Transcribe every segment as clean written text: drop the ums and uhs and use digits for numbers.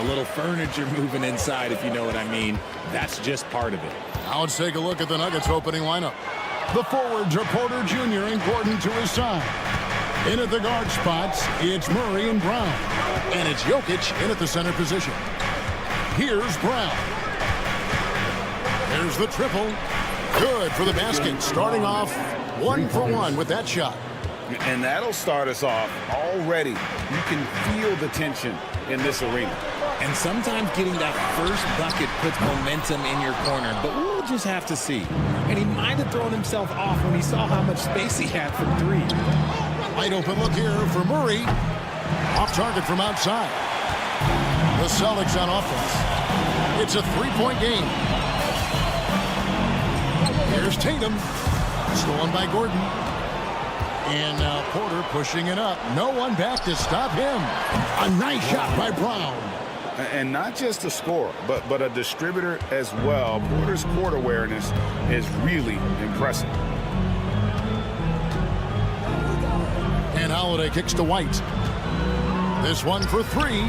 A little furniture moving inside, if you know what I mean. That's just part of it. Now let's take a look at the Nuggets opening lineup. The forwards are Porter Jr. and Gordon to his side. In at the guard spots, it's Murray and Brown. And it's Jokic in at the center position. Here's Brown. There's the triple. Good for the basket. Starting off 1 for 1 with that shot. And that'll start us off already. You can feel the tension in this arena. And sometimes getting that first bucket puts momentum in your corner, but we'll just have to see. And he might have thrown himself off when he saw how much space he had for three. Wide open look here for Murray. Off target from outside. The Celtics on offense. It's a 3-point game. Here's Tatum. Stolen by Gordon. And now Porter pushing it up. No one back to stop him. A nice shot by Brown. And not just a scorer, but a distributor as well. Porter's court awareness is really impressive. And Holiday kicks to White. This one for three.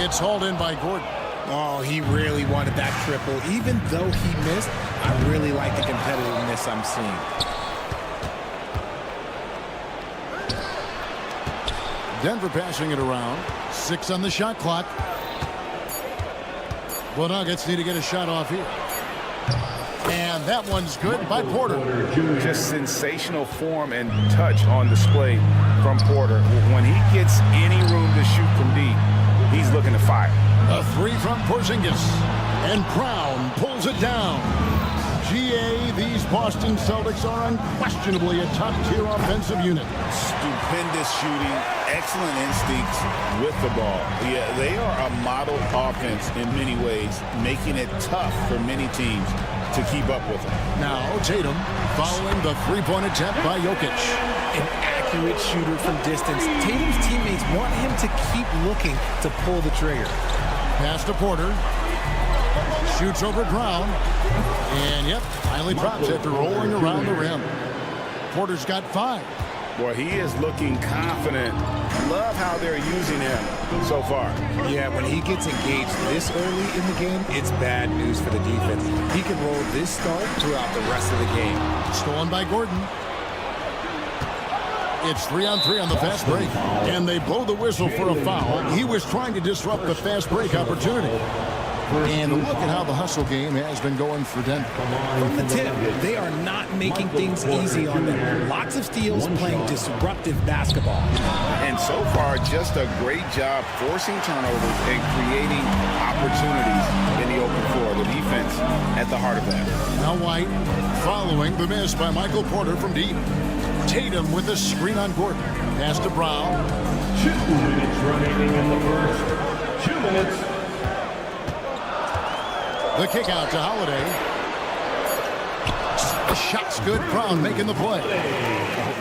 It's hauled in by Gordon. Oh, he really wanted that triple. Even though he missed, I really like the competitiveness I'm seeing. Denver passing it around. 6 on the shot clock. The Nuggets need to get a shot off here. And that one's good by Porter. Just sensational form and touch on display from Porter. When he gets any room to shoot from deep, he's looking to fire. A three from Porzingis. And Brown pulls it down. GA, these Boston Celtics are unquestionably a top-tier offensive unit. Stupendous shooting, excellent instincts with the ball. Yeah, they are a model offense in many ways, making it tough for many teams to keep up with them. Now Tatum following the three-point attempt by Jokic. An accurate shooter from distance. Tatum's teammates want him to keep looking to pull the trigger. Pass to Porter. Shoots over Brown. And, yep, finally drops after rolling around the rim. Porter's got 5. Boy, he is looking confident. Love how they're using him so far. Yeah, when he gets engaged this early in the game, it's bad news for the defense. He can roll this start throughout the rest of the game. Stolen by Gordon. It's 3-on-3 on the fast break. And they blow the whistle for a foul. He was trying to disrupt the fast break opportunity. And look at how the hustle game has been going for Denver. From the tip, they are not making things easy on them. Lots of steals, playing disruptive basketball. And so far, just a great job forcing turnovers and creating opportunities in the open floor. The defense at the heart of that. Now White following the miss by Michael Porter from deep. Tatum with the screen on Gordon. Pass to Brown. 2 minutes remaining in the first. 2 minutes. The kick out to Holiday. The shot's good. Brown making the play.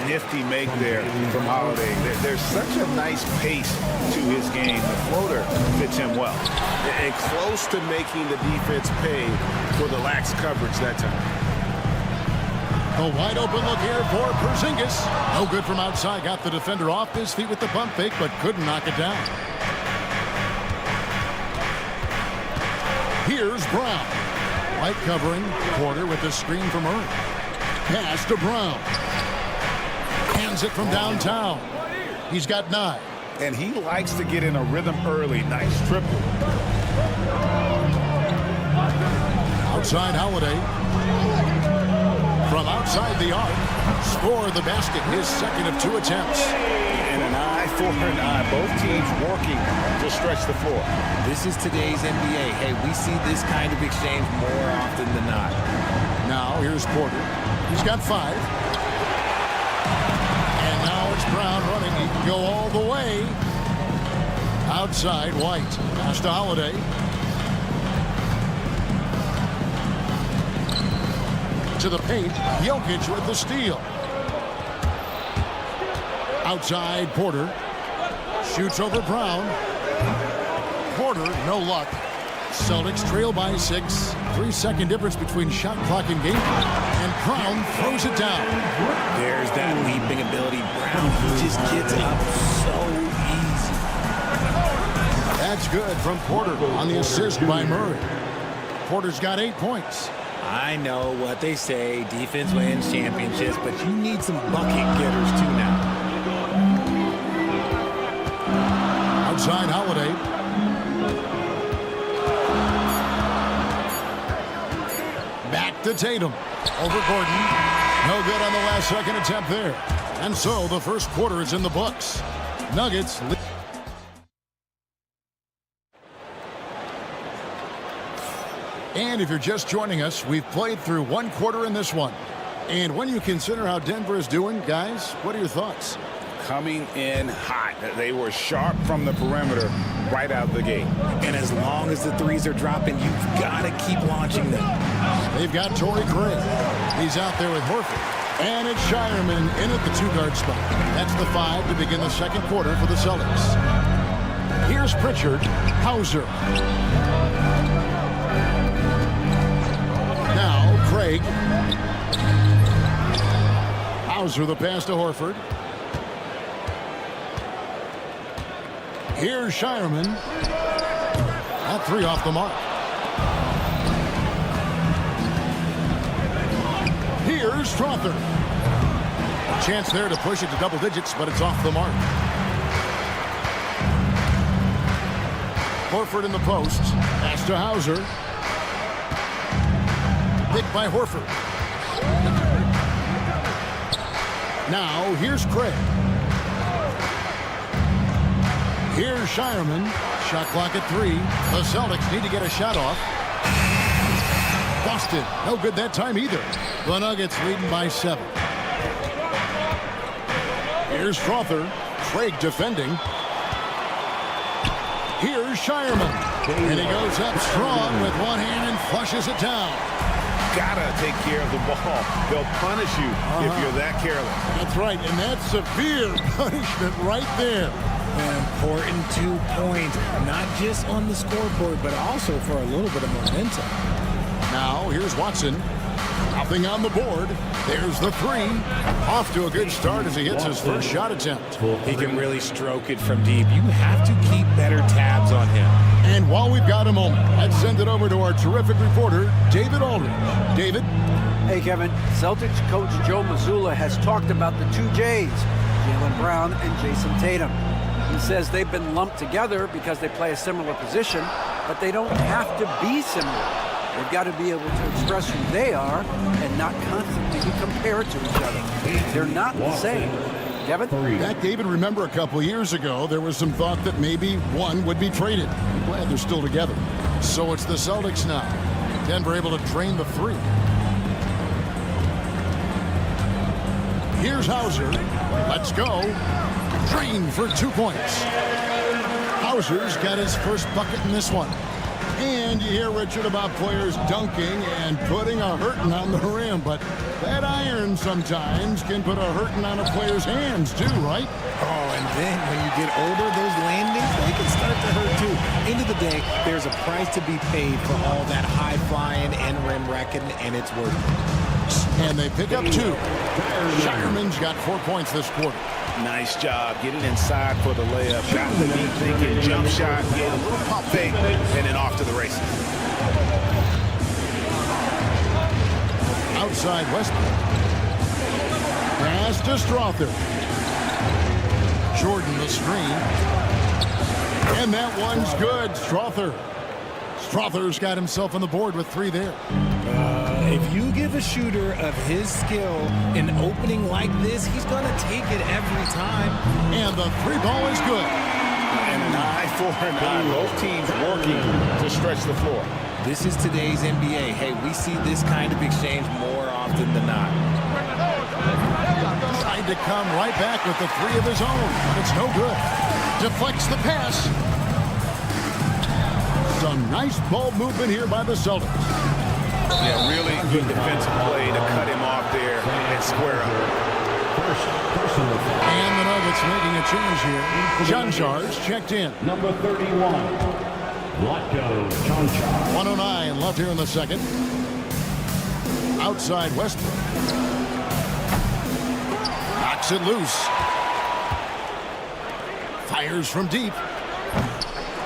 Nifty make there from Holiday. There's such a nice pace to his game. The floater fits him well. And close to making the defense pay for the lax coverage that time. A wide open look here for Porzingis. No good from outside. Got the defender off his feet with the pump fake, but couldn't knock it down. Here's Brown. White covering. Porter with the screen from Murray. Pass to Brown. Hands it from downtown. He's got 9. And he likes to get in a rhythm early. Nice triple. Outside Holiday. From outside the arc. Score the basket. His second of 2 attempts. And an eye for an eye. Both teams working to stretch the floor. This is today's NBA. Hey, we see this kind of exchange more often than not. Now here's Porter. He's got 5. And now it's Brown running. He can go all the way. Outside White. Pass to Holiday. To the paint. Jokic with the steal. Outside Porter. Shoots over Brown. Porter, no luck. Celtics trail by 6. 3-second difference between shot clock and game clock. And Brown throws it down. There's that leaping ability. Brown, he just gets up so easy. That It's good from Porter on the assist by Murray. Porter's got 8 points. I know what they say, defense wins championships, but you need some bucket getters too now. Outside Holiday. Back to Tatum. Over Gordon. No good on the last second attempt there. And so the first quarter is in the books. Nuggets. And if you're just joining us, we've played through one quarter in this one. And when you consider how Denver is doing, guys, what are your thoughts? Coming in hot. They were sharp from the perimeter right out the gate. And as long as the threes are dropping, you've got to keep launching them. They've got Torrey Craig. He's out there with Horford. And it's Shireman in at the 2-guard spot. That's the 5 to begin the second quarter for the Celtics. Here's Pritchard. Hauser. Now Craig. Hauser the pass to Horford. Here's Shireman. That 3 off the mark. Here's Strother. A chance there to push it to double digits, but it's off the mark. Horford in the post. Pass to Hauser. Picked by Horford. Now here's Craig. Here's Shireman. Shot clock at 3. The Celtics need to get a shot off. Boston. No good that time either. The Nuggets leading by 7. Here's Strother. Craig defending. Here's Shireman. And he goes up strong with one hand and flushes it down. Gotta take care of the ball. They'll punish you if you're that careless. That's right, and that's severe punishment right there. An important 2 points, not just on the scoreboard, but also for a little bit of momentum. Now, here's Watson. Nothing on the board. There's the 3. Off to a good start as he hits his first shot attempt. He can really stroke it from deep. You have to keep better tabs on him. And while we've got a moment, let's send it over to our terrific reporter, David Aldridge. David? Hey, Kevin. Celtics coach Joe Mazzulla has talked about the 2 J's, Jaylen Brown and Jason Tatum. He says they've been lumped together because they play a similar position, but they don't have to be similar. They've got to be able to express who they are and not constantly be compared to each other. They're not the same. Kevin? Back, David, remember a couple years ago, there was some thought that maybe one would be traded. I'm glad they're still together. So it's the Celtics now. Denver able to drain the 3. Here's Hauser. Let's go. Drain for 2 points. Hauser's got his first bucket in this one. And you hear, Richard, about players dunking and putting a hurting on the rim, but that iron sometimes can put a hurting on a player's hands too, right? Oh, and then when you get older, those landings, they can start to hurt too. End of the day, there's a price to be paid for all that high flying and rim wrecking, and it's worth it. And they pick up 2. Shireman's got 4 points this quarter. Nice job getting inside for the layup. Got the deep thinking, jump shot, get a little pump fake, and then off to the races. Outside Westbrook. Pass to Strother. Jordan the screen. And that one's good. Strother's got himself on the board with 3 there. If you give a shooter of his skill an opening like this, he's going to take it every time. And the 3 ball is good. And an eye for an eye. Both teams working to stretch the floor. This is today's NBA. Hey, we see this kind of exchange more often than not. Tried to come right back with the 3 of his own, but it's no good. Deflects the pass. Some nice ball movement here by the Celtics. Yeah, really good defensive play to cut him off there and square up. And the Nuggets making a change here. Chanchar's checked in. Number 31, Latko Chanchar. 109 left here in the second. Outside Westbrook. Knocks it loose. Fires from deep.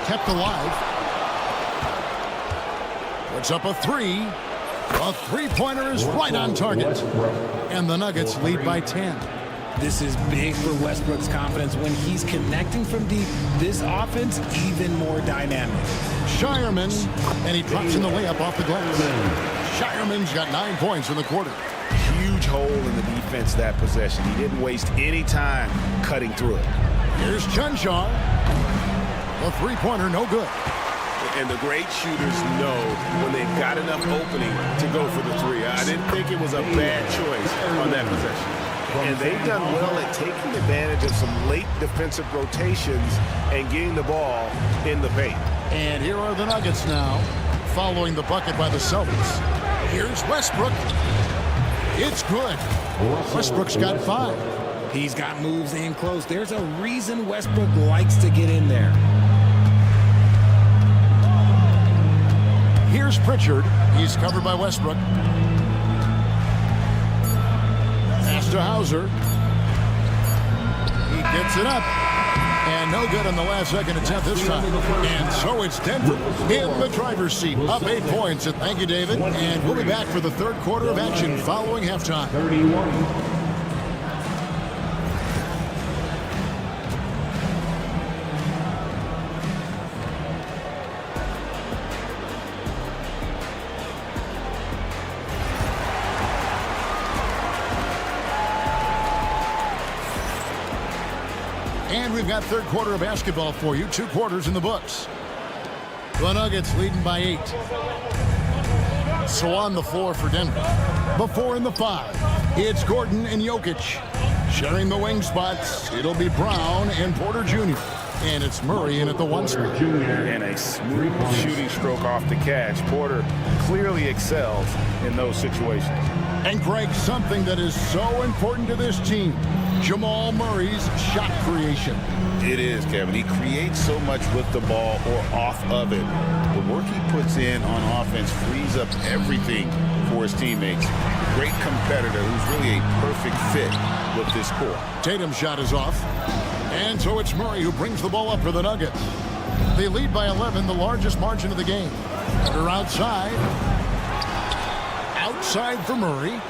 kept alive. Puts up a three. A three-pointer is right on target. And the Nuggets lead by 10. This is big for Westbrook's confidence. When he's connecting from deep, this offense even more dynamic. Shireman, and he drops in the layup off the glass. Shireman's got 9 points in the quarter. Huge hole in the defense that possession. He didn't waste any time cutting through it. Here's Chunchar. A three-pointer, no good. And the great shooters know when they've got enough opening to go for the three. I didn't think it was a bad choice on that possession. And they've done well at taking advantage of some late defensive rotations and getting the ball in the paint. And here are the Nuggets now, following the bucket by the Celtics. Here's Westbrook. It's good. Westbrook's got 5. He's got moves in close. There's a reason Westbrook likes to get in there. Here's Pritchard. He's covered by Westbrook. Pass to Hauser. He gets it up. And no good on the last second attempt this time. And so it's Denver in the driver's seat. Up 8 points. Thank you, David. And we'll be back for the third quarter of action following halftime. 31. And we've got third quarter of basketball for you. 2 quarters in the books. The Nuggets leading by 8. So on the floor for Denver. The 4 and the 5. It's Gordon and Jokic. Sharing the wing spots. It'll be Brown and Porter Jr. And it's Murray in at the 1 spot. And a smooth shooting stroke off the catch. Porter clearly excels in those situations. And Greg, something that is so important to this team, Jamal Murray's shot creation. It is, Kevin. He creates so much with the ball or off of it. The work he puts in on offense frees up everything for his teammates. Great competitor who's really a perfect fit with this core. Tatum's shot is off. And so it's Murray who brings the ball up for the Nuggets. They lead by 11, the largest margin of the game. They're outside. Outside for Murray.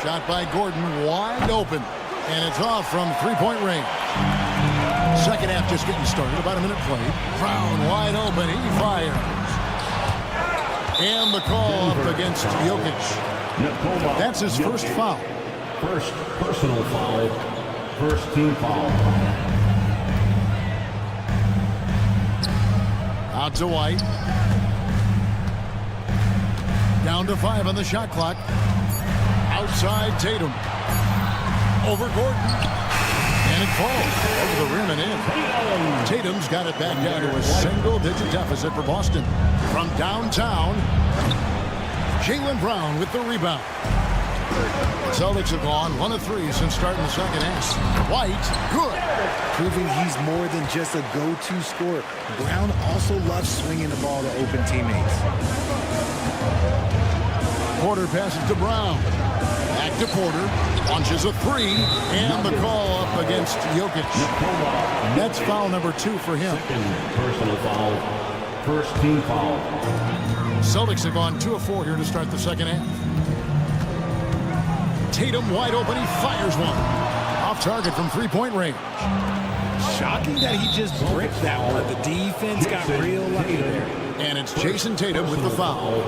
Shot by Gordon, wide open. And it's off from three-point range. Second half just getting started. About a minute played. Brown wide open. He fires. And the call up against Jokic. That's his first foul. First personal foul. First team foul. Out to White. Down to 5 on the shot clock. Outside Tatum. Over Gordon. And it falls over the rim and in. Tatum's got it back down to a single-digit deficit for Boston. From downtown, Jaylen Brown with the rebound. Celtics have gone 1 of 3 since starting the second half. White, good. Proving he's more than just a go-to scorer. Brown also loves swinging the ball to open teammates. Porter passes to Brown. Back to Porter. Launches a 3. And the call up against Jokic. That's foul number 2 for him. Second personal foul. First team foul. Celtics have gone 2 of 4 here to start the second half. Tatum wide open. He fires one. Off target from three-point range. Shocking that he just bricked that one. The defense got real lucky there. And it's Jason Tatum with the foul.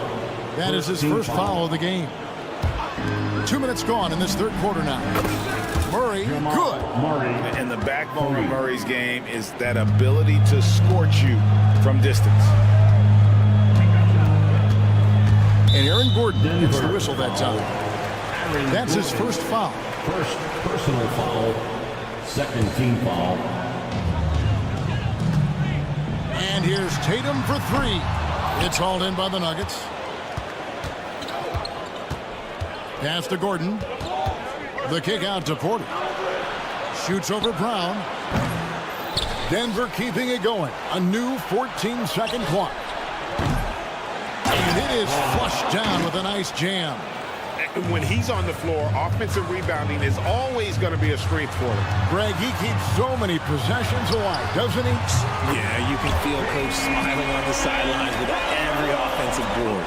That is his first foul of the game. 2 minutes gone in this third quarter now. Murray, good. And the backbone of Murray's game is that ability to scorch you from distance. And Aaron Gordon gets the whistle that time. That's his first foul. First personal foul. Second team foul. And here's Tatum for 3. It's hauled in by the Nuggets. Pass to Gordon. The kick out to Porter. Shoots over Brown. Denver keeping it going. A new 14-second clock. And it is flushed down with a nice jam. when he's on the floor, offensive rebounding is always going to be a strength for him. Greg, he keeps so many possessions alive, doesn't he? Yeah, you can feel Coach smiling on the sidelines with every offensive board.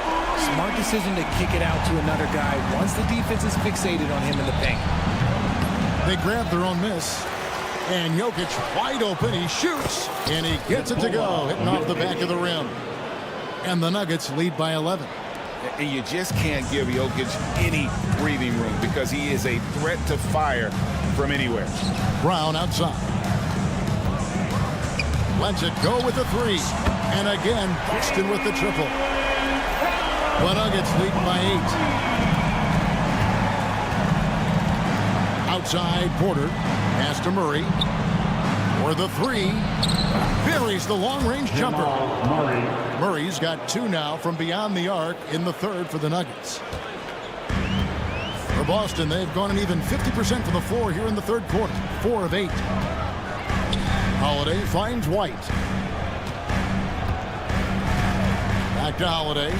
Smart decision to kick it out to another guy once the defense is fixated on him in the paint. They grab their own miss. And Jokic wide open. He shoots. And he gets it to go, hitting off the back of the rim. And the Nuggets lead by 11. And you just can't give Jokic any breathing room because he is a threat to fire from anywhere. Brown outside. Lets it go with the three. And again, Boston with the triple. The Nuggets lead by 8. Outside, Porter. Pass to Murray. For the three. Buries the long-range jumper. Murray's got 2 now from beyond the arc in the third for the Nuggets. For Boston, they've gone an even 50% from the floor here in the third quarter. 4 of 8. Holiday finds White. Back to Holiday.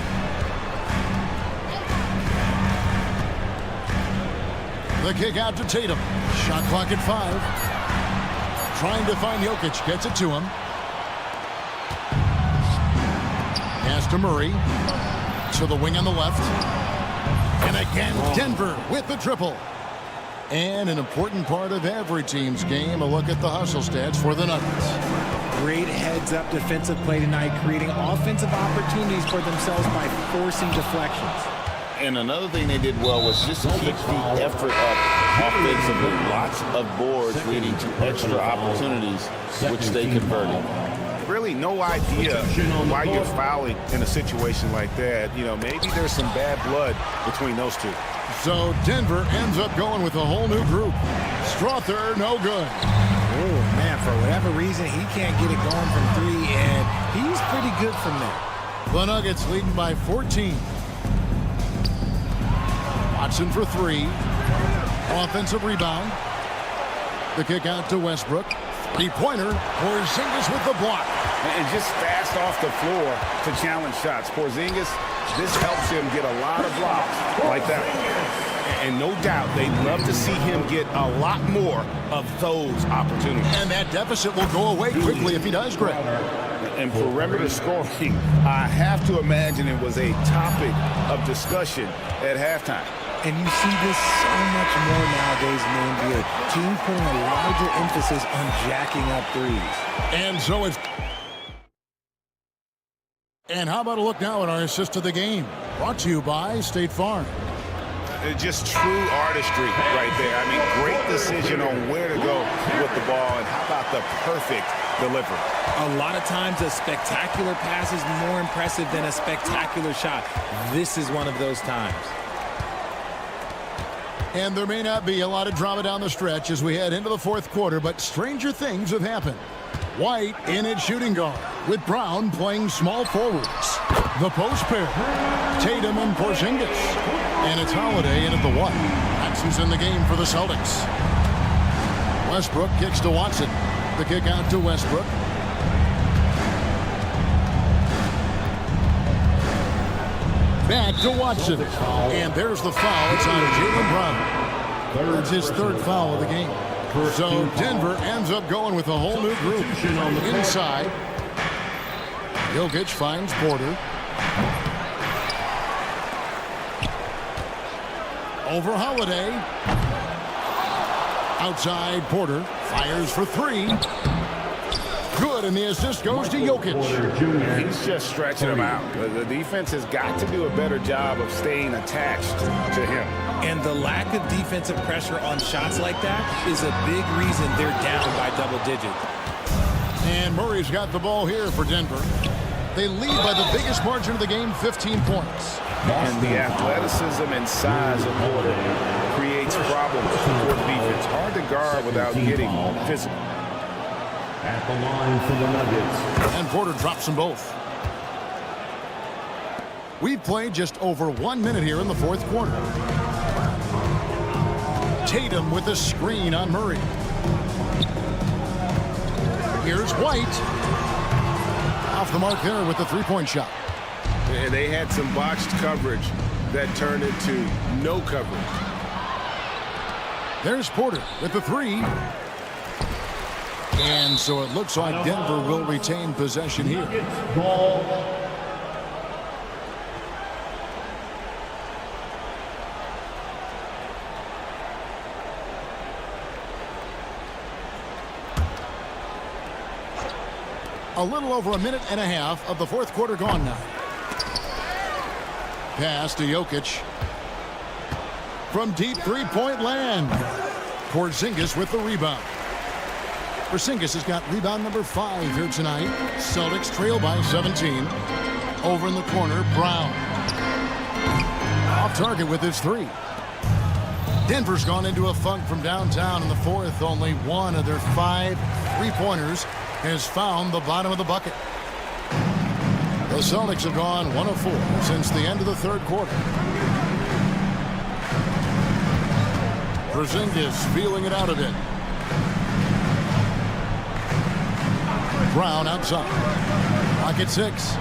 The kick out to Tatum. Shot clock at 5. Trying to find Jokic. Gets it to him. Pass to Murray. To the wing on the left. And again, Denver with the triple. And an important part of every team's game, a look at the hustle stats for the Nuggets. Great heads-up defensive play tonight, creating offensive opportunities for themselves by forcing deflections. And another thing they did well was just to keep the effort up offensively. Lots of boards leading to extra opportunities, which they converted. Really no idea why you're fouling in a situation like that. You know, maybe there's some bad blood between those two. So Denver ends up going with a whole new group. Strother, no good. Oh, man, for whatever reason, he can't get it going from 3, and he's pretty good from there. The Nuggets leading by 14. Watson for 3. Offensive rebound. The kick out to Westbrook. 3-pointer. Porzingis with the block. And just fast off the floor to challenge shots. Porzingis, this helps him get a lot of blocks like that. And no doubt they'd love to see him get a lot more of those opportunities. And that deficit will go away quickly if he does, Greg. And perimeter scoring, I have to imagine it was a topic of discussion at halftime. And you see this so much more nowadays in the NBA. Teams putting a larger emphasis on jacking up threes. And so it's... And how about a look now at our assist of the game? Brought to you by State Farm. Just true artistry right there. I mean, great decision on where to go with the ball. And how about the perfect delivery? A lot of times a spectacular pass is more impressive than a spectacular shot. This is one of those times. And there may not be a lot of drama down the stretch as we head into the fourth quarter, but stranger things have happened. White in at shooting guard, with Brown playing small forwards. The post pair, Tatum and Porzingis. And it's Holiday in at the 1. That's who's in the game for the Celtics. Westbrook kicks to Watson. The kick out to Westbrook. Back to Watson. And there's the foul. It's on Jaylen Brown. That's his 3rd foul of the game. So Denver ends up going with a whole new group. Inside. Jokic finds Porter. Over Holiday. Outside Porter. Fires for 3. Good, and the assist goes to Jokic. He's just stretching him out. The defense has got to do a better job of staying attached to him. And the lack of defensive pressure on shots like that is a big reason they're down by double digits. And Murray's got the ball here for Denver. They lead by the biggest margin of the game, 15 points. And the athleticism and size of Porter creates problems for the defense. Hard to guard without getting physical. At the line for the Nuggets. And Porter drops them both. We've played just over 1 minute here in the fourth quarter. Tatum with the screen on Murray. Here's White. Off the mark there with the 3-point shot. And they had some botched coverage that turned into no coverage. There's Porter with the three. And so it looks like Denver will retain possession here. Ball. A little over a minute and a half of the fourth quarter gone now. Pass to Jokic. From deep three-point land. Porzingis with the rebound. Porzingis has got rebound number 5 here tonight. Celtics trail by 17. Over in the corner, Brown. Off target with his 3. Denver's gone into a funk from downtown in the fourth. Only one of their 5 three-pointers has found the bottom of the bucket. The Celtics have gone 1 of 4 since the end of the third quarter. Porzingis feeling it out a bit. Brown outside. Lock at 6.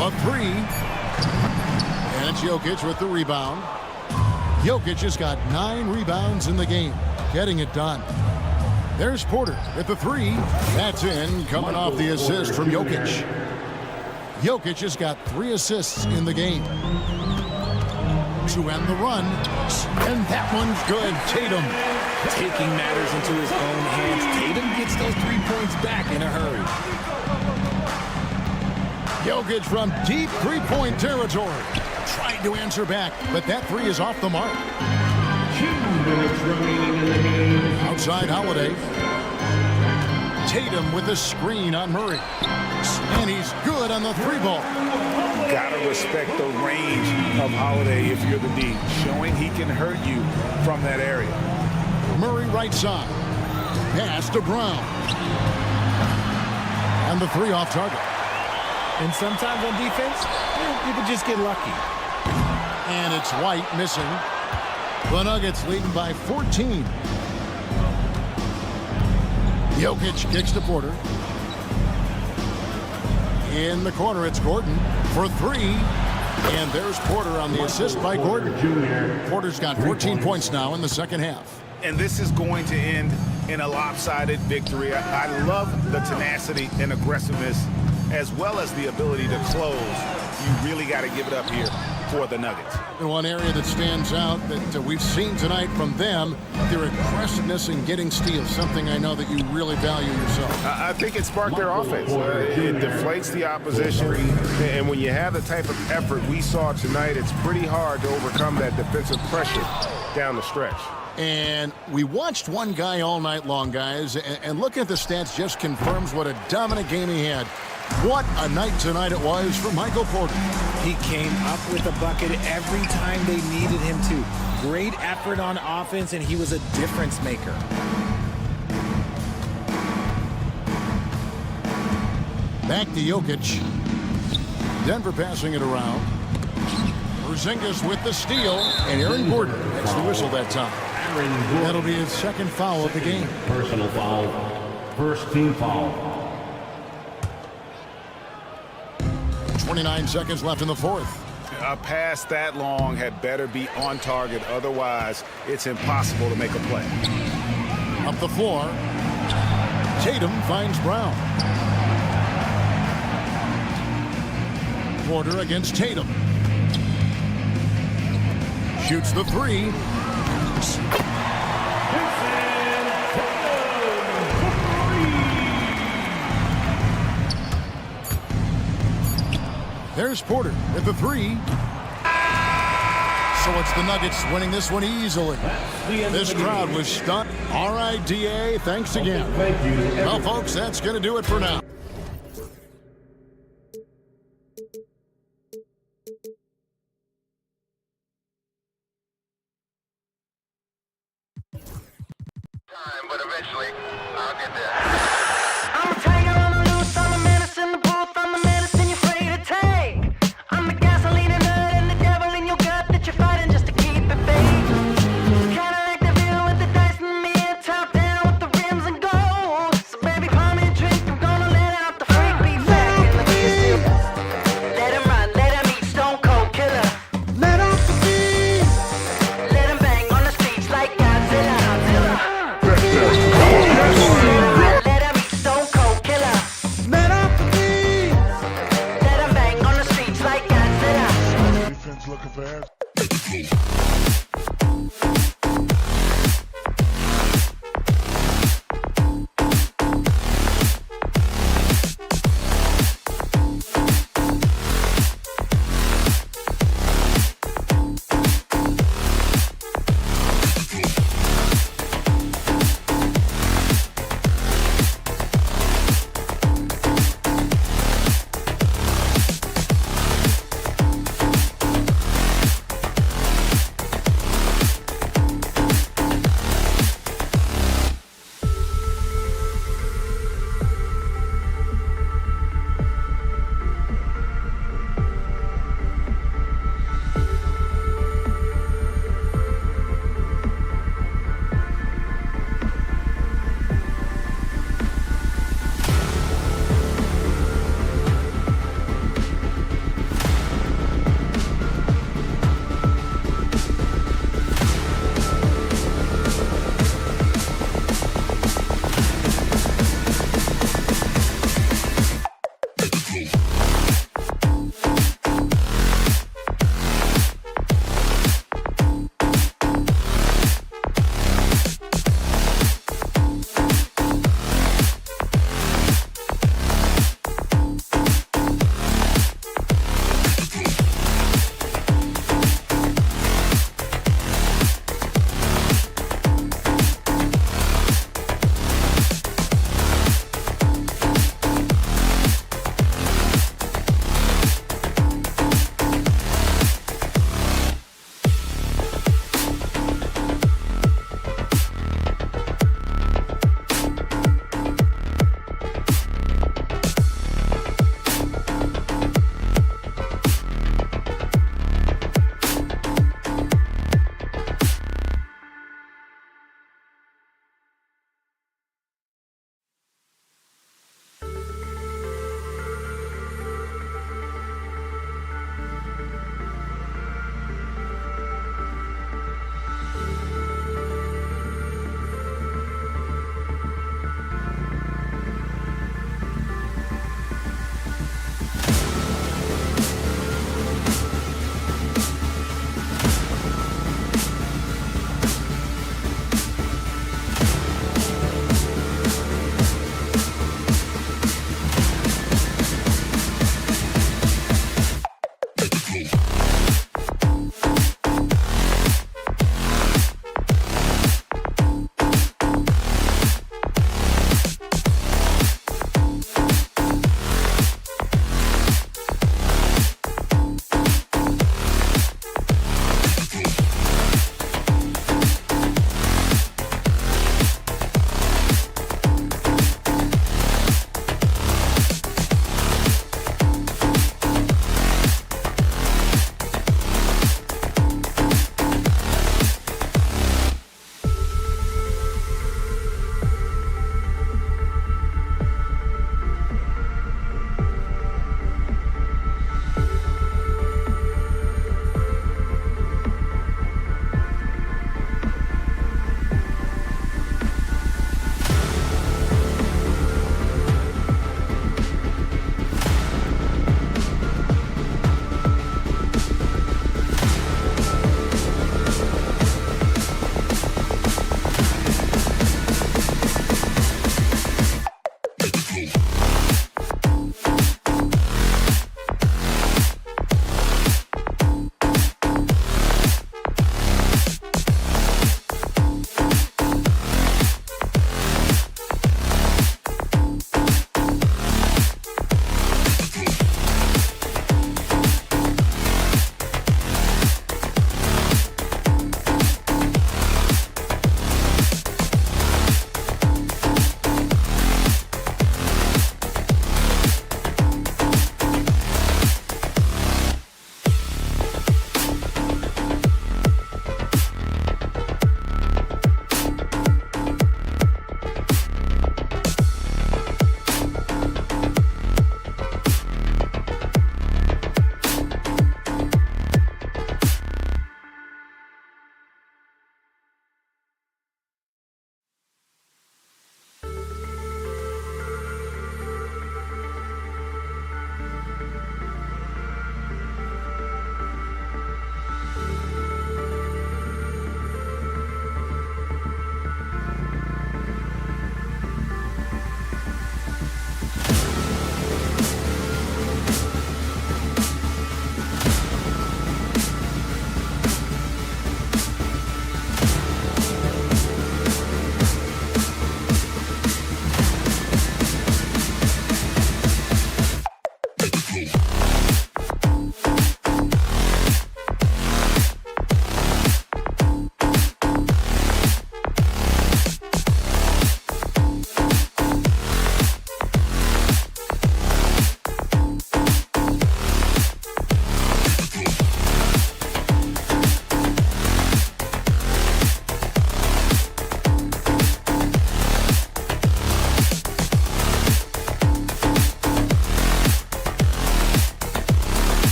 A 3. And it's Jokic with the rebound. Jokic has got 9 rebounds in the game. Getting it done. There's Porter with the 3. That's in, coming off the assist from Jokic. Jokic has got 3 assists in the game. To end the run. And that one's good. Tatum. Taking matters into his own hands. Tatum gets those 3 points back in a hurry. Jokic from deep three-point territory. Trying to answer back, but that 3 is off the mark. 2 minutes remaining in the game. Outside Holiday. Tatum with the screen on Murray. And he's good on the 3-ball. Gotta respect the range of Holiday if you're the D, showing he can hurt you from that area. Murray right side. Pass to Brown. And the 3 off target. And sometimes on defense, you can just get lucky. And it's White missing. The Nuggets leading by 14. Jokic kicks to Porter. In the corner, it's Gordon for 3. And there's Porter on the assist by Gordon. Porter's got 14 points now in the second half. And this is going to end in a lopsided victory. I love the tenacity and aggressiveness as well as the ability to close. You really got to give it up here for the Nuggets. And one area that stands out that we've seen tonight from them, their aggressiveness in getting steals, something I know that you really value yourself. I think it sparked their offense. It deflates the opposition, and when you have the type of effort we saw tonight, it's pretty hard to overcome that defensive pressure down the stretch. And we watched one guy all night long, guys, and looking at the stats just confirms what a dominant game he had. What a night tonight it was for Michael Porter. He came up with a bucket every time they needed him to. Great effort on offense, and he was a difference maker. Back to Jokic. Denver passing it around. Porzingis with the steal, and Aaron Gordon gets the whistle that time. That'll be his second foul of the game. Personal foul. First team foul. 29 seconds left in the fourth. A pass that long had better be on target. Otherwise, it's impossible to make a play. Up the floor. Tatum finds Brown. Porter against Tatum. Shoots the 3. There's Porter with the 3. So it's the Nuggets winning this one easily. This crowd was stunned. All right, DA, thanks again. Thank you. Well, folks, that's going to do it for now. But eventually, I'll get there. I'm a tiger on the loose, I'm a menace in the booth, I'm the medicine you're afraid to take. I'm the gasoline and nut and the devil in your gut that you're fighting just to keep it fake. Kinda like the view with the dice and me, top down with the rims and gold. So baby, pour me a drink, I'm gonna let out the freak beat back in the kiss. Let him run, let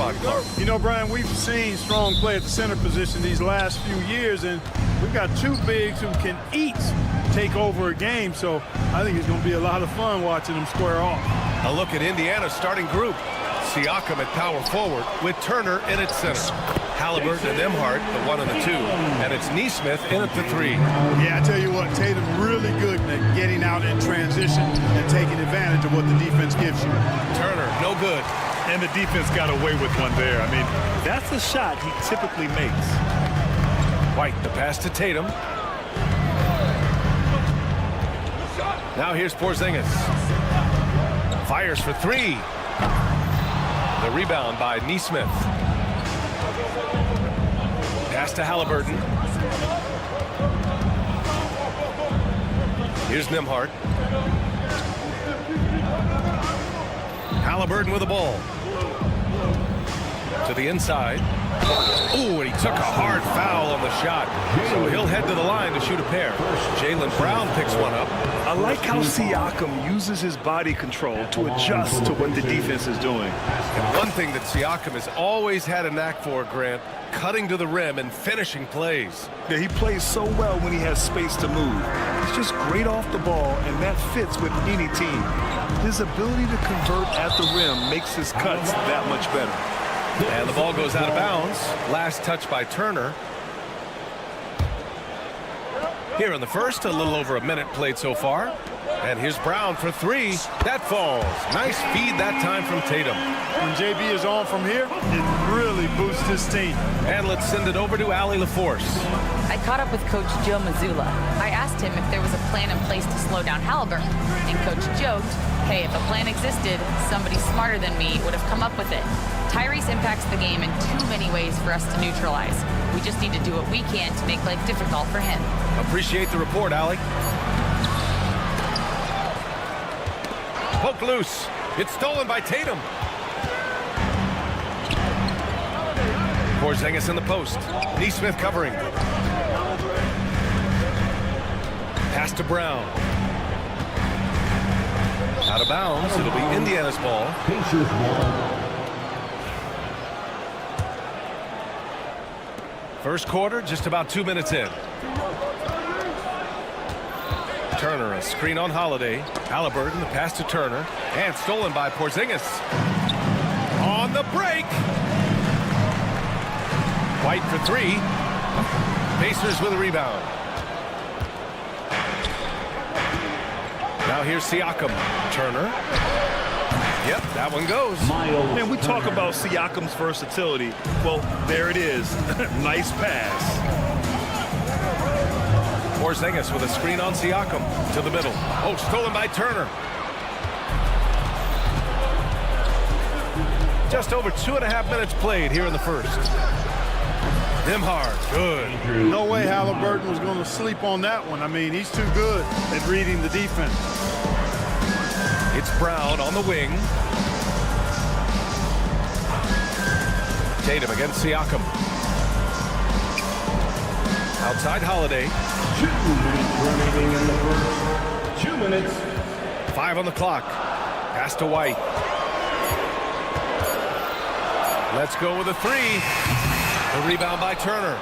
spot, Clark? You know, Brian, we've seen strong play at the center position these last few years, and we've got two bigs who can each take over a game, so I think it's going to be a lot of fun watching them square off. A look at Indiana's starting group. Siakam at power forward with Turner in at center. Halliburton and Nembhard, the 1 and the 2. And it's Nesmith in at the 3. Yeah, I tell you what, Tatum really good at getting out in transition and taking advantage of what the defense gives you. Turner, no good. And the defense got away with one there. I mean, that's a shot he typically makes. White, the pass to Tatum. Now here's Porzingis. Fires for 3. The rebound by Nesmith. Pass to Halliburton. Here's Nembhard. Halliburton with the ball. To the inside. Ooh, and he took a hard foul on the shot. So he'll head to the line to shoot a pair. Jaylen Brown picks one up. I like how Siakam uses his body control to adjust to what the defense is doing. And one thing that Siakam has always had a knack for, Grant, cutting to the rim and finishing plays. Yeah, he plays so well when he has space to move. He's just great off the ball, and that fits with any team. His ability to convert at the rim makes his cuts that much better. And the ball goes out of bounds. Last touch by Turner. Here in the first, a little over a minute played so far. And here's Brown for 3. That falls. Nice feed that time from Tatum. When JB is on from here, it really boosts his team. And let's send it over to Allie LaForce. I caught up with Coach Joe Mazzulla. I asked him if there was a plan in place to slow down Halliburton. And Coach joked, hey, if a plan existed, somebody smarter than me would have come up with it. Tyrese impacts the game in too many ways for us to neutralize. We just need to do what we can to make life difficult for him. Appreciate the report, Allie. Poke loose. It's stolen by Tatum. Porzingis in the post. Nesmith covering. Pass to Brown. Out of bounds. It'll be Indiana's ball. First quarter, just about 2 minutes in. Turner, a screen on Holiday. Halliburton, the pass to Turner. And stolen by Porzingis. On the break. White for 3. Pacers with a rebound. Now here's Siakam. Turner. Yep, that one goes. Man, we talk about Siakam's versatility. Well, there it is. Nice pass. Porzingis with a screen on Siakam to the middle. Oh, stolen by Turner. Just over 2.5 minutes played here in the first. Nembhard, good. No way Halliburton was going to sleep on that one. I mean, he's too good at reading the defense. It's Brown on the wing. Tatum against Siakam. Outside Holiday. 2 minutes remaining in the first. 2 minutes. 5 on the clock. Pass to White. Let's go with a 3. The rebound by Turner.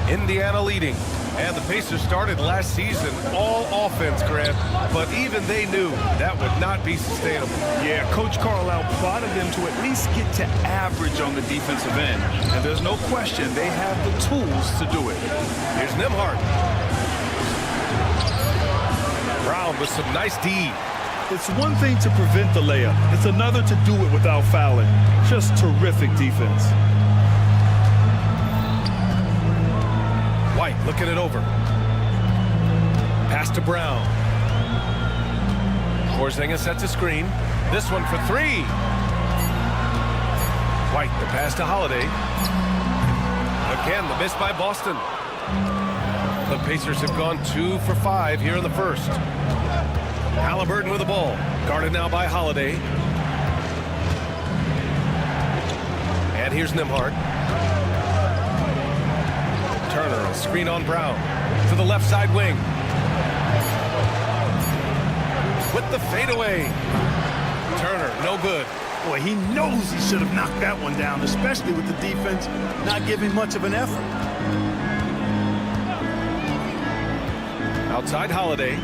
Indiana leading. And the Pacers started last season all offense, Grant, but even they knew that would not be sustainable. Yeah, Coach Carlisle prodded them to at least get to average on the defensive end. And there's no question they have the tools to do it. Here's Nembhard. Brown with some nice D. It's one thing to prevent the layup. It's another to do it without fouling. Just terrific defense. White looking it over. Pass to Brown. Porzingis sets a screen. This one for 3. White, the pass to Holiday. Again, the miss by Boston. The Pacers have gone 2 for 5 here in the first. Halliburton with the ball. Guarded now by Holiday. And here's Nembhard. Turner, a screen on Brown. To the left side wing. With the fadeaway. Turner, no good. Boy, he knows he should have knocked that one down, especially with the defense not giving much of an effort. Outside Holiday.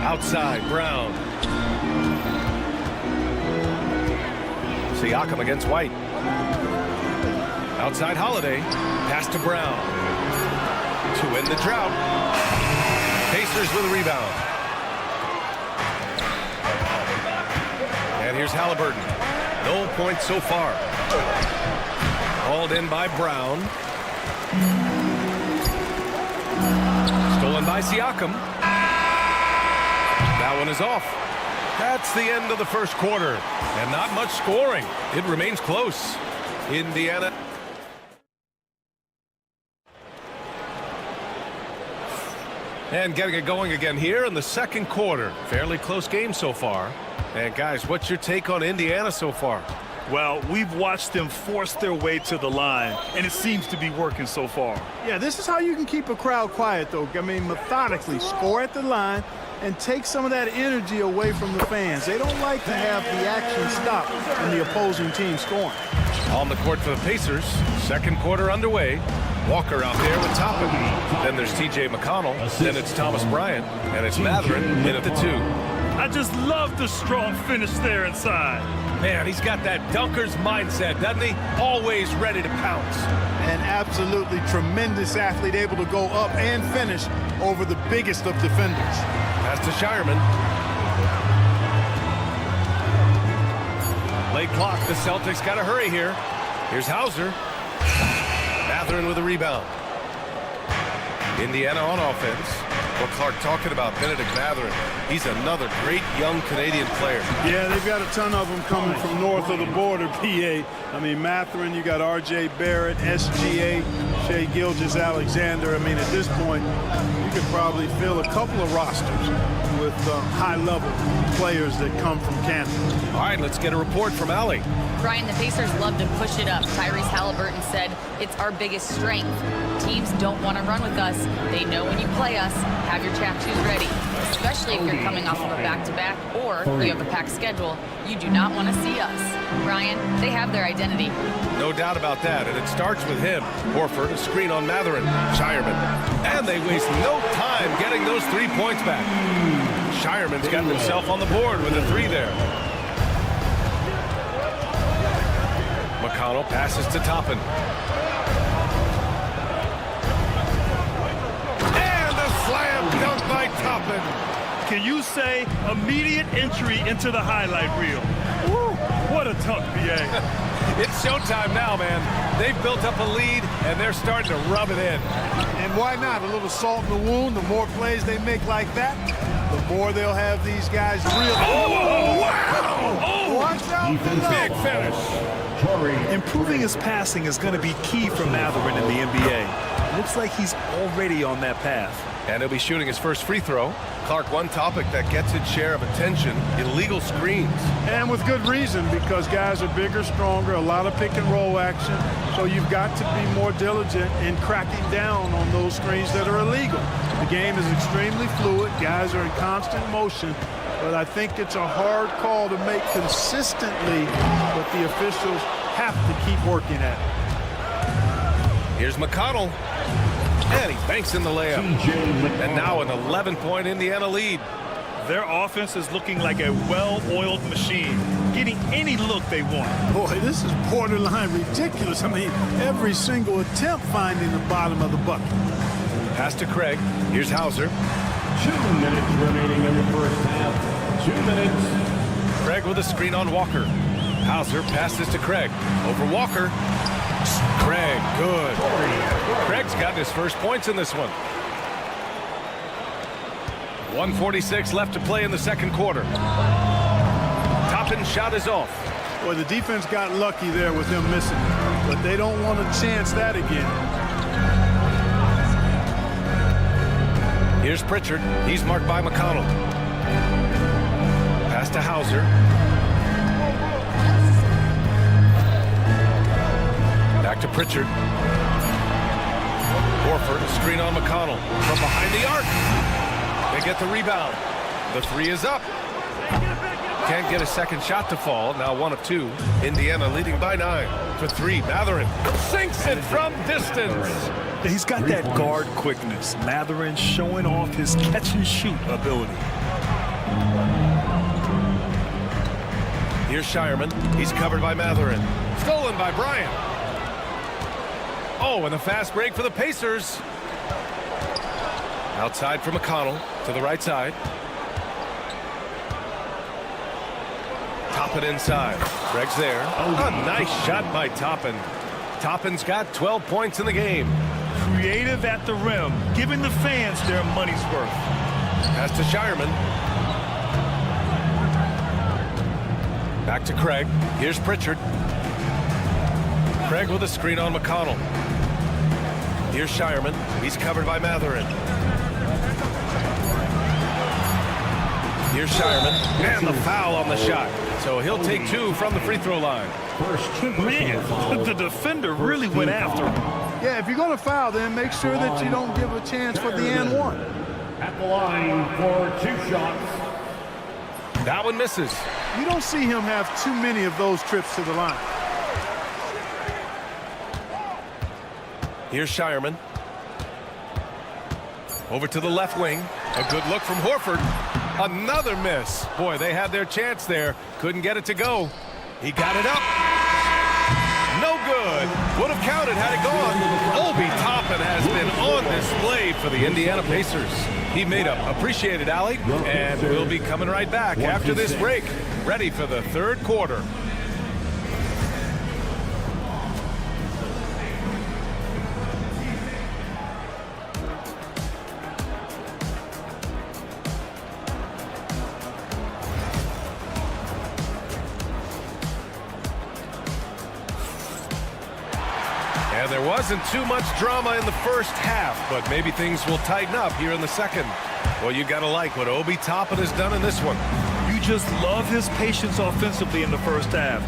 Outside Brown. Siakam against White. Outside Holiday. Pass to Brown. To end the drought. Pacers with a rebound. And here's Halliburton. No points so far. Hauled in by Brown. Stolen by Siakam. That one is off. That's the end of the first quarter. And not much scoring. It remains close. Indiana. And getting it going again here in the second quarter. Fairly close game so far. And guys, what's your take on Indiana so far? Well, we've watched them force their way to the line, and it seems to be working so far. Yeah, this is how you can keep a crowd quiet, though. I mean, methodically score at the line and take some of that energy away from the fans. They don't like to have the action stop when the opposing team scoring. On the court for the Pacers. Second quarter underway. Walker out there with Toppin. Then there's T.J. McConnell. Then it's Thomas Bryant. And it's Matherin in at the 2. I just love the strong finish there inside. Man, he's got that dunker's mindset, doesn't he? Always ready to pounce. An absolutely tremendous athlete, able to go up and finish over the biggest of defenders. Pass to Shireman. Late clock. The Celtics got to hurry here. Here's Hauser. Matherin with a rebound. Indiana on offense. Well, Clark, talking about Benedict Matherin, he's another great young Canadian player. Yeah, they've got a ton of them coming from north of the border, PA. I mean, Matherin, you got R.J. Barrett, SGA, Shai Gilgeous-Alexander. I mean, at this point, you could probably fill a couple of rosters with high-level players that come from Canada. All right, let's get a report from Allie. Brian, the Pacers love to push it up. Tyrese Halliburton said it's our biggest strength. Teams don't want to run with us. They know when you play us, have your track shoes ready, especially if you're coming off of a back-to-back or you have a packed schedule. You do not want to see us. Brian, they have their identity. No doubt about that, and it starts with him. Horford, a screen on Matherin. Shireman. And they waste no time getting those 3 points back. Shireman's got himself on the board with a 3 there. McConnell passes to Toppin. And a slam dunk by Toppin. Can you say immediate entry into the highlight reel? Woo, what a dunk, BA. It's showtime now, man. They've built up a lead, and they're starting to rub it in. And why not? A little salt in the wound. The more plays they make like that, the more they'll have these guys real. Oh, wow! Oh, watch out. Big finish. Improving his passing is going to be key for Matherin in the NBA. Looks like he's already on that path. And he'll be shooting his first free throw. Clark, one topic that gets its share of attention, illegal screens. And with good reason, because guys are bigger, stronger, a lot of pick and roll action. So you've got to be more diligent in cracking down on those screens that are illegal. The game is extremely fluid. Guys are in constant motion. But I think it's a hard call to make consistently, but the officials have to keep working at it. Here's McConnell. And he banks in the layup. And now an 11-point Indiana lead. Their offense is looking like a well-oiled machine, getting any look they want. Boy, this is borderline ridiculous. I mean, every single attempt finding the bottom of the bucket. Pass to Craig. Here's Hauser. 2 minutes remaining in the first half. 2 minutes. Craig with a screen on Walker. Hauser passes to Craig. Over Walker. Craig, good. Craig's got his first points in this one. 1:46 left to play in the second quarter. Toppin's shot is off. Boy, the defense got lucky there with him missing, but they don't want to chance that again. Here's Pritchard. He's marked by McConnell. Pass to Hauser. Back to Pritchard. Horford, a screen on McConnell. From behind the arc. They get the rebound. The 3 is up. Can't get a second shot to fall. Now 1 of 2. Indiana leading by 9. For 3, Matherin sinks it from distance. He's got that guard quickness. Matherin showing off his catch-and-shoot ability. Here's Shireman. He's covered by Matherin. Stolen by Bryant. Oh, and a fast break for the Pacers. Outside for McConnell to the right side. Toppin inside. Greg's there. A nice shot by Toppin. Toppin's got 12 points in the game. Creative at the rim, giving the fans their money's worth. Pass to Shireman. Back to Craig. Here's Pritchard. Craig with a screen on McConnell. Here's Shireman. He's covered by Matherin. Here's Shireman. And the foul on the shot. So he'll take 2 from the free throw line. Man, the defender really went after him. Yeah, if you're going to foul, then make sure that you don't give a chance for the and one. At the line for 2 shots. That one misses. You don't see him have too many of those trips to the line. Here's Shireman. Over to the left wing. A good look from Horford. Another miss. Boy, they had their chance there. Couldn't get it to go. He got it up. No good. Would have counted had it gone. Obi Toppin has been on display for the Indiana Pacers. He made up. Appreciate it, Allie. And we'll be coming right back after this break. Ready for the third quarter. And there wasn't too much drama in the first half, but maybe things will tighten up here in the second. Well, you got to like what Obi Toppin has done in this one. You just love his patience offensively in the first half.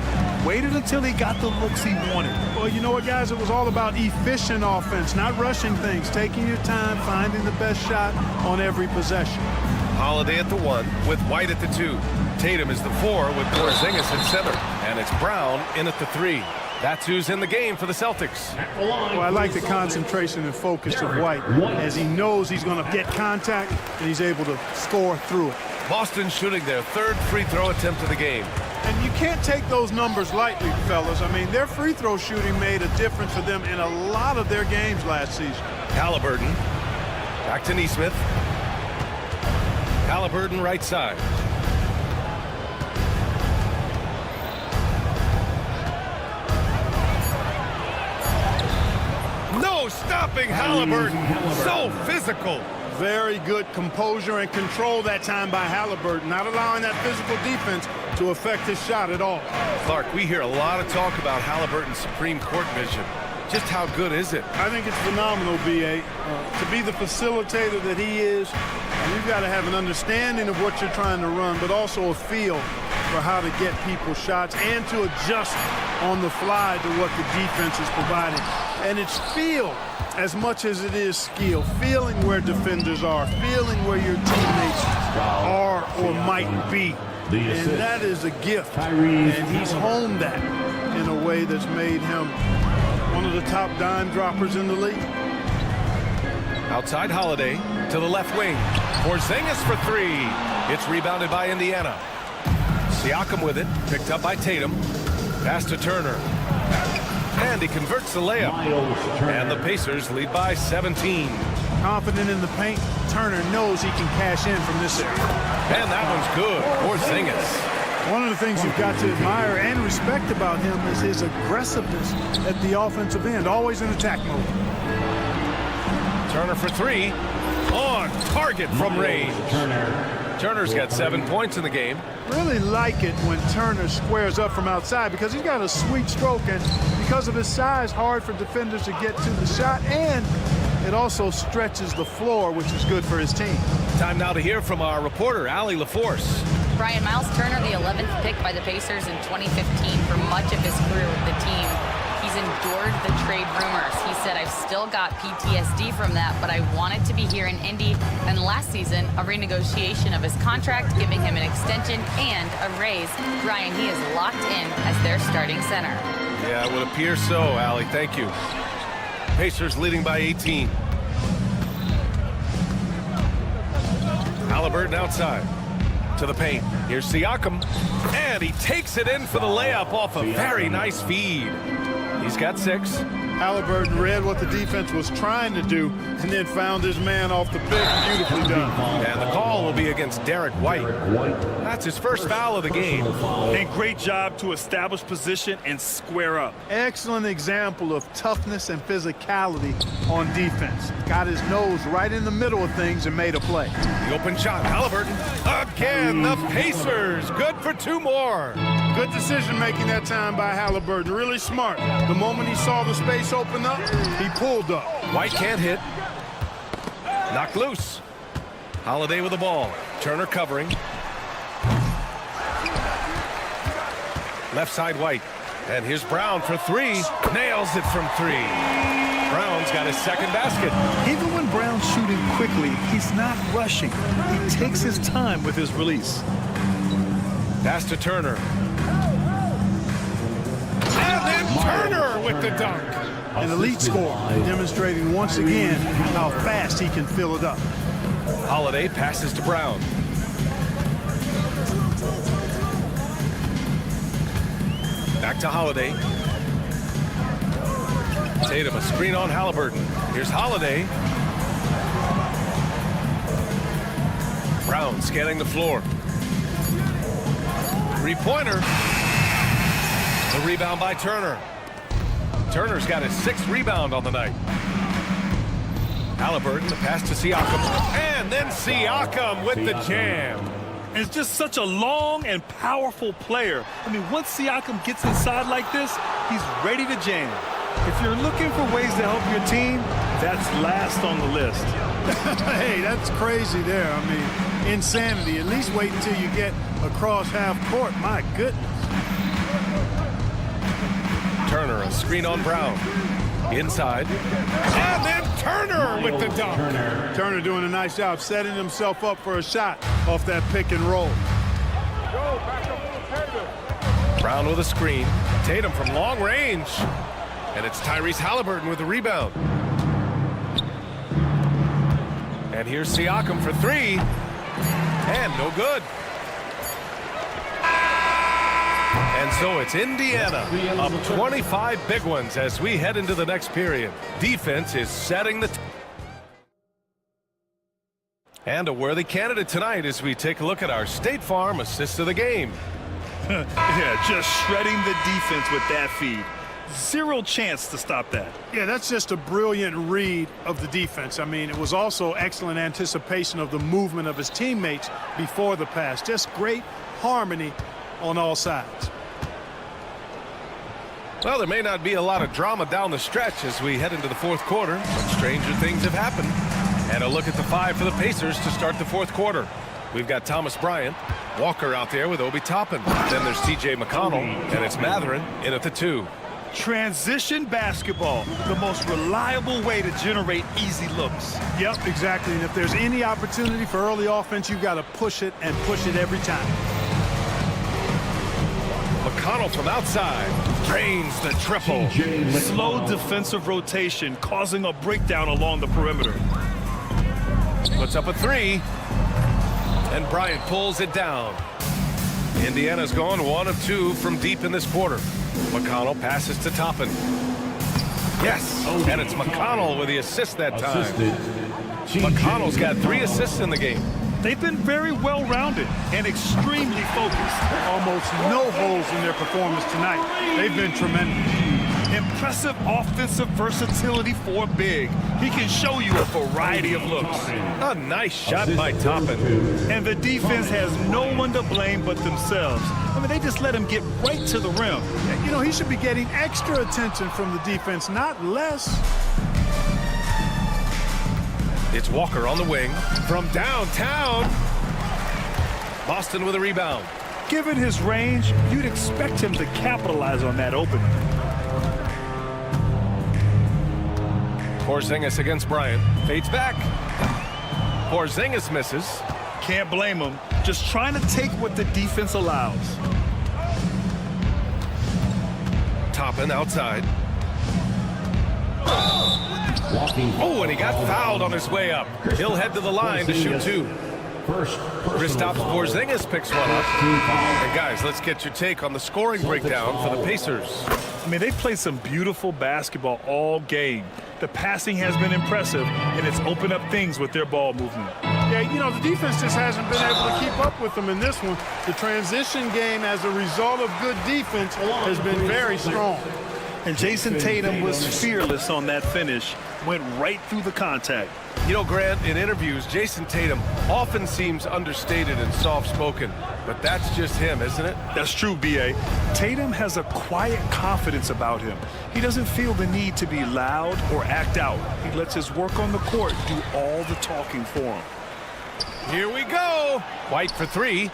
Waited until he got the looks he wanted. Well, you know what, guys? It was all about efficient offense, not rushing things, taking your time, finding the best shot on every possession. Holiday at the 1 with White at the 2. Tatum is the 4 with Porzingis at center. And it's Brown in at the 3. That's who's in the game for the Celtics. Well, I like the concentration and focus of White as he knows he's going to get contact and he's able to score through it. Boston shooting their 3rd free throw attempt of the game. And you can't take those numbers lightly, fellas. I mean, their free throw shooting made a difference for them in a lot of their games last season. Halliburton. Back to Nesmith. Halliburton right side. No stopping Halliburton. So physical. Very good composure and control that time by Halliburton, not allowing that physical defense to affect his shot at all. Clark, we hear a lot of talk about Halliburton's supreme court vision. Just how good is it? I think it's phenomenal, B.A. To be the facilitator that he is, you've got to have an understanding of what you're trying to run, but also a feel for how to get people shots and to adjust on the fly to what the defense is providing. And it's feel as much as it is skill, feeling where defenders are, feeling where your teammates are or might be. And that is a gift. And he's honed that in a way that's made him one of the top dime droppers in the league. Outside Holiday to the left wing. Porzingis for 3. It's rebounded by Indiana. Siakam with it, picked up by Tatum. Pass to Turner. And he converts the layup. And the Pacers lead by 17. Confident in the paint, Turner knows he can cash in from this area. And that one's good. Porzingis. One of the things you've got to admire and respect about him is his aggressiveness at the offensive end, always in attack mode. Turner for 3. On target from range. Turner's got 7 points in the game. Really like it when Turner squares up from outside because he's got a sweet stroke, and because of his size, hard for defenders to get to the shot, and it also stretches the floor, which is good for his team. Time now to hear from our reporter, Allie LaForce. Brian, Miles Turner, the 11th pick by the Pacers in 2015 for much of his career with the team. He's He's endured the trade rumors. He said, I've still got PTSD from that, but I wanted to be here in Indy. And last season, a renegotiation of his contract, giving him an extension and a raise. Ryan, he is locked in as their starting center. Yeah, it would appear so, Allie. Thank you. Pacers leading by 18. Halliburton outside to the paint. Here's Siakam, and he takes it in for the layup off a very nice feed. He's got 6. Halliburton read what the defense was trying to do and then found his man off the pick. Beautifully done. And the call will be against Derek White. That's his first foul of the game. And great job to establish position and square up. Excellent example of toughness and physicality on defense. Got his nose right in the middle of things and made a play. The open shot, Halliburton. Again, the Pacers. Good for 2 more. Good decision making that time by Halliburton. Really smart. The moment he saw the space open up, he pulled up. White can't hit. Knocked loose. Holiday with the ball. Turner covering. Left side White. And here's Brown for 3. Nails it from 3. Brown's got his second basket. Even when Brown's shooting quickly, he's not rushing. He takes his time with his release. Pass to Turner. And then Turner with the dunk. An elite scorer, demonstrating once again how fast he can fill it up. Holiday passes to Brown. Back to Holiday. Tatum, a screen on Halliburton. Here's Holiday. Brown scanning the floor. 3-pointer. The rebound by Turner. Turner's got his 6th rebound on the night. Halliburton, the pass to Siakam. And then Siakam with the jam. And it's just such a long and powerful player. I mean, once Siakam gets inside like this, he's ready to jam. If you're looking for ways to help your team, that's last on the list. Hey, that's crazy there. I mean, insanity. At least wait until you get across half court. My goodness. Turner, a screen on Brown. Inside. And then Turner with the dunk. Turner doing a nice job setting himself up for a shot off that pick and roll. Brown with a screen. Tatum from long range. And it's Tyrese Halliburton with the rebound. And here's Siakam for 3. And no good. And so it's Indiana up 25 big ones as we head into the next period. Defense is setting the and a worthy candidate tonight as we take a look at our State Farm assist of the game. Yeah, just shredding the defense with that feed. Zero chance to stop that. Yeah, that's just a brilliant read of the defense. I mean, it was also excellent anticipation of the movement of his teammates before the pass. Just great harmony on all sides. Well, there may not be a lot of drama down the stretch as we head into the 4th quarter, but stranger things have happened. And a look at the 5 for the Pacers to start the 4th quarter. We've got Thomas Bryant, Walker out there with Obi Toppin. Then there's TJ McConnell, and it's Matherin in at the 2. Transition basketball, the most reliable way to generate easy looks. Yep, exactly. And if there's any opportunity for early offense, you've got to push it and push it every time. McConnell from outside drains the triple. Slow defensive rotation causing a breakdown along the perimeter. Puts up a 3. And Bryant pulls it down. Indiana's gone 1 of 2 from deep in this quarter. McConnell passes to Toppin. Yes, and it's McConnell with the assist that time. McConnell's got 3 assists in the game. They've been very well-rounded and extremely focused. Almost no holes in their performance tonight. They've been tremendous. Impressive offensive versatility for big. He can show you a variety of looks. A nice shot by Toppin. And the defense has no one to blame but themselves. I mean, they just let him get right to the rim. You know, he should be getting extra attention from the defense, not less. It's Walker on the wing from downtown. Boston with a rebound. Given his range, you'd expect him to capitalize on that opening. Porzingis against Bryant. Fades back. Porzingis misses. Can't blame him. Just trying to take what the defense allows. Toppin outside. Oh, and he got fouled on his way up. He'll head to the line to shoot 2. Kristaps Porzingis picks one up. And guys, let's get your take on the scoring breakdown for the Pacers. I mean, they've played some beautiful basketball all game. The passing has been impressive, and it's opened up things with their ball movement. Yeah, you know, the defense just hasn't been able to keep up with them in this one. The transition game, as a result of good defense, has been very strong. And Jason Tatum was fearless on that finish, went right through the contact. You know, Grant, in interviews, Jason Tatum often seems understated and soft-spoken, but that's just him, isn't it? That's true, B.A. Tatum has a quiet confidence about him. He doesn't feel the need to be loud or act out. He lets his work on the court do all the talking for him. Here we go. White for 3.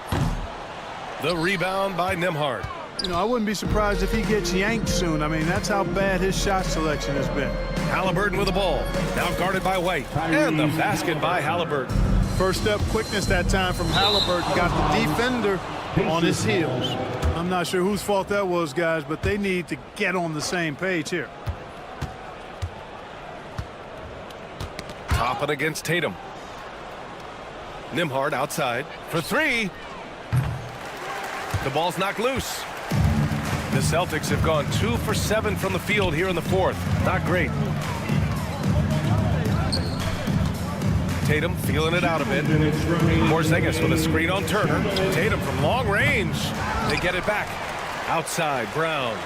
The rebound by Nembhard. You know, I wouldn't be surprised if he gets yanked soon. I mean, that's how bad his shot selection has been. Halliburton with the ball. Now guarded by White. And the basket by Halliburton. First step quickness that time from Halliburton. Got the defender on his heels. I'm not sure whose fault that was, guys, but they need to get on the same page here. Toppin against Tatum. Nembhard outside for 3. The ball's knocked loose. The Celtics have gone 2 for 7 from the field here in the 4th. Not great. Tatum feeling it out a bit. Porzingis with a screen on Turner. Tatum from long range. They get it back. Outside, Brown.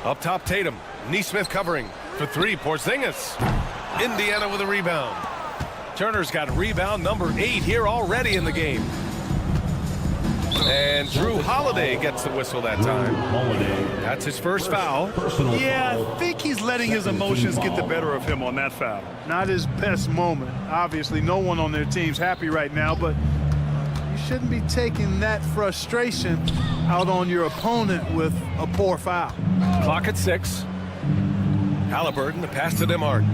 Up top, Tatum. Nesmith covering for 3. Porzingis. Indiana with a rebound. Turner's got rebound number 8 here already in the game. And Drew Holiday gets the whistle that time. That's his first foul. Yeah, I think he's letting his emotions get the better of him on that foul. Not his best moment. Obviously, no one on their team's happy right now, but you shouldn't be taking that frustration out on your opponent with a poor foul. Clock at 6. Halliburton, the pass to Nembhard.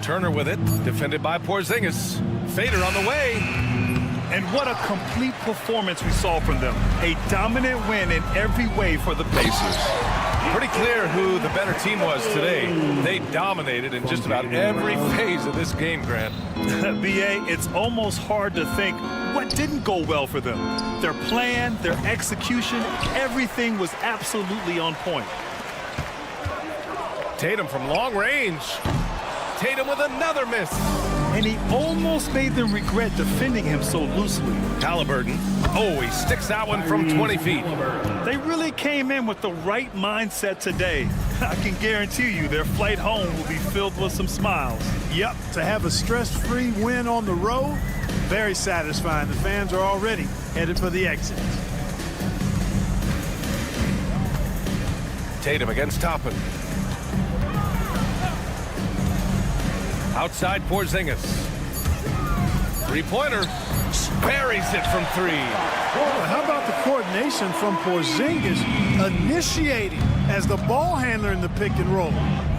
Turner with it, defended by Porzingis. Fader on the way. And what a complete performance we saw from them. A dominant win in every way for the Pacers. Pretty clear who the better team was today. They dominated in just about every phase of this game, Grant. B.A., it's almost hard to think what didn't go well for them. Their plan, their execution, everything was absolutely on point. Tatum from long range. Tatum with another miss. And he almost made them regret defending him so loosely. Halliburton. Oh, he sticks that one from 20 feet. They really came in with the right mindset today. I can guarantee you their flight home will be filled with some smiles. Yep, to have a stress-free win on the road, very satisfying. The fans are already headed for the exit. Tatum against Toppin. Outside Porzingis. Three-pointer. Buries it from 3. How about the coordination from Porzingis initiating as the ball handler in the pick and roll?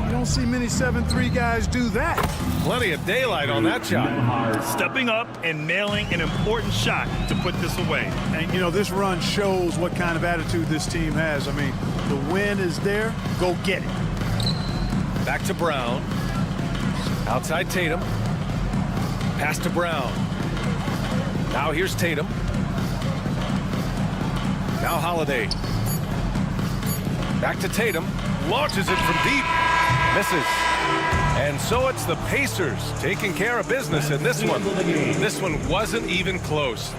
You don't see many 7-3 guys do that. Plenty of daylight on that shot. Stepping up and nailing an important shot to put this away. And, you know, this run shows what kind of attitude this team has. I mean, the win is there. Go get it. Back to Brown. Outside Tatum. Pass to Brown. Now here's Tatum. Now Holiday. Back to Tatum. Launches it from deep. Misses. And so it's the Pacers taking care of business in this one. This one wasn't even close.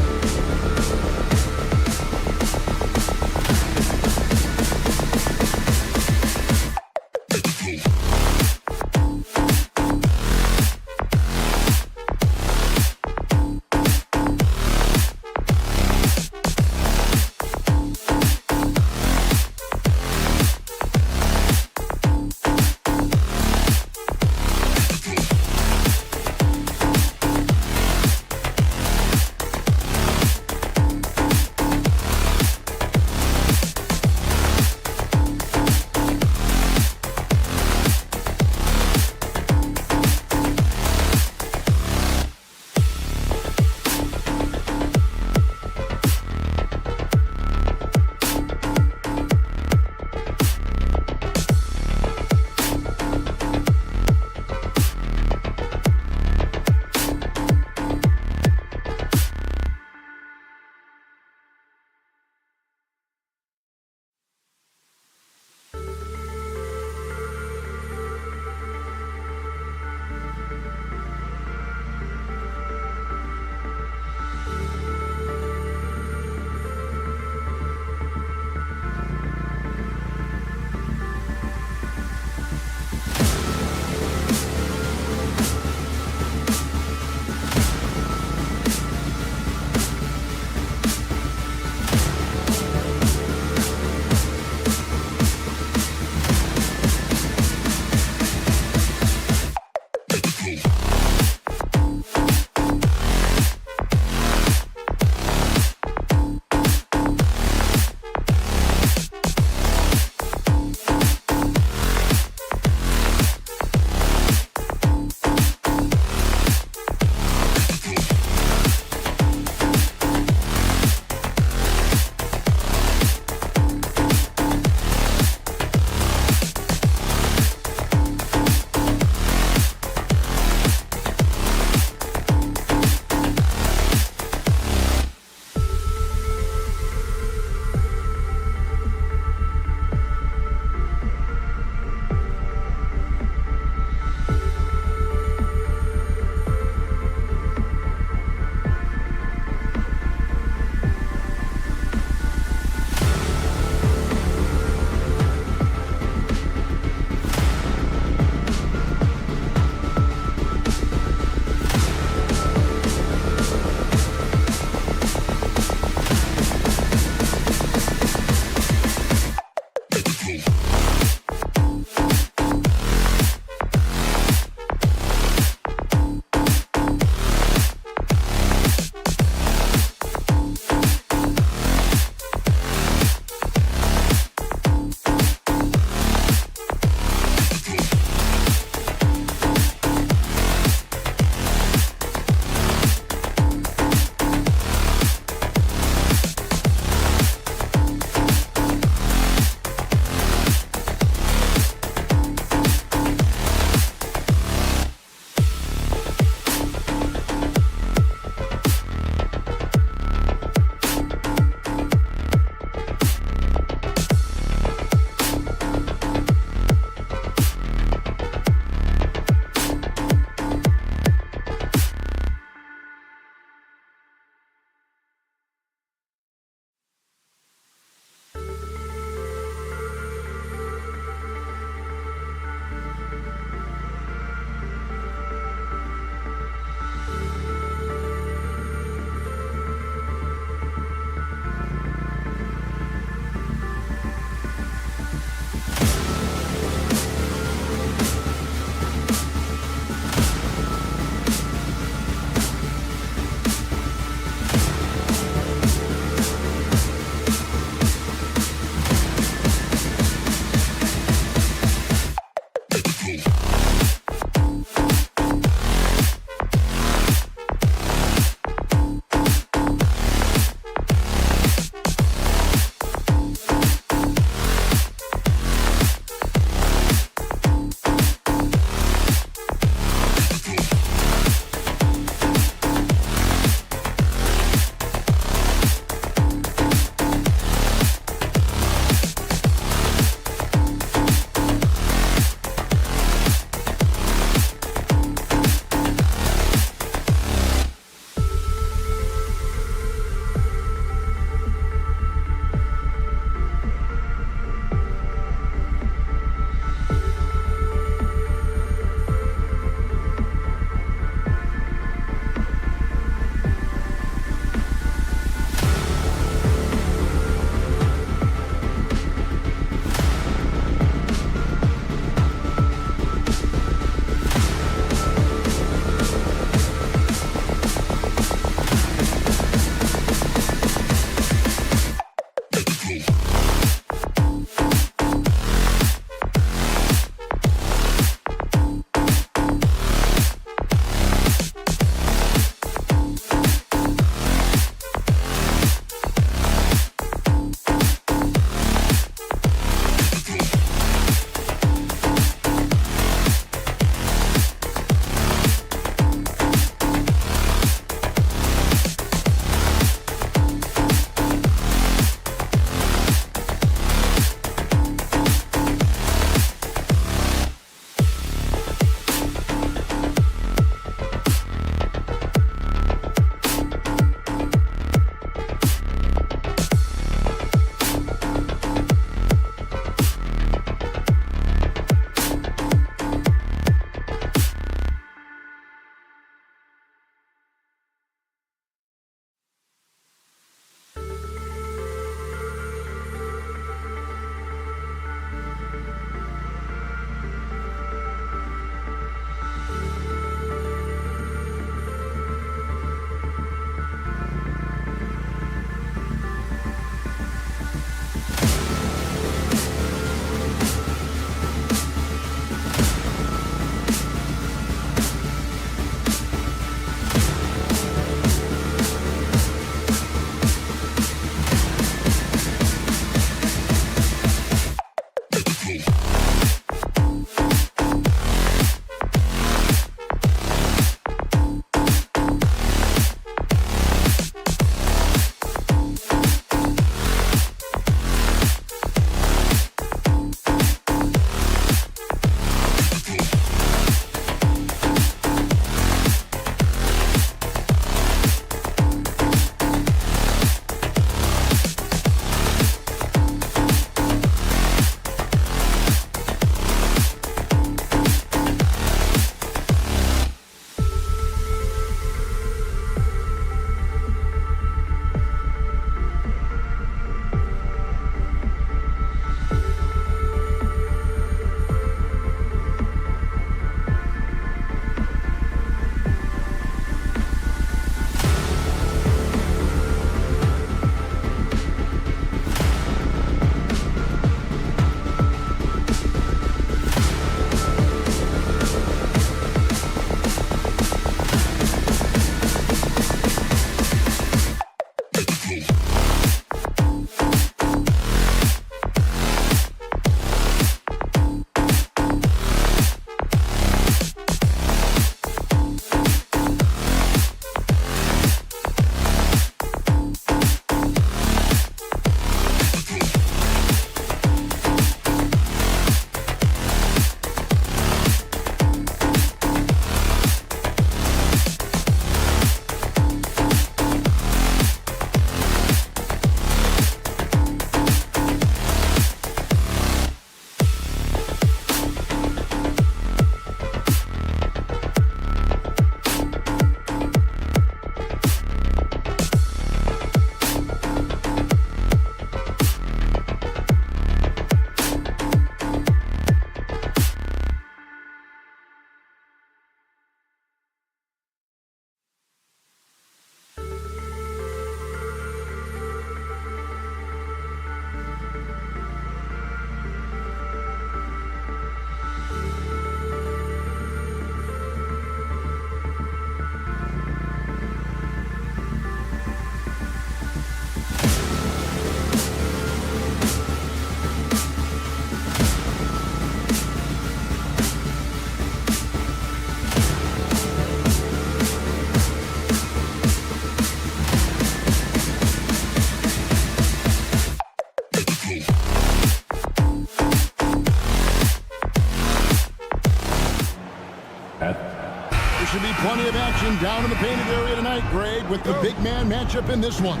Action down in the painted area tonight, Greg, with the big man matchup in this one.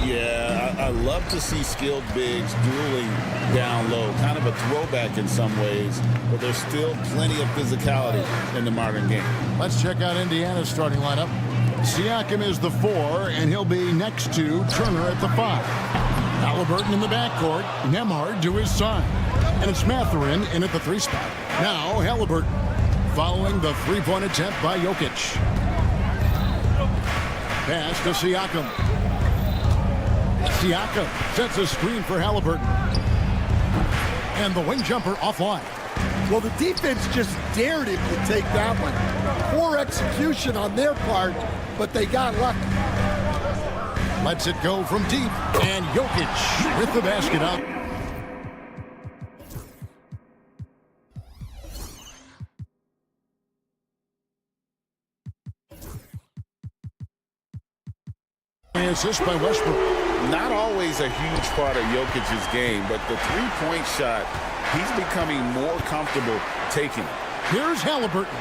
Yeah, I love to see skilled bigs dueling down low. Kind of a throwback in some ways, but there's still plenty of physicality in the modern game. Let's check out Indiana's starting lineup. Siakam is the 4, and he'll be next to Turner at the 5. Halliburton in the backcourt, Nembhard to his side. And it's Mathurin in at the 3 spot. Now Halliburton, following the three-point attempt by Jokic. Pass to Siakam. Siakam sets a screen for Halliburton. And the wing jumper offline. Well, the defense just dared him to take that one. Poor execution on their part, but they got lucky. Lets it go from deep, and Jokic with the basket out. Assist by Westbrook. Not always a huge part of Jokic's game, but the three-point shot, he's becoming more comfortable taking. Here's Halliburton.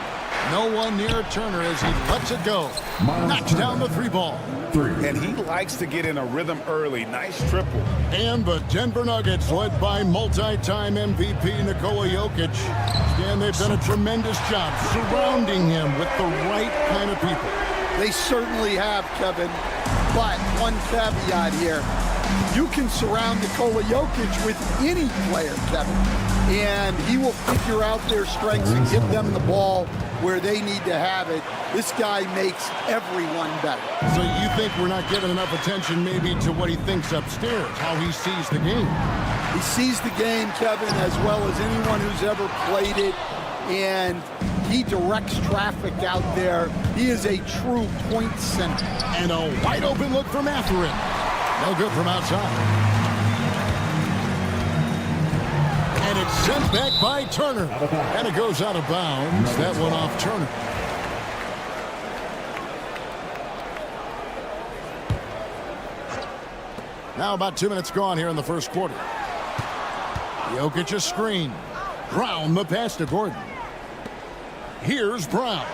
No one near Turner as he lets it go. Knocks down the 3 ball. And he likes to get in a rhythm early. Nice triple. And the Denver Nuggets, led by multi-time MVP Nikola Jokic. And they've done a tremendous job surrounding him with the right kind of people. They certainly have, Kevin. But one caveat here. You can surround Nikola Jokic with any player, Kevin, and he will figure out their strengths and give them the ball where they need to have it. This guy makes everyone better. So you think we're not giving enough attention maybe to what he thinks upstairs, how he sees the game? He sees the game, Kevin, as well as anyone who's ever played it, and he directs traffic out there. He is a true point center. And a wide open look for Mathurin. No good from outside. And it's sent back by Turner. And it goes out of bounds. That one off Turner. Now about 2 minutes gone here in the first quarter. Jokic a screen. Brown the pass to Gordon. Here's Brown.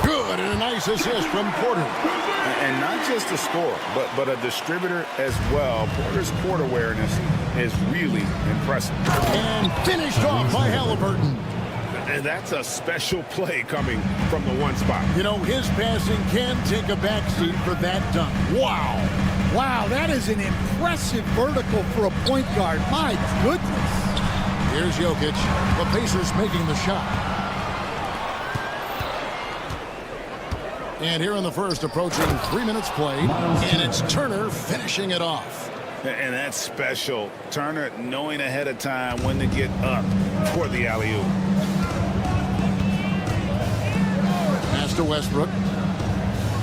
Good, and a nice assist from Porter. And not just a scorer, but a distributor as well. Porter's court awareness is really impressive. And finished off by Halliburton. And that's a special play coming from the 1 spot. You know, his passing can take a backseat for that dunk. Wow. Wow, that is an impressive vertical for a point guard. My goodness. Here's Jokic. The Pacers making the shot. And here in the first, approaching 3 minutes played, and it's Turner finishing it off. And that's special. Turner knowing ahead of time when to get up for the alley-oop. Pass to Westbrook.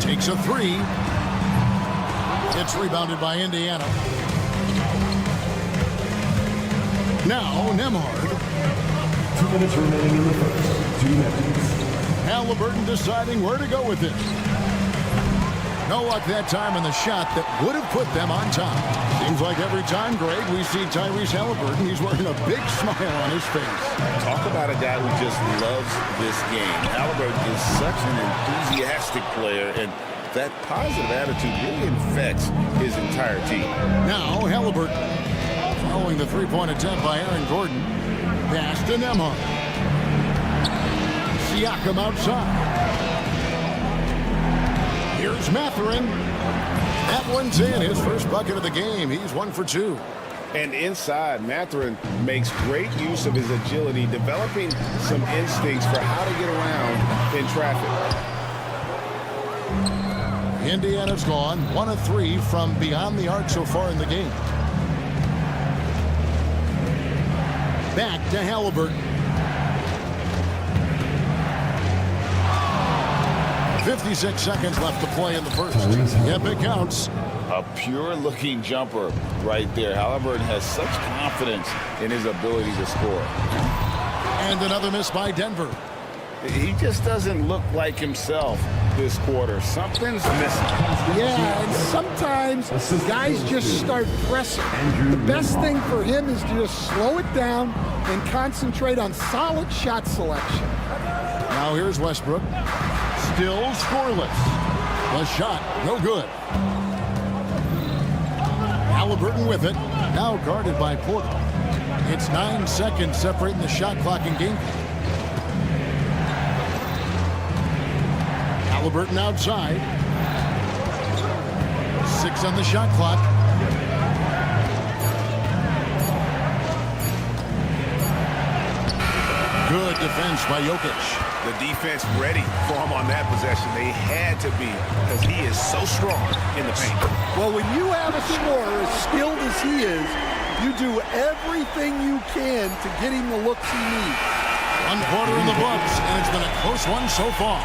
Takes a 3. It's rebounded by Indiana. Now Nembhard. 2 minutes remaining in the first. 2 minutes. Halliburton deciding where to go with it. No luck that time on the shot that would have put them on top. Seems like every time, Greg, we see Tyrese Halliburton, he's wearing a big smile on his face. Talk about a guy who just loves this game. Halliburton is such an enthusiastic player, and that positive attitude really infects his entire team. Now Halliburton, following the three-point attempt by Aaron Gordon. Pass to Nembhard. Siakam outside. Here's Mathurin. That one's in. His first bucket of the game. He's 1 for 2. And inside, Mathurin makes great use of his agility, developing some instincts for how to get around in traffic. Indiana's gone 1 of 3 from beyond the arc so far in the game. Back to Halliburton. 56 seconds left to play in the first. Yep, it counts. A pure-looking jumper right there. Halliburton has such confidence in his ability to score. And another miss by Denver. He just doesn't look like himself this quarter. Something's missing. Yeah, and sometimes guys just start pressing. The best thing for him is to just slow it down and concentrate on solid shot selection. Now here's Westbrook. Still scoreless. The shot, no good. Halliburton with it. Now guarded by Porter. It's 9 seconds separating the shot clock and game. Halliburton outside. 6 on the shot clock. Good defense by Jokic. The defense ready for him on that possession. They had to be because he is so strong in the paint. Well, when you have a scorer as skilled as he is, you do everything you can to get him the looks he needs. 1 quarter in the books, and it's been a close one so far.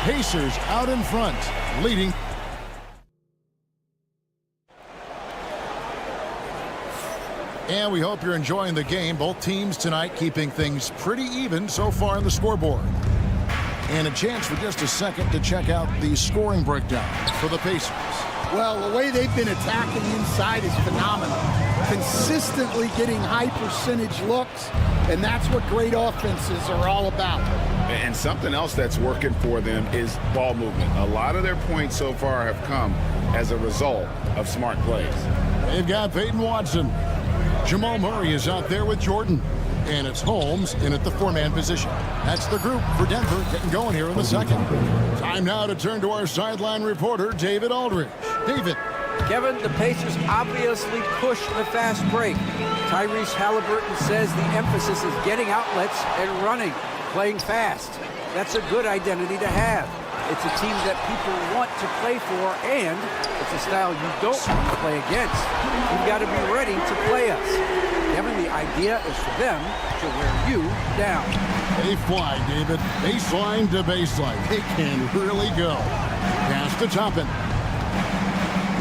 Pacers out in front, leading. And we hope you're enjoying the game. Both teams tonight keeping things pretty even so far on the scoreboard. And a chance for just a second to check out the scoring breakdown for the Pacers. Well, the way they've been attacking inside is phenomenal. Consistently getting high percentage looks, and that's what great offenses are all about. And something else that's working for them is ball movement. A lot of their points so far have come as a result of smart plays. They've got Peyton Watson. Jamal Murray is out there with Jordan. And it's Holmes in at the 4-man position. That's the group for Denver getting going here in the second. Time now to turn to our sideline reporter, David Aldridge. David. Kevin, the Pacers obviously push the fast break. Tyrese Halliburton says the emphasis is getting outlets and running, playing fast. That's a good identity to have. It's a team that people want to play for, and it's a style you don't want to play against. You've got to be ready to play us. Kevin, the idea is for them to wear you down. They fly, David. Baseline to baseline. They can really go. Pass to Toppin.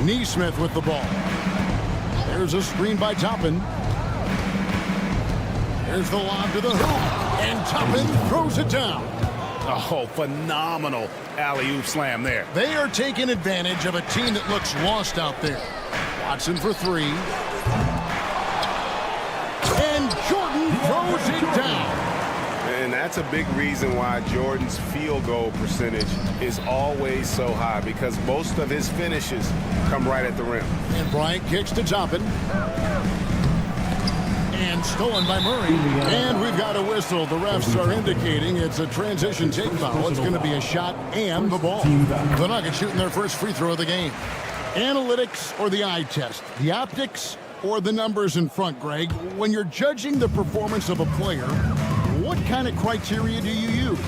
Neesmith with the ball. There's a screen by Toppin. There's the lob to the hoop. And Toppin throws it down. Oh, phenomenal alley-oop slam there. They are taking advantage of a team that looks lost out there. Watson for 3. And Jordan throws it down. And that's a big reason why Jordan's field goal percentage is always so high, because most of his finishes come right at the rim. And Bryant kicks to Toppin. And stolen by Murray. And we've got a whistle. The refs are indicating it's a transition take foul. It's going to be a shot and the ball. The Nuggets shooting their first free throw of the game. Analytics or the eye test? The optics or the numbers in front, Greg? When you're judging the performance of a player, what kind of criteria do you use?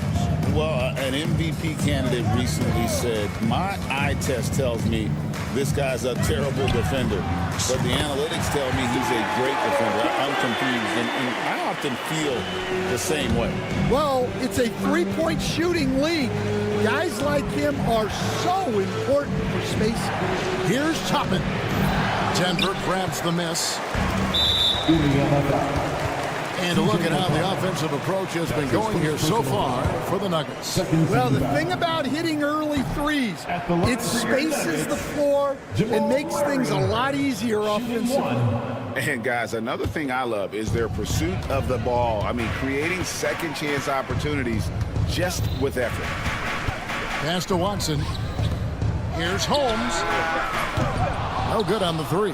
Well, an MVP candidate recently said, my eye test tells me this guy's a terrible defender, but the analytics tell me he's a great defender. I'm confused, and I often feel the same way. Well, it's a three-point shooting league. Guys like him are so important for spacing. Here's Toppin. Denver grabs the miss. And to look at how the offensive approach has been going here so far for the Nuggets. Well, the thing about hitting early threes, it spaces the floor and makes things a lot easier offensively. And guys, another thing I love is their pursuit of the ball. I mean, creating second chance opportunities just with effort. Pass to Watson. Here's Holmes. No good on the 3.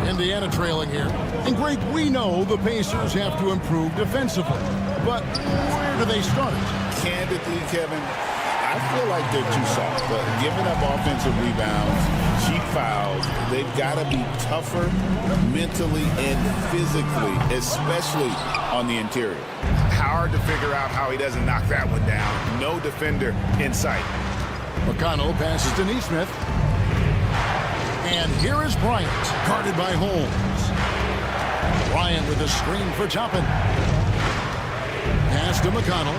Indiana trailing here. And Greg, we know the Pacers have to improve defensively. But where do they start? Candidly, Kevin, I feel like they're too soft. Giving up offensive rebounds, cheap fouls, they've got to be tougher mentally and physically, especially on the interior. Hard to figure out how he doesn't knock that one down. No defender in sight. McConnell passes to Neesmith. And here is Bryant, guarded by Holmes. Bryant with a screen for Toppin. Pass to McConnell.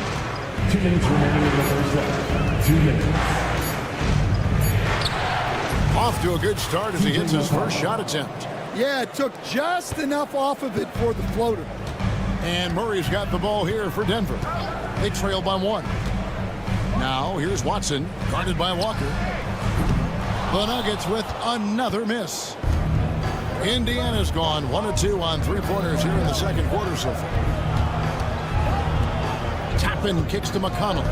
2 minutes remaining in the first half. 2 minutes. Off to a good start as he hits his first shot attempt. Yeah, it took just enough off of it for the floater. And Murray's got the ball here for Denver. They trail by 1. Now here's Watson, guarded by Walker. The Nuggets with another miss. Indiana's gone 1 of 2 on 3-pointers here in the second quarter so far. Toppin kicks to McConnell.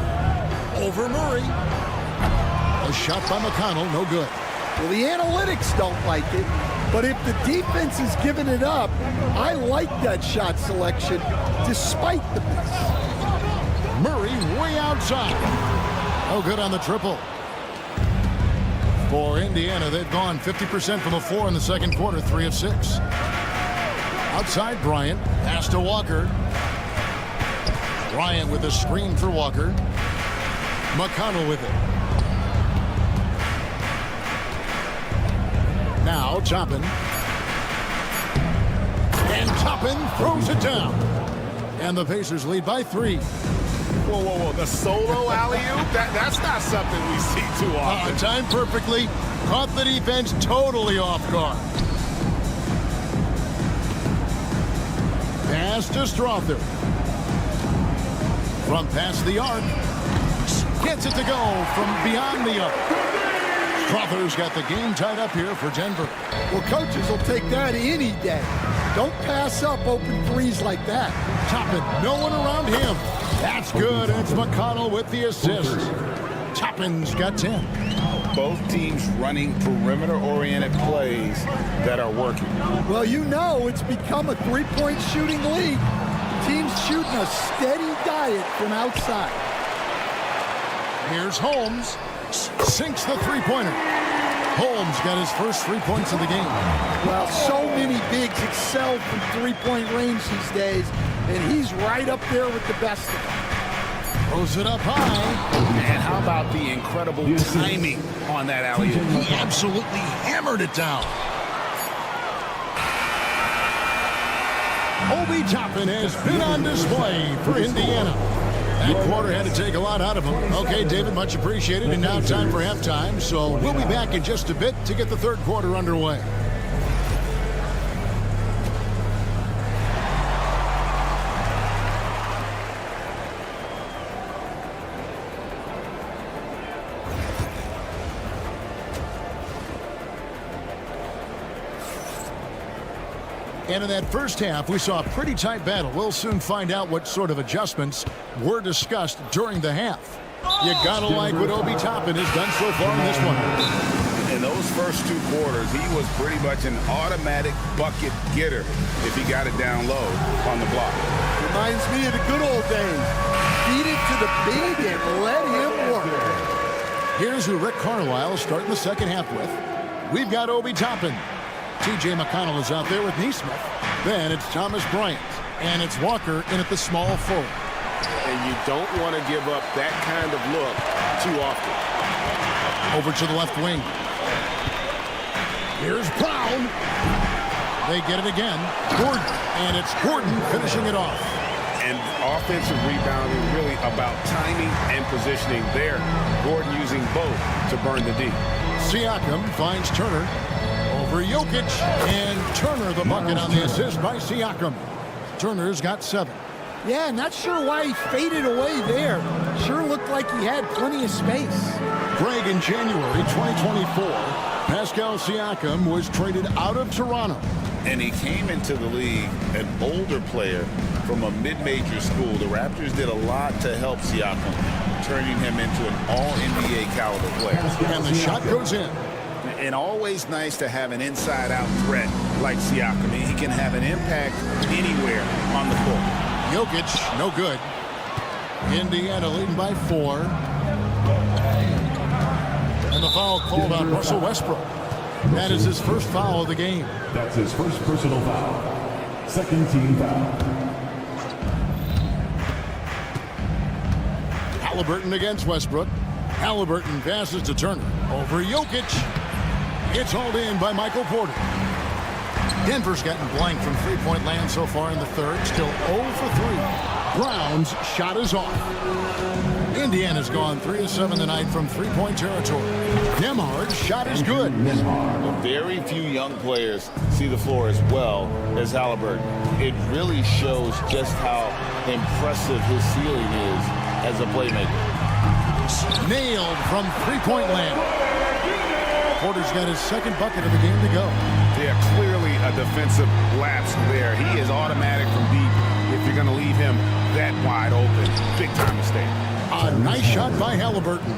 over Murray. A shot by McConnell, no good. Well, the analytics don't like it, but if the defense is giving it up, I like that shot selection despite the miss. Murray way outside. No good on the triple. For Indiana, they've gone 50% from the floor in the second quarter, 3 of 6. Outside Bryant, pass to Walker. Bryant with a screen for Walker. McConnell with it. Now Toppin. And Toppin throws it down. And the Pacers lead by 3. Whoa, whoa, whoa. The solo alley-oop? That's not something we see too often. Timed perfectly. Caught the defense totally off guard. Pass to Strother. From past the arc. Gets it to go from beyond the arc. Strother's got the game tied up here for Denver. Well, coaches will take that any day. Don't pass up open threes like that. Toppin, no one around him. That's good. It's McConnell with the assist. Toppin's got 10. Both teams running perimeter-oriented plays that are working. Well, you know it's become a three-point shooting league. Teams shooting a steady diet from outside. Here's Holmes. Sinks the three-pointer. Holmes got his first 3 points of the game. Well, so many bigs excel from three-point range these days, and he's right up there with the best of them. Throws it up high. And how about the incredible timing on that alley-oop? He absolutely hammered it down. Obi Toppin has been on display for Indiana. That quarter had to take a lot out of him. Okay, David, much appreciated. And now time for halftime. So we'll be back in just a bit to get the third quarter underway. And in that first half, we saw a pretty tight battle. We'll soon find out what sort of adjustments were discussed during the half. You gotta like what Obi Toppin has done so far in this one. In those first 2 quarters, he was pretty much an automatic bucket getter if he got it down low on the block. Reminds me of the good old days. Feed it to the big and let him work. Here's who Rick Carlisle is starting the second half with. We've got Obi Toppin. T.J. McConnell is out there with Neesmith. Then it's Thomas Bryant. And it's Walker in at the small forward. And you don't want to give up that kind of look too often. Over to the left wing. Here's Brown. They get it again. Gordon. And it's Gordon finishing it off. And offensive rebounding really about timing and positioning there. Gordon using both to burn the D. Siakam finds Turner. Over Jokic, and Turner the bucket on the assist by Siakam. Turner's got 7. Yeah, not sure why he faded away there. Sure looked like he had plenty of space. Greg, in January 2024, Pascal Siakam was traded out of Toronto. And he came into the league an older player from a mid-major school. The Raptors did a lot to help Siakam, turning him into an all-NBA caliber player. And the shot goes in. And always nice to have an inside-out threat like Siakam. He can have an impact anywhere on the court. Jokic, no good. Indiana leading by 4. And the foul called on Russell Westbrook. That is his first foul of the game. That's his first personal foul. Second team foul. Halliburton against Westbrook. Halliburton passes to Turner. Over Jokic. It's hauled in by Michael Porter. Denver's gotten blank from three-point land so far in the third. Still 0 for 3. Brown's shot is off. Indiana's gone 3 of 7 tonight from three-point territory. Nembhard's shot is good. Very few young players see the floor as well as Halliburton. It really shows just how impressive his ceiling is as a playmaker. Nailed from three-point land. Porter's got his second bucket of the game to go. Yeah, clearly a defensive lapse there. He is automatic from deep if you're going to leave him that wide open. Big time mistake. A nice shot by Halliburton.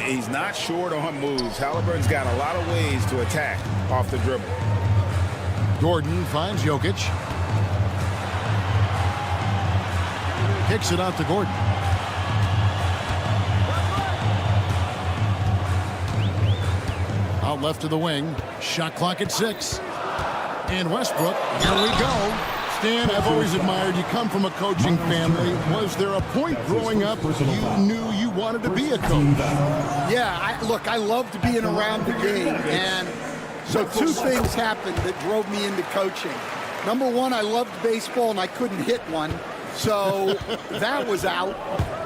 He's not short on moves. Halliburton's got a lot of ways to attack off the dribble. Gordon finds Jokic. Kicks it out to Gordon. Out left to the wing. Shot clock at 6. And Westbrook, here we go. Stan, I've always admired you. Come from a coaching family. Was there a point growing up where you knew you wanted to be a coach? Yeah, look, I loved being around the game. And so two things happened that drove me into coaching. Number one, I loved baseball and I couldn't hit one. So that was out.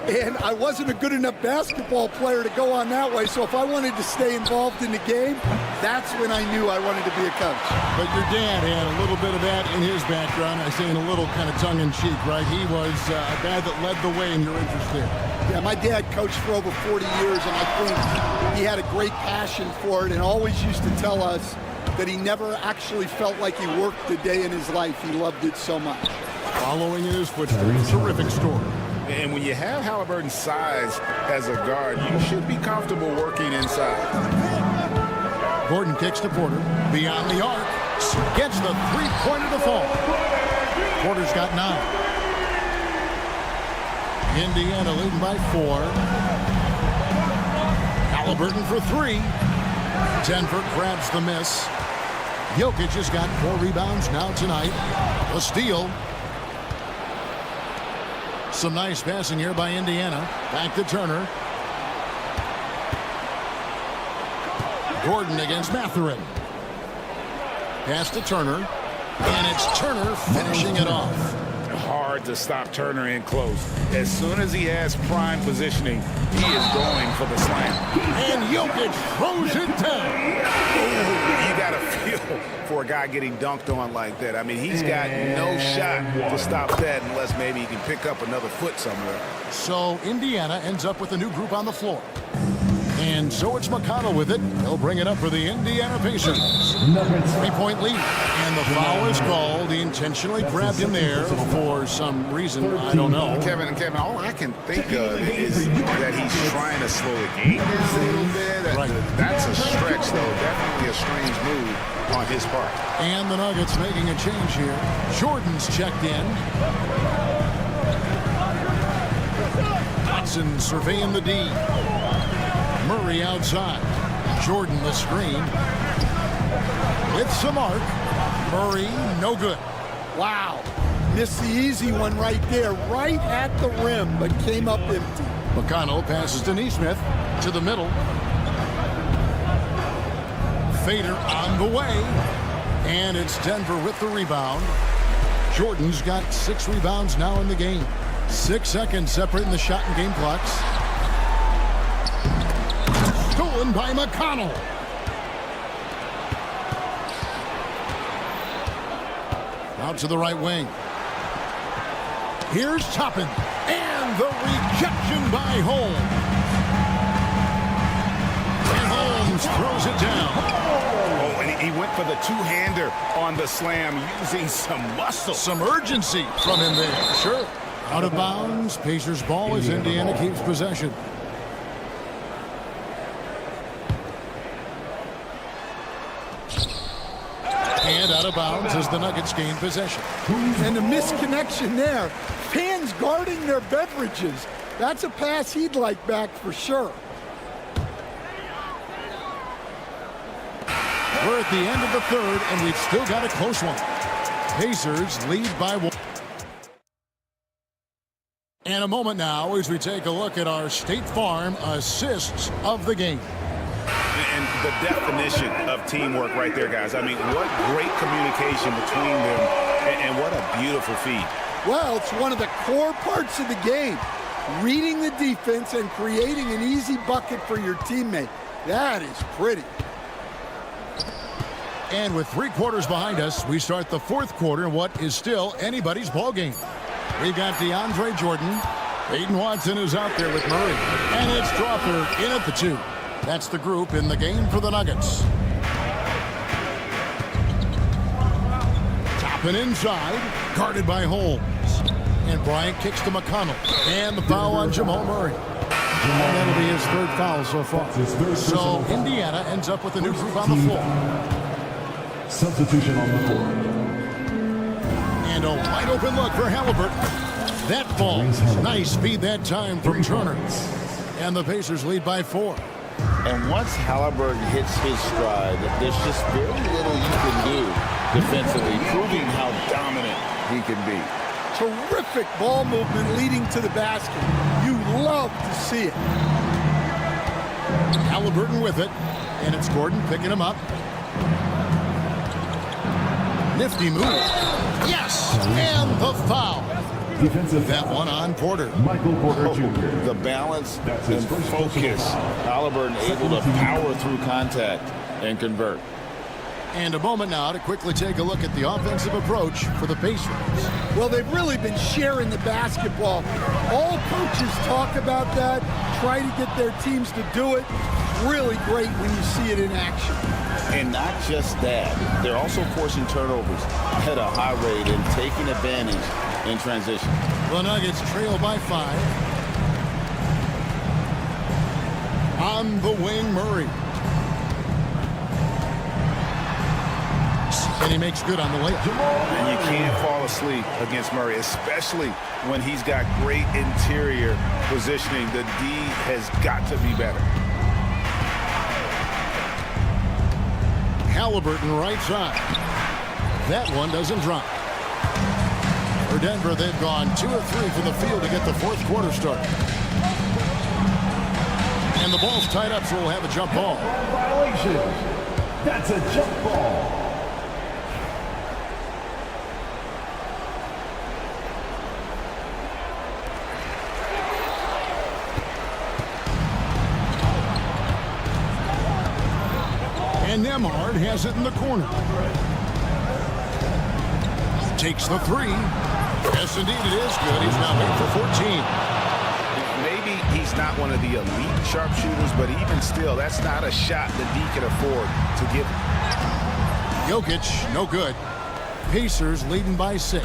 And I wasn't a good enough basketball player to go on that way. So if I wanted to stay involved in the game, that's when I knew I wanted to be a coach. But your dad had a little bit of that in his background. I say in a little kind of tongue-in-cheek, right? He was a guy that led the way in your interest there. Yeah, my dad coached for over 40 years, and I think he had a great passion for it and always used to tell us that he never actually felt like he worked a day in his life. He loved it so much. Following in his footsteps, terrific story. And when you have Halliburton's size as a guard, you should be comfortable working inside. Gordon kicks to Porter. Beyond the arc. Gets the three-pointer to fall. Porter's got 9. Indiana leading by 4. Halliburton for 3. Denver grabs the miss. Jokic has got 4 rebounds now tonight. A steal. Some nice passing here by Indiana. Back to Turner. Gordon against Mathurin. Pass to Turner. And it's Turner finishing it off. Hard to stop Turner in close. As soon as he has prime positioning, he is going for the slam. And Jokic throws it down. You got to feel for a guy getting dunked on like that. I mean, he's got no shot to stop that unless maybe he can pick up another foot somewhere. So Indiana ends up with a new group on the floor. And so it's McConnell with it. He'll bring it up for the Indiana Pacers. 3-point lead. And the foul is called. He intentionally grabbed him there for some reason. I don't know. Kevin, all I can think of is that he's trying to slow the game down a little bit. Right. That's a stretch, though. Definitely a strange move on his part. And the Nuggets making a change here. Jordan's checked in. Watson surveying the D. Murray outside. Jordan the screen. With some arc. Murray, no good. Wow. Missed the easy one right there, right at the rim, but came up empty. McConnell passes to Nesmith to the middle. Fader on the way. And it's Denver with the rebound. Jordan's got 6 rebounds now in the game. 6 seconds separating the shot and game clocks. Stolen by McConnell. Out to the right wing. Here's Toppin. And the rejection by Holmes. And Holmes throws it down. Oh, and he went for the two-hander on the slam using some muscle. Some urgency from him there. Sure. Out of bounds. Pacers ball as Indiana keeps possession. And out of bounds as the Nuggets gain possession. And a misconnection there. Fans guarding their beverages. That's a pass he'd like back for sure. We're at the end of the third, and we've still got a close one. Pacers lead by 1. And a moment now as we take a look at our State Farm assists of the game. And the definition of teamwork right there, guys. I mean, what great communication between them, and what a beautiful feed. Well, it's one of the core parts of the game. Reading the defense and creating an easy bucket for your teammate. That is pretty. And with 3 quarters behind us, we start the 4th quarter in what is still anybody's ball game. We got DeAndre Jordan. Peyton Watson is out there with Murray. And it's Crawford in at the 2. That's the group in the game for the Nuggets. Toppin inside, guarded by Holmes. And Bryant kicks to McConnell. And the foul on Jamal Murray. And that'll be his third foul so far. So Indiana ends up with a new group on the floor. Substitution on the floor. And a wide open look for Halliburton. That falls. Nice feed that time from Turner. And the Pacers lead by 4. And once Halliburton hits his stride, there's just very little you can do defensively, proving how dominant he can be. Terrific ball movement leading to the basket. You love to see it. Halliburton with it, and it's Gordon picking him up. Nifty move. Yes, and the foul. Defensive that one on Porter. Michael Porter Jr. The balance and focus. Halliburton able to power through contact and convert. And a moment now to quickly take a look at the offensive approach for the Pacers. Well, they've really been sharing the basketball. All coaches talk about that, try to get their teams to do it. Really great when you see it in action. And not just that, they're also forcing turnovers at a high rate and taking advantage in transition. The Nuggets trail by 5. On the wing, Murray. And he makes good on the layup. And you can't fall asleep against Murray, especially when he's got great interior positioning. The D has got to be better. Halliburton right side. That one doesn't drop. For Denver, they've gone 2 of 3 from the field to get the fourth quarter started. And the ball's tied up, so we'll have a jump ball. Violation. That's a jump ball. And Nembhard has it in the corner. Takes the 3. Yes, indeed it is good. He's now made for 14. Maybe he's not one of the elite sharpshooters, but even still, that's not a shot that he can afford to give. Jokic, no good. Pacers leading by 6.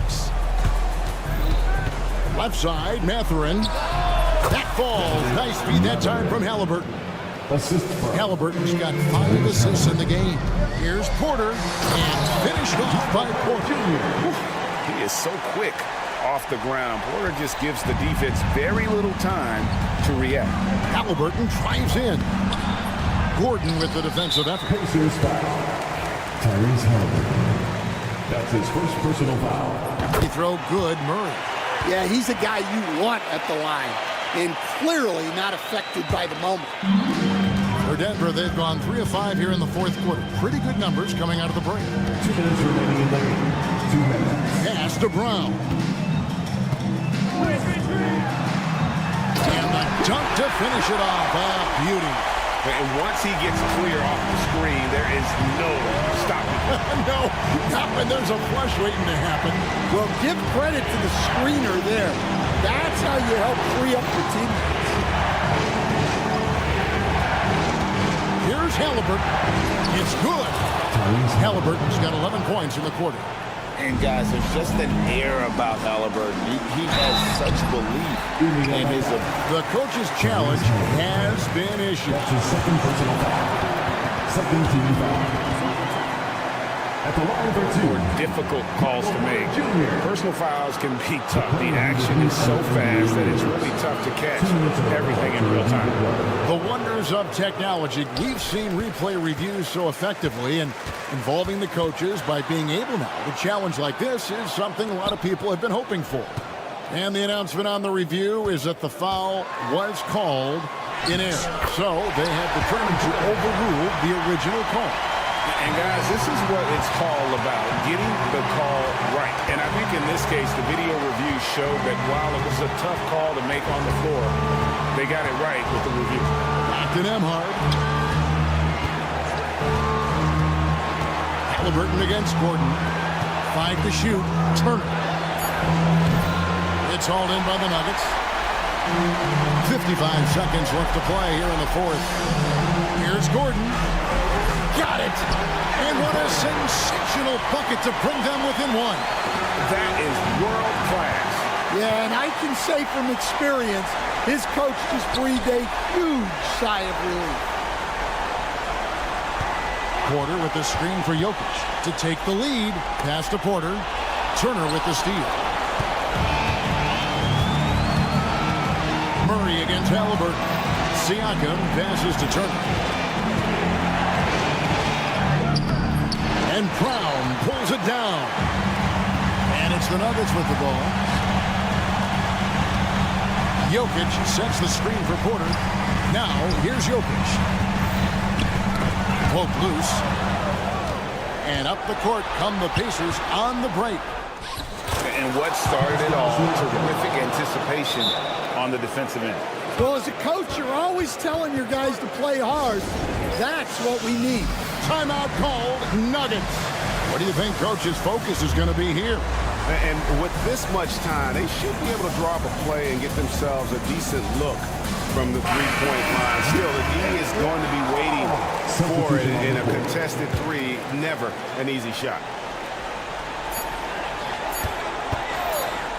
Left side, Mathurin. That falls. Nice feed that time from Halliburton. Halliburton's got 5 assists in the game. Here's Porter, and finished off by Porter. He is so quick off the ground. Porter just gives the defense very little time to react. Halliburton drives in. Gordon with the defensive effort. Pacers foul. Tyrese Halliburton. That's his first personal foul. Free throw good, Murray. Yeah, he's a guy you want at the line, and clearly not affected by the moment. For Denver, they've gone 3 of 5 here in the fourth quarter. Pretty good numbers coming out of the break. 2 minutes remaining in the game. 2 minutes. Pass to Brown. And the dunk to finish it off. Beauty. And once he gets clear off the screen, there is no stopping. No, not when there's a flush waiting to happen. Well, give credit to the screener there. That's how you help free up your teammates. Here's Halliburton. It's good. Halliburton's got 11 points in the quarter. And guys, there's just an air about Halliburton. He has such belief in his ability. The coach's challenge has been issued. That's his second personal foul. Second team foul. At the line for 2. Difficult calls to make. Personal fouls can be tough. The action is so fast that it's really tough to catch everything in real time. The wonders of technology. We've seen replay reviews so effectively, and involving the coaches by being able now to challenge like this is something a lot of people have been hoping for. And the announcement on the review is that the foul was called in error. So they have determined to overrule the original call. And guys, this is what it's all about, getting the call right. And I think in this case, the video review showed that while it was a tough call to make on the floor, they got it right with the review. Back to Nembhard. Halliburton against Gordon. 5 to shoot. Turner. It's hauled in by the Nuggets. 55 seconds left to play here in the fourth. Here's Gordon. Got it! And what a sensational bucket to bring them within 1. That is world class. Yeah, and I can say from experience, his coach just breathed a huge sigh of relief. Porter with the screen for Jokic to take the lead. Pass to Porter. Turner with the steal. Murray against Halliburton. Siakam passes to Turner. And Brown pulls it down. And it's the Nuggets with the ball. Jokic sets the screen for Porter. Now, here's Jokic. Poke loose. And up the court come the Pacers on the break. And what started it all, terrific anticipation on the defensive end. Well, as a coach, you're always telling your guys to play hard. That's what we need. Timeout called, Nuggets. What do you think Coach's focus is going to be here? And with this much time, they should be able to drop a play and get themselves a decent look from the three-point line. Still, the D is going to be waiting for it in a contested three. Never an easy shot.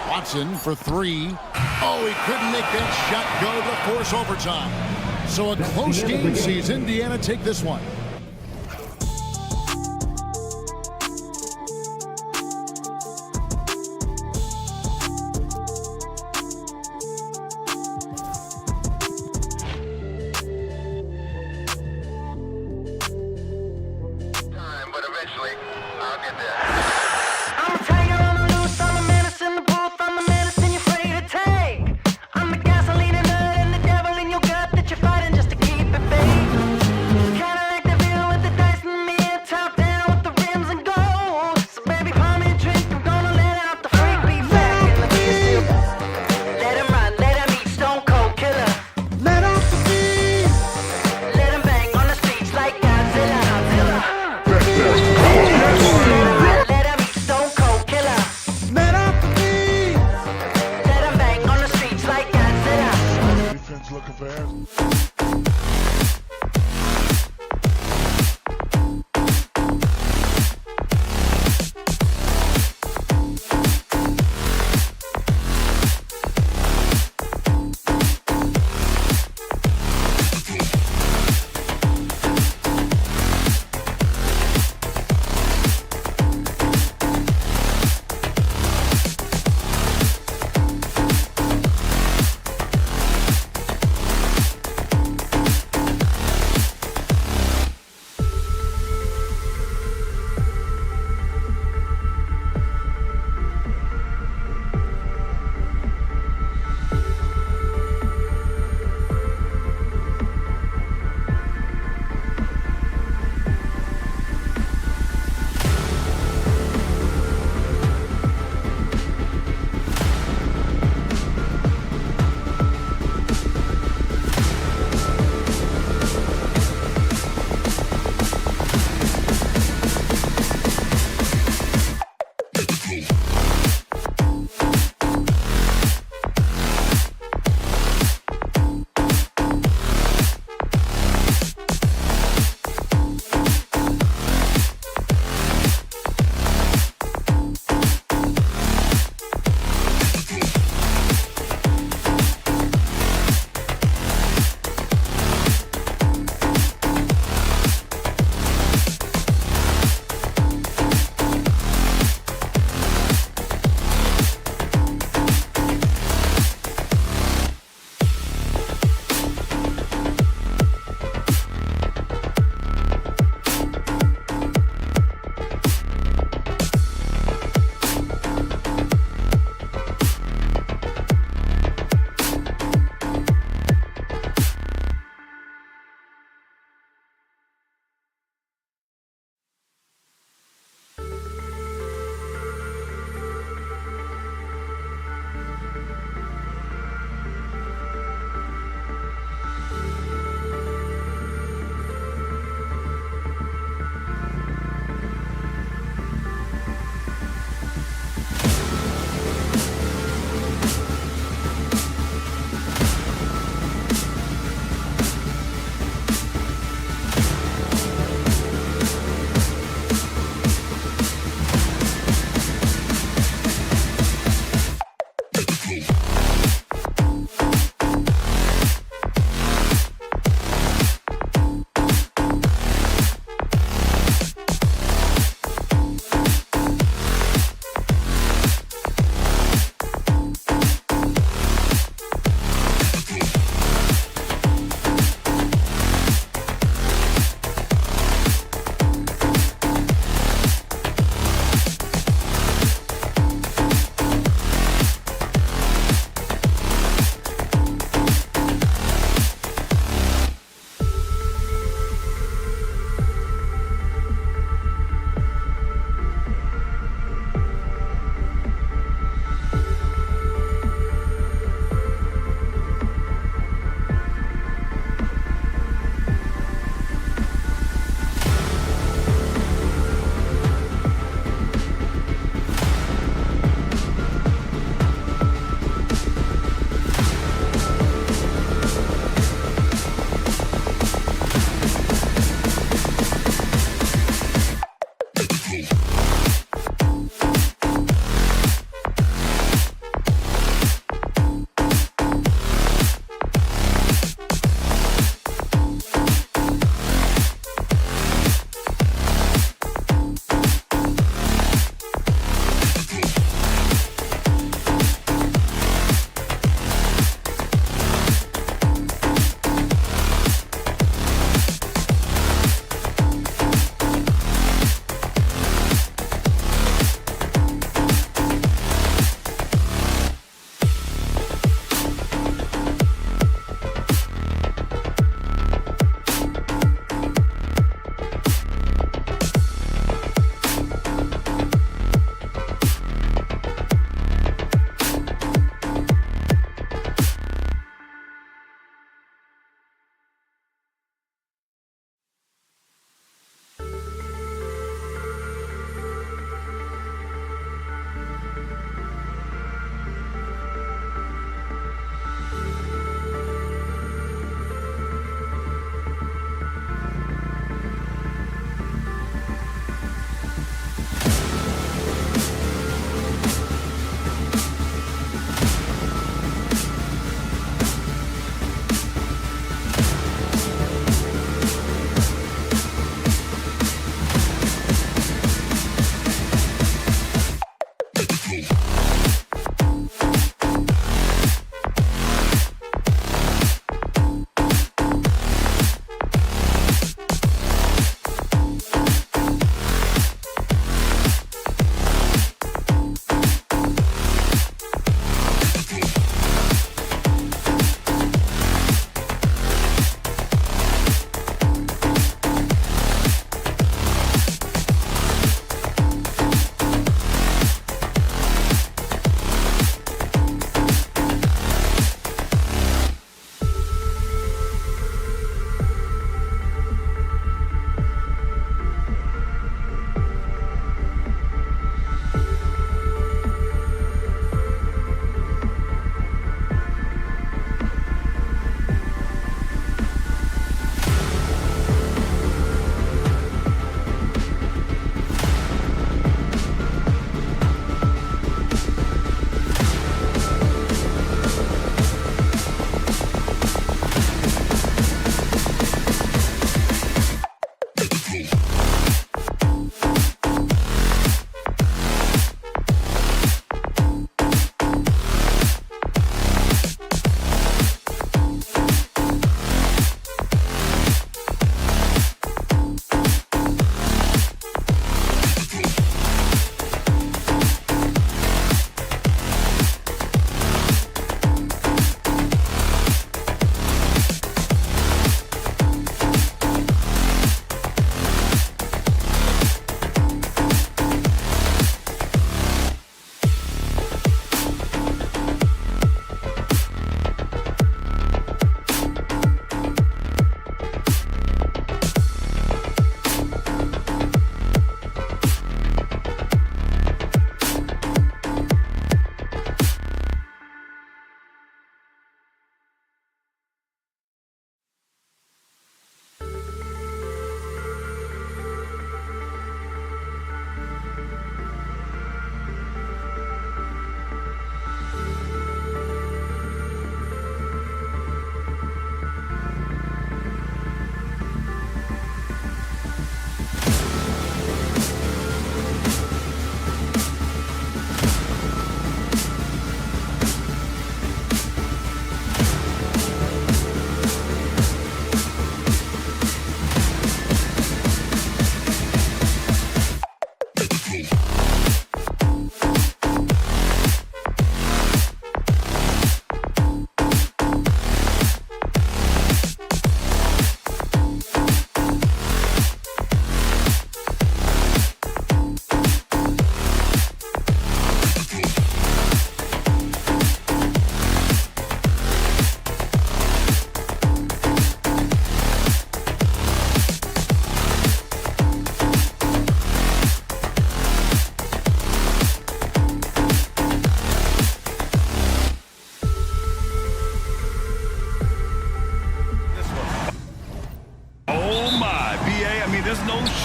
Watson for three. Oh, he couldn't make that shot go to force overtime. So a close game sees Indiana take this one. But eventually, I'll get there. I'm a tiger on the loose, I'm a menace in the booth, I'm the medicine you're afraid to take. I'm the gasoline and nut and the devil in your gut that you're fighting just to keep it fake. Kinda like the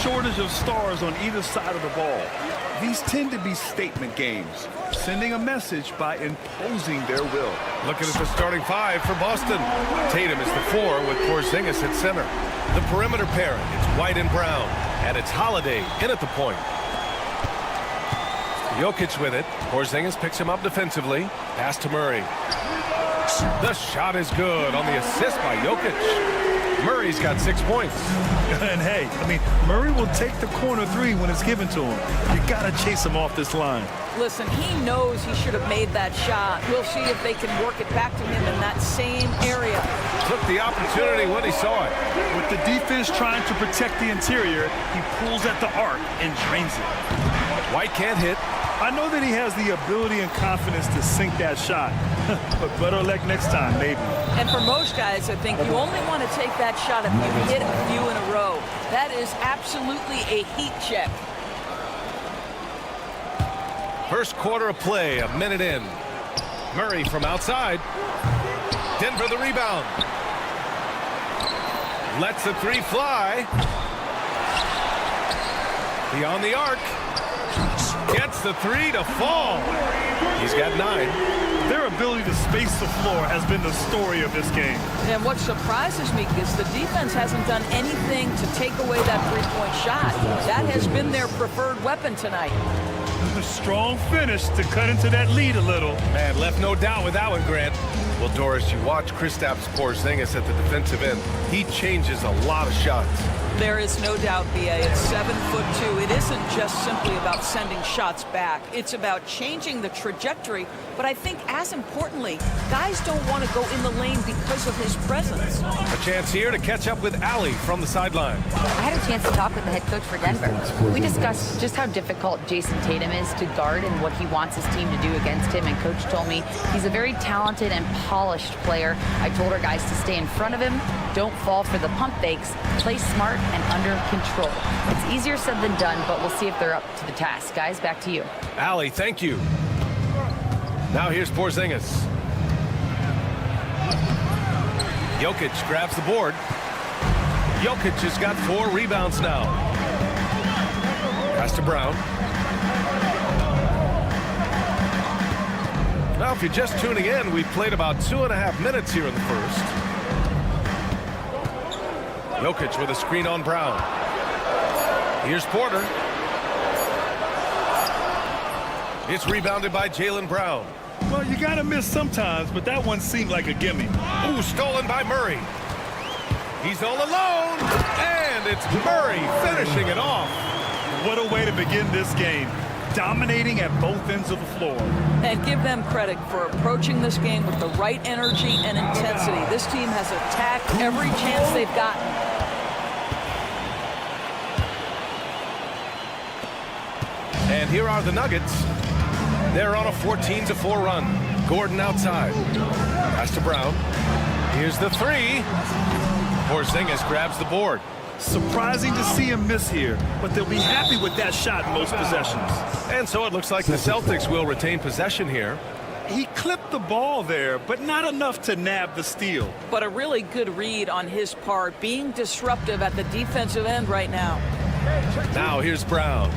shortage of stars on either side of the ball. These tend to be statement games, sending a message by imposing their will. Looking at the starting five for Boston. Tatum is the 4 with Porzingis at center. The perimeter pairing, it's White and Brown. And it's Holiday in at the point. Jokic with it. Porzingis picks him up defensively. Pass to Murray. The shot is good on the assist by Jokic. Murray's got 6 points. And hey, I mean, Murray will take the corner 3 when it's given to him. You got to chase him off this line. Listen, he knows he should have made that shot. We'll see if they can work it back to him in that same area. Took the opportunity when he saw it. With the defense trying to protect the interior, he pulls at the arc and drains it. White can't hit. I know that he has the ability and confidence to sink that shot, but better luck next time, maybe. And for most guys, I think you only want to take that shot if you hit a few in a row. That is absolutely a heat check. First quarter of play, a minute in. Murray from outside. Denver the rebound. Lets the 3 fly. Beyond the arc. Gets the 3 to fall. He's got 9. Their ability to space the floor has been the story of this game. And what surprises me is the defense hasn't done anything to take away that 3-point shot. That has been their preferred weapon tonight. A strong finish to cut into that lead a little. Man, left no doubt with that one, Grant. Well, Doris, you watch Kristaps Porzingis at the defensive end. He changes a lot of shots. There is no doubt, B.A. It's 7'2". It isn't just simply about sending shots back. It's about changing the trajectory. But I think, as importantly, guys don't want to go in the lane because of his presence. A chance here to catch up with Allie from the sideline. I had a chance to talk with the head coach for Denver. We discussed just how difficult Jason Tatum is to guard and what he wants his team to do against him. And coach told me he's a very talented and polished player. I told our guys to stay in front of him, don't fall for the pump fakes, play smart and under control. It's easier said than done, but we'll see if they're up to the task. Guys, back to you. Allie, thank you. Now here's Porzingis. Jokic grabs the board. Jokic has got 4 rebounds now. Pass to Brown. Now, if you're just tuning in, we've played about 2.5 minutes here in the first. Jokic with a screen on Brown. Here's Porter. It's rebounded by Jaylen Brown. Well, you got to miss sometimes, but that one seemed like a gimme. Ooh, stolen by Murray. He's all alone, and it's Murray finishing it off. What a way to begin this game. Dominating at both ends of the floor. And give them credit for approaching this game with the right energy and intensity. This team has attacked every chance they've gotten. And here are the Nuggets. They're on a 14-4 run. Gordon outside. Pass to Brown. Here's the 3. Porzingis grabs the board. Surprising to see him miss here, but they'll be happy with that shot in most possessions. And so it looks like the Celtics will retain possession here. He clipped the ball there, but not enough to nab the steal. But a really good read on his part, being disruptive at the defensive end right now. Now here's Brown.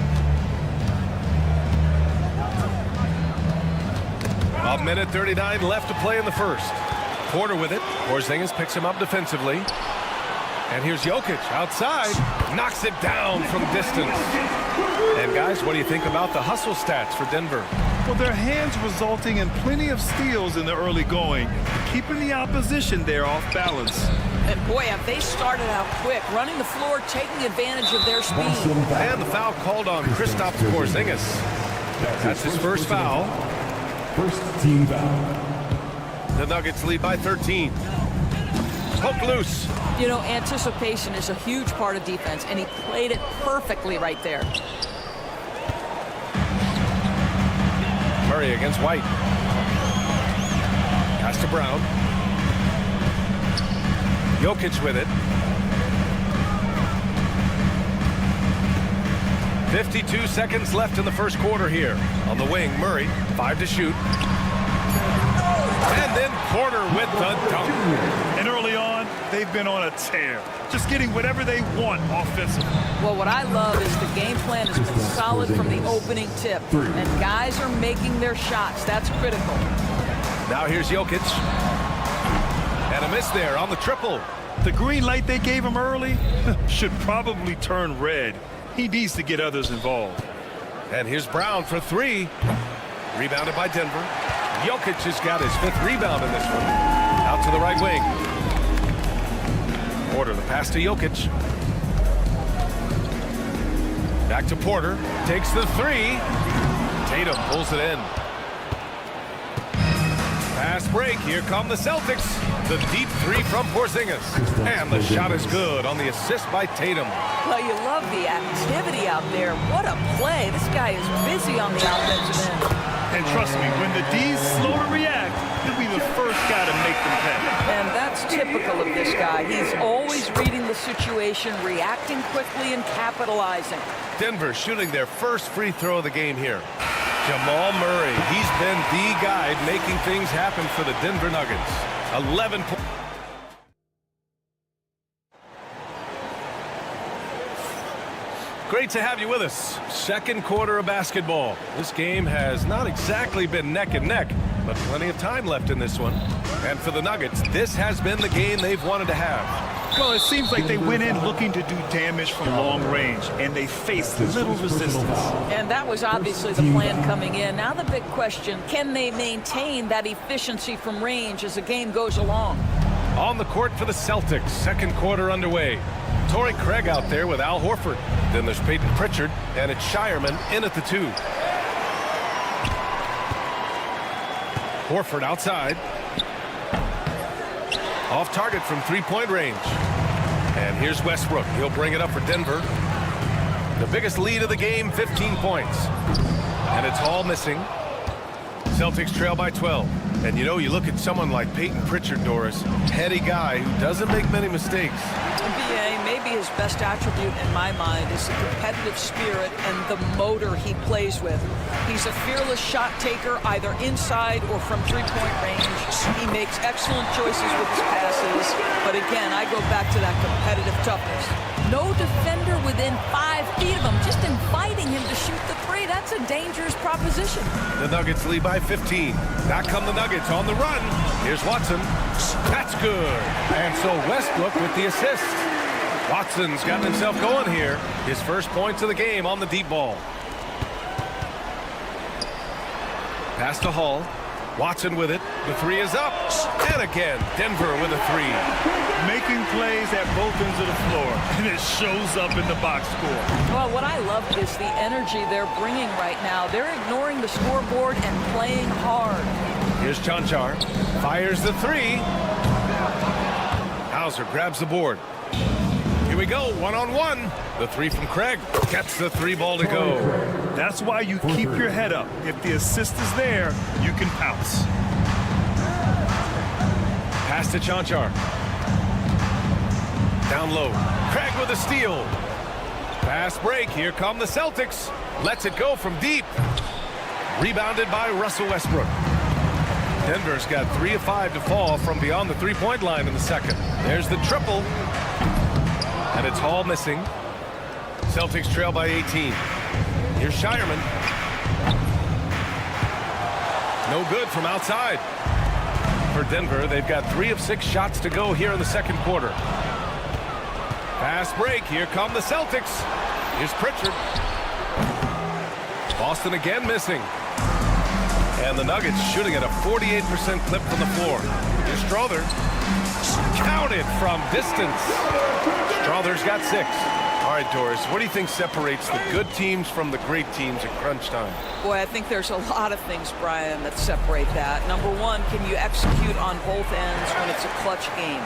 A minute 39 left to play in the first. Porter with it. Porzingis picks him up defensively. And here's Jokic outside. Knocks it down from distance. And guys, what do you think about the hustle stats for Denver? Well, their hands resulting in plenty of steals in the early going, keeping the opposition there off balance. And boy, have they started out quick, running the floor, taking advantage of their speed. And the foul called on Kristaps Porzingis. That's his first foul. First team foul. The Nuggets lead by 13. Poke loose. You know, anticipation is a huge part of defense, and he played it perfectly right there. Murray against White. Pass to Brown. Jokic with it. 52 seconds left in the first quarter here. On the wing, Murray, 5 to shoot. And then Porter with the dunk. And early on, they've been on a tear. Just getting whatever they want offensively. Well, what I love is the game plan has been solid from the opening tip. And guys are making their shots. That's critical. Now here's Jokic. And a miss there on the triple. The green light they gave him early should probably turn red. He needs to get others involved. And here's Brown for three. Rebounded by Denver. Jokic has got his 5th rebound in this one. Out to the right wing. Porter, the pass to Jokic. Back to Porter. Takes the 3. Tatum pulls it in. Fast break. Here come the Celtics. The deep 3 from Porzingis. And the shot is good on the assist by Tatum. Well, you love the activity out there. What a play. This guy is busy on the offensive end. And trust me, when the D's slow to react, he'll be the first guy to make them pay. And that's typical of this guy. He's always reading the situation, reacting quickly, and capitalizing. Denver shooting their first free throw of the game here. Jamal Murray, he's been the guy making things happen for the Denver Nuggets. 11 points. Great to have you with us. Second quarter of basketball. This game has not exactly been neck and neck, but plenty of time left in this one. And for the Nuggets, this has been the game they've wanted to have. Well, it seems like they went in looking to do damage from long range, and they faced little resistance. And that was obviously the plan coming in. Now the big question, can they maintain that efficiency from range as the game goes along? On the court for the Celtics, second quarter underway. Torrey Craig out there with Al Horford. Then there's Peyton Pritchard, and it's Shireman in at the 2. Horford outside. Off target from 3-point range. And here's Westbrook. He'll bring it up for Denver. The biggest lead of the game, 15 points. And it's all missing. Celtics trail by 12. And you know, you look at someone like Peyton Pritchard, Doris, heady guy who doesn't make many mistakes. NBA, maybe his best attribute in my mind is the competitive spirit and the motor he plays with. He's a fearless shot taker, either inside or from 3-point range. He makes excellent choices with his passes. But again, I go back to that competitive toughness. No defender within 5 feet of him, just inviting him to shoot the 3. That's a dangerous proposition. The Nuggets lead by 15. Back come the Nuggets on the run. Here's Watson. That's good. And so Westbrook with the assist. Watson's gotten himself going here. His first points of the game on the deep ball. Pass to Hall. Watson with it. The 3 is up. And again, Denver with a 3. Making plays at both ends of the floor, and it shows up in the box score. Well, what I love is the energy they're bringing right now. They're ignoring the scoreboard and playing hard. Here's Chanchar. Fires the 3. Hauser grabs the board. Here we go, one-on-one. The 3 from Craig. Gets the 3 ball to go. That's why you keep your head up. If the assist is there, you can pounce. Pass to Chanchar. Down low. Craig with a steal. Fast break. Here come the Celtics. Lets it go from deep. Rebounded by Russell Westbrook. Denver's got 3 of 5 to fall from beyond the 3-point line in the second. There's the triple. And it's Hall missing. Celtics trail by 18. Here's Shireman. No good from outside. For Denver, they've got 3 of 6 shots to go here in the second quarter. Fast break. Here come the Celtics. Here's Pritchard. Boston again missing. And the Nuggets shooting at a 48% clip from the floor. Here's Strother. Counted from distance. Strother's got 6. All right, Doris, what do you think separates the good teams from the great teams at crunch time? Boy, I think there's a lot of things, Brian, that separate that. Number one, can you execute on both ends when it's a clutch game?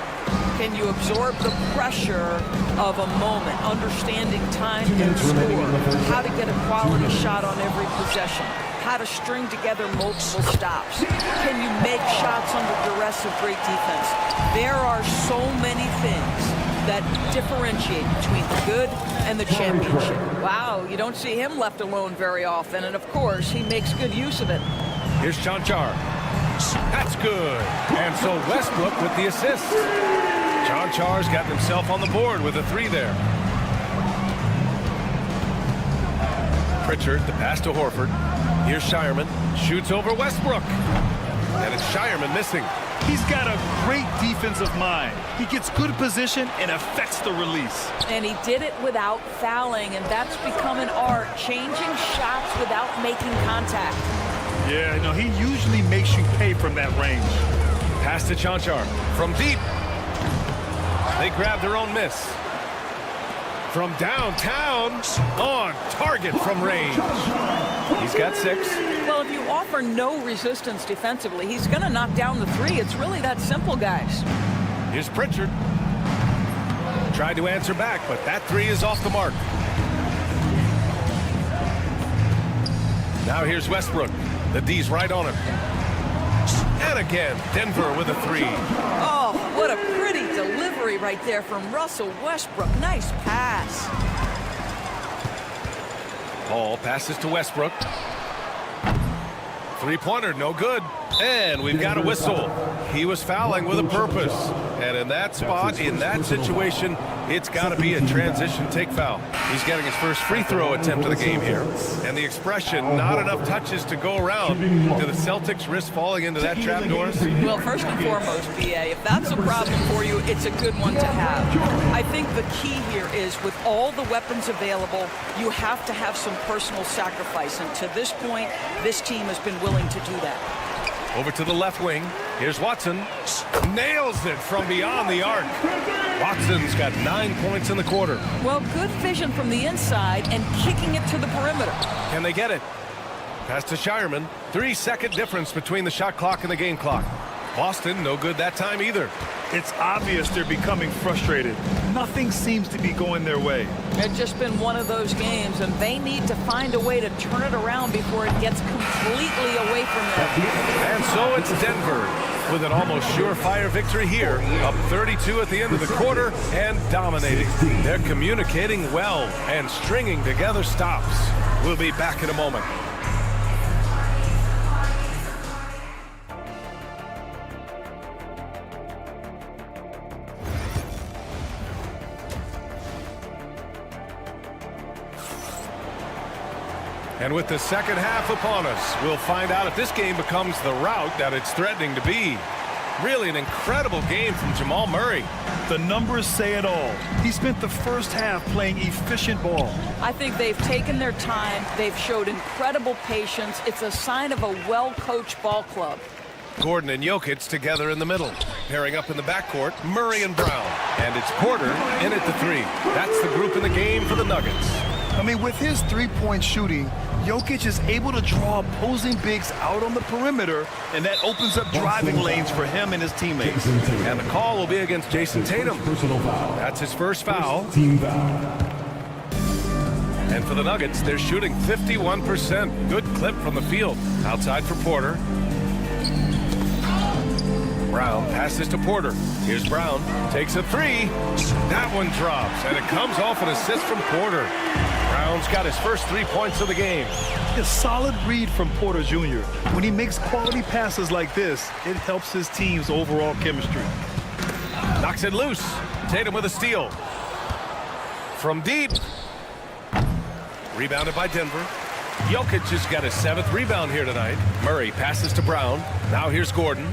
Can you absorb the pressure of a moment, understanding time and score, how to get a quality shot on every possession, how to string together multiple stops? Can you make shots under duress of great defense? There are so many things that differentiate between the good and the championship. Wow, you don't see him left alone very often, and of course, he makes good use of it. Here's Chanchar. That's good. And so Westbrook with the assist. John Char's got himself on the board with a 3 there. Pritchard, the pass to Horford. Here's Shireman. Shoots over Westbrook. And it's Shireman missing. He's got a great defensive mind. He gets good position and affects the release. And he did it without fouling, and that's become an art, changing shots without making contact. Yeah, no, he usually makes you pay from that range. Pass to Chanchar from deep. They grab their own miss. From downtown, on target from range. He's got 6. Well, if you offer no resistance defensively, he's going to knock down the 3. It's really that simple, guys. Here's Pritchard. Tried to answer back, but that 3 is off the mark. Now here's Westbrook. The D's right on him. And again, Denver with a 3. Oh, what a pretty delivery right there from Russell Westbrook. Nice pass. Ball passes to Westbrook. 3-pointer, no good. And we've got a whistle. He was fouling with a purpose. And in that spot, in that situation, it's got to be a transition take foul. He's getting his first free throw attempt of the game here. And the expression, not enough touches to go around. Do the Celtics risk falling into that trap, Doris? Well, first and foremost, BA, if that's a problem for you, it's a good one to have. I think the key here is with all the weapons available, you have to have some personal sacrifice. And to this point, this team has been willing to do that. Over to the left wing. Here's Watson. Nails it from beyond the arc. Watson's got 9 points in the quarter. Well, good vision from the inside and kicking it to the perimeter. Can they get it? Pass to Shireman. 3-second difference between the shot clock and the game clock. Boston, no good that time either. It's obvious they're becoming frustrated. Nothing seems to be going their way. It's just been one of those games, and they need to find a way to turn it around before it gets completely away from them. And so it's Denver with an almost surefire victory here, up 32 at the end of the quarter and dominating. They're communicating well and stringing together stops. We'll be back in a moment. And with the second half upon us, we'll find out if this game becomes the rout that it's threatening to be. Really an incredible game from Jamal Murray. The numbers say it all. He spent the first half playing efficient ball. I think they've taken their time. They've showed incredible patience. It's a sign of a well-coached ball club. Gordon and Jokic together in the middle. Pairing up in the backcourt, Murray and Brown. And it's Porter in at the 3. That's the group in the game for the Nuggets. I mean, with his three-point shooting, Jokic is able to draw opposing bigs out on the perimeter, and that opens up driving lanes for him and his teammates. And the call will be against Jason Tatum. That's his first foul. Team foul. And for the Nuggets, they're shooting 51%. Good clip from the field. Outside for Porter. Brown passes to Porter. Here's Brown. Takes a 3. That one drops, and it comes off an assist from Porter. Brown's got his first 3 points of the game. A solid read from Porter Jr. When he makes quality passes like this, it helps his team's overall chemistry. Knocks it loose. Tatum with a steal. From deep. Rebounded by Denver. Jokic has got his 7th rebound here tonight. Murray passes to Brown. Now here's Gordon.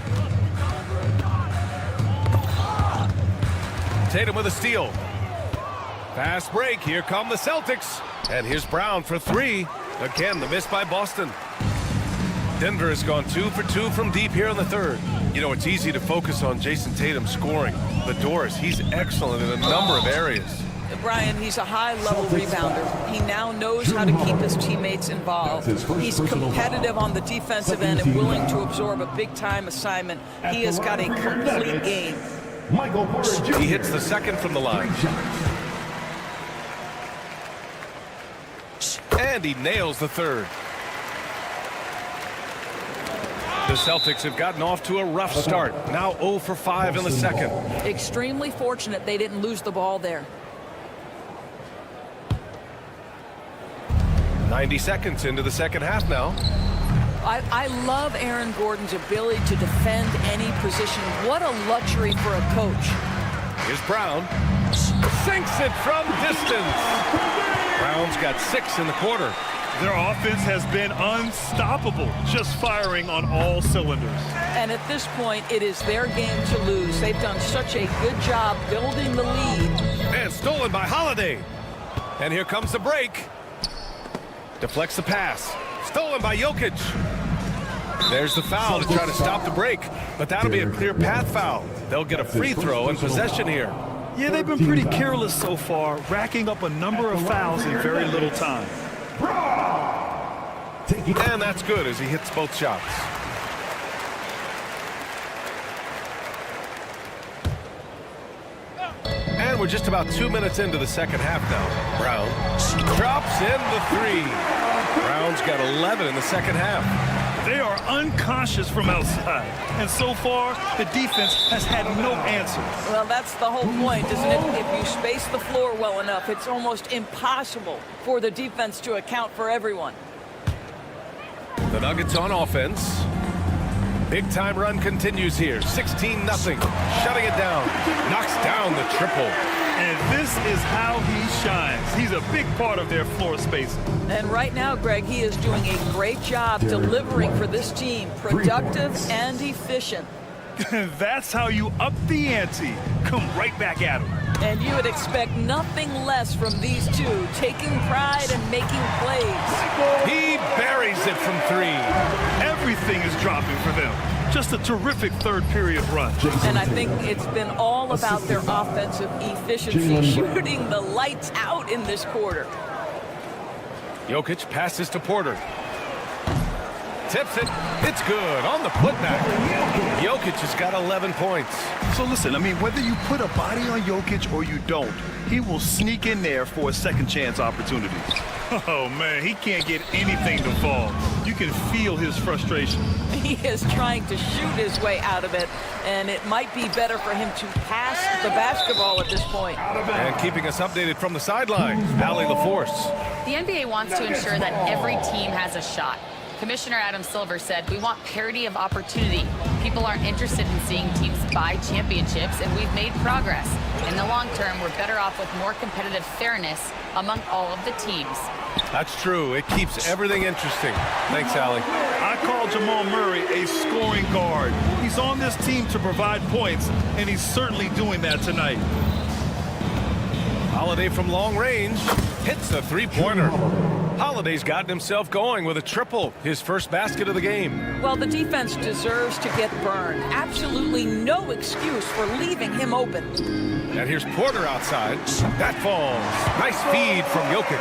Tatum with a steal. Fast break. Here come the Celtics. And here's Brown for 3. Again, the miss by Boston. Denver has gone 2 for 2 from deep here in the 3rd. You know, it's easy to focus on Jason Tatum scoring. But Doris, he's excellent in a number of areas. Brian, he's a high-level rebounder. He now knows how to keep his teammates involved. He's competitive on the defensive end and willing to absorb a big-time assignment. He has got a complete game. He hits the 2nd from the line. And he nails the 3rd. The Celtics have gotten off to a rough start. Now 0 for 5 in the 2nd. Extremely fortunate they didn't lose the ball there. 90 seconds into the 2nd half now. I love Aaron Gordon's ability to defend any position. What a luxury for a coach. Here's Brown. Sinks it from distance. Brown's got 6 in the quarter. Their offense has been unstoppable, just firing on all cylinders. And at this point, it is their game to lose. They've done such a good job building the lead. And stolen by Holiday. And here comes the break. Deflects the pass. Stolen by Jokic. There's the foul to try to stop the break. But that'll be a clear path foul. They'll get a free throw and possession here. Yeah, they've been pretty careless so far, racking up a number of fouls in very little time. And that's good as he hits both shots. And we're just about 2 minutes into the second half now. Brown drops in the 3. Brown's got 11 in the second half. They are unconscious from outside, and so far the defense has had no answer. Well, that's the whole point, isn't it? If you space the floor well enough, it's almost impossible for the defense to account for everyone. The Nuggets on offense. Big time run continues here. 16-0. Shutting it down. Knocks down the triple. And this is how he shines. He's a big part of their floor spacing. And right now, Greg, he is doing a great job delivering for this team. Productive and efficient. That's how you up the ante. Come right back at him. And you would expect nothing less from these two, taking pride and making plays. He buries it from 3. Everything is dropping for them. Just a terrific third period run. And I think it's been all about their offensive efficiency, shooting the lights out in this quarter. Jokic passes to Porter. Tips it. It's good on the putback. Jokic has got 11 points. So listen, I mean, whether you put a body on Jokic or you don't, he will sneak in there for a second chance opportunity. Oh, man, he can't get anything to fall. You can feel his frustration. He is trying to shoot his way out of it, and it might be better for him to pass the basketball at this point. And keeping us updated from the sideline, Allie LaForce. The NBA wants to ensure that every team has a shot. Commissioner Adam Silver said, we want parity of opportunity. People aren't interested in seeing teams buy championships, and we've made progress. In the long term, we're better off with more competitive fairness among all of the teams. That's true. It keeps everything interesting. Thanks, Allie. I call Jamal Murray a scoring guard. He's on this team to provide points, and he's certainly doing that tonight. Holiday from long range hits the 3-pointer. Holiday's gotten himself going with a triple, his first basket of the game. Well, the defense deserves to get burned. Absolutely no excuse for leaving him open. And here's Porter outside. That falls. Nice feed from Jokic.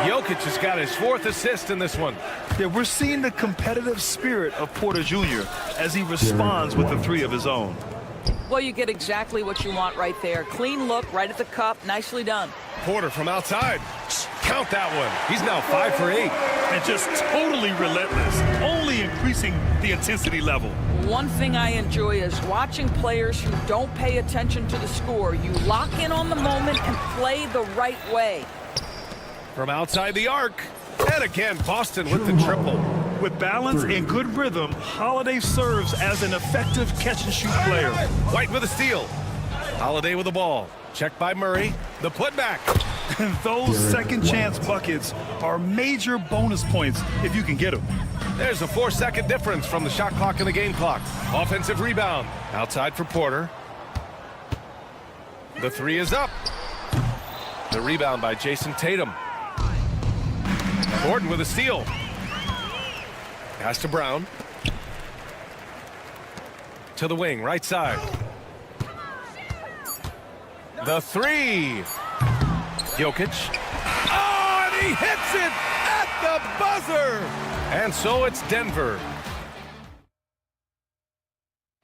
Jokic has got his 4th assist in this one. Yeah, we're seeing the competitive spirit of Porter Jr. as he responds with the 3 of his own. Well, you get exactly what you want right there. Clean look, right at the cup. Nicely done. Porter from outside. Count that one. He's now 5 for 8. And just totally relentless, only increasing the intensity level. One thing I enjoy is watching players who don't pay attention to the score. You lock in on the moment and play the right way. From outside the arc. And again, Boston with the triple. With balance and good rhythm, Holiday serves as an effective catch-and-shoot player. White with a steal. Holiday with the ball. Checked by Murray. The putback. And those second-chance buckets are major bonus points if you can get them. There's a 4-second difference from the shot clock and the game clock. Offensive rebound. Outside for Porter. The 3 is up. The rebound by Jason Tatum. Gordon with a steal. Pass to Brown. To the wing, right side. The 3. Jokic. Oh, and he hits it at the buzzer. And so it's Denver.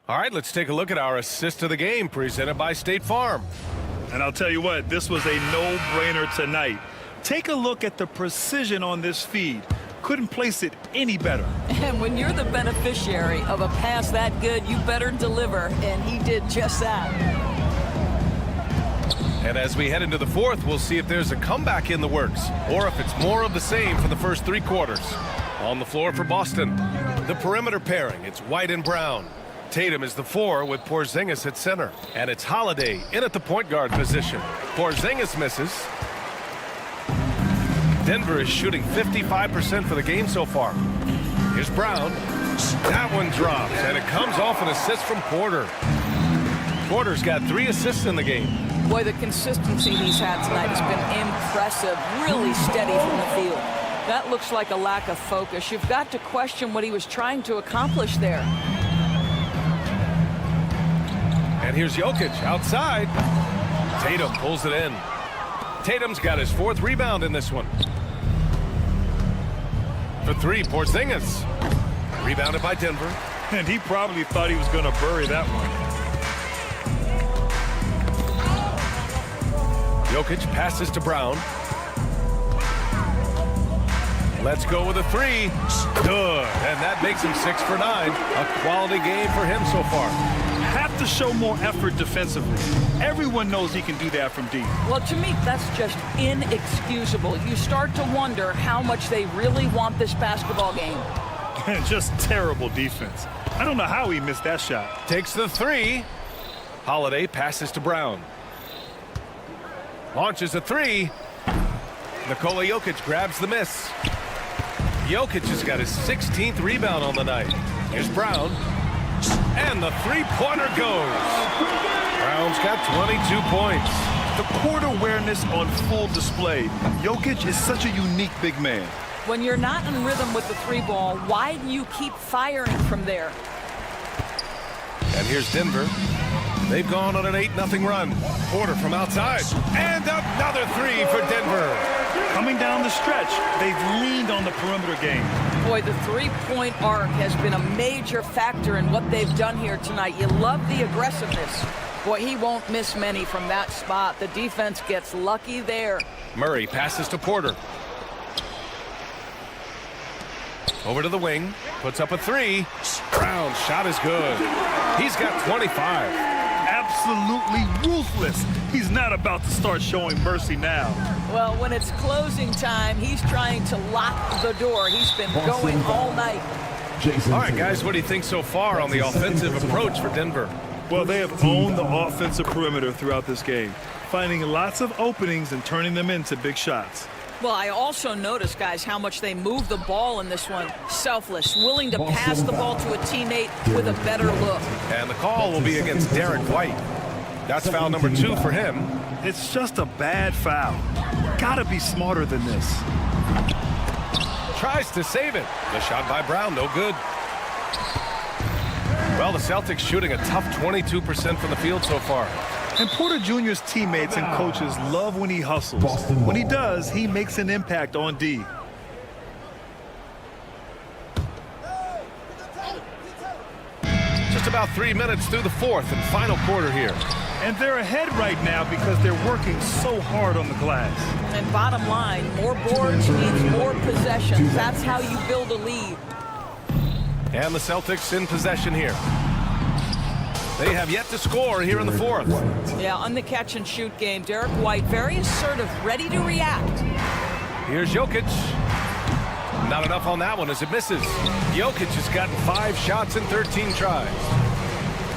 All right, let's take a look at our assist of the game presented by State Farm. And I'll tell you what, this was a no-brainer tonight. Take a look at the precision on this feed. Couldn't place it any better. And when you're the beneficiary of a pass that good, you better deliver, and he did just that. And as we head into the 4th, we'll see if there's a comeback in the works or if it's more of the same for the first 3 quarters. On the floor for Boston, the perimeter pairing, it's White and Brown. Tatum is the 4 with Porzingis at center. And it's Holiday in at the point guard position. Porzingis misses. Denver is shooting 55% for the game so far. Here's Brown. That one drops, and it comes off an assist from Porter. Porter's got 3 assists in the game. Boy, the consistency he's had tonight has been impressive. Really steady from the field. That looks like a lack of focus. You've got to question what he was trying to accomplish there. And here's Jokic outside. Tatum pulls it in. Tatum's got his 4th rebound in this one. For 3, Porzingis. Rebounded by Denver. And he probably thought he was going to bury that one. Jokic passes to Brown. Let's go with a 3. Good. And that makes him 6 for 9. A quality game for him so far. Have to show more effort defensively. Everyone knows he can do that from deep. Well, to me, that's just inexcusable. You start to wonder how much they really want this basketball game. Just terrible defense. I don't know how he missed that shot. Takes the 3. Holiday passes to Brown. Launches a 3. Nikola Jokic grabs the miss. Jokic has got his 16th rebound on the night. Here's Brown. And the 3-pointer goes. Brown's got 22 points. The court awareness on full display. Jokic is such a unique big man. When you're not in rhythm with the 3-ball, why do you keep firing from there? And here's Denver. They've gone on an 8-0 run. Porter from outside. And another 3 for Denver. Coming down the stretch, they've leaned on the perimeter game. Boy, the 3-point arc has been a major factor in what they've done here tonight. You love the aggressiveness. Boy, he won't miss many from that spot. The defense gets lucky there. Murray passes to Porter. Over to the wing. Puts up a 3. Brown's shot is good. He's got 25. Absolutely ruthless. He's not about to start showing mercy now. Well, when it's closing time, he's trying to lock the door. He's been going all night. All right, guys, what do you think so far on the offensive approach for Denver? Well, they have owned the offensive perimeter throughout this game, finding lots of openings and turning them into big shots. Well, I also noticed, guys, how much they move the ball in this one. Selfless, willing to pass the ball to a teammate with a better look. And the call will be against Derek White. That's foul number 2 for him. It's just a bad foul. Gotta be smarter than this. Tries to save it. The shot by Brown, no good. Well, the Celtics shooting a tough 22% from the field so far. And Porter Jr.'s teammates and coaches love when he hustles. When he does, he makes an impact on D. Just about 3 minutes through the 4th and final quarter here. And they're ahead right now because they're working so hard on the glass. And bottom line, more boards means more possessions. That's how you build a lead. And the Celtics in possession here. They have yet to score here in the 4th. Yeah, on the catch-and-shoot game, Derek White very assertive, ready to react. Here's Jokic. Not enough on that one as it misses. Jokic has gotten 5 shots in 13 tries.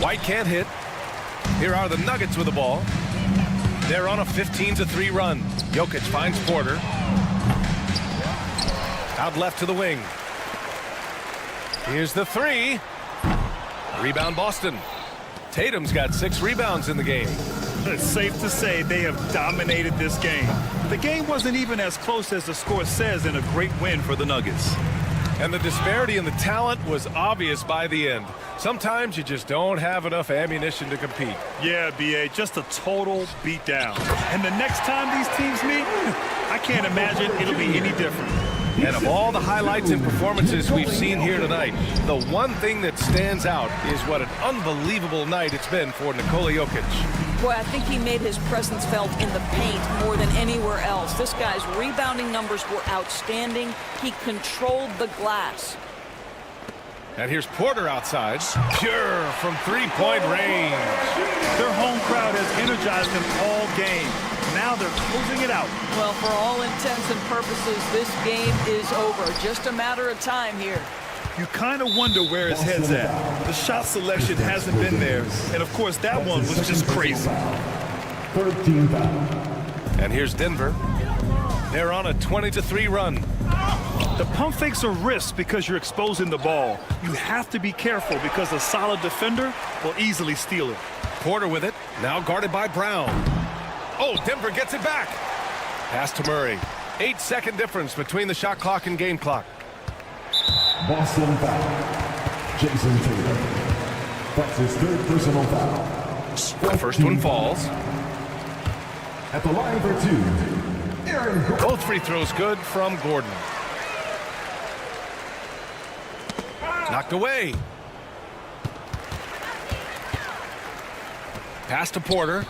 White can't hit. Here are the Nuggets with the ball. They're on a 15-3 run. Jokic finds Porter. Out left to the wing. Here's the 3. Rebound Boston. Tatum's got 6 rebounds in the game. It's safe to say they have dominated this game. The game wasn't even as close as the score says in a great win for the Nuggets. And the disparity in the talent was obvious by the end. Sometimes you just don't have enough ammunition to compete. Yeah, B.A., just a total beatdown. And the next time these teams meet, I can't imagine it'll be any different. And of all the highlights and performances we've seen here tonight, the one thing that stands out is what an unbelievable night it's been for Nikola Jokic. Boy, I think he made his presence felt in the paint more than anywhere else. This guy's rebounding numbers were outstanding. He controlled the glass. And here's Porter outside. Pure from 3-point range. Their home crowd has energized them all game. Now now they're closing it out. Well, for all intents and purposes, this game is over. Just a matter of time here. You kind of wonder where his head's at. The shot selection hasn't been there. And, of course, that one was just crazy. 13 foul. And here's Denver. They're on a 20-3 run. The pump fakes are risks because you're exposing the ball. You have to be careful because a solid defender will easily steal it. Porter with it, now guarded by Brown. Oh, Denver gets it back. Pass to Murray. 8-second difference between the shot clock and game clock. Boston foul. Jason Tatum. That's his third personal foul. The first one falls. At the line for two, Aaron Gordon. Both free throws good from Gordon. Knocked away. Pass to Porter.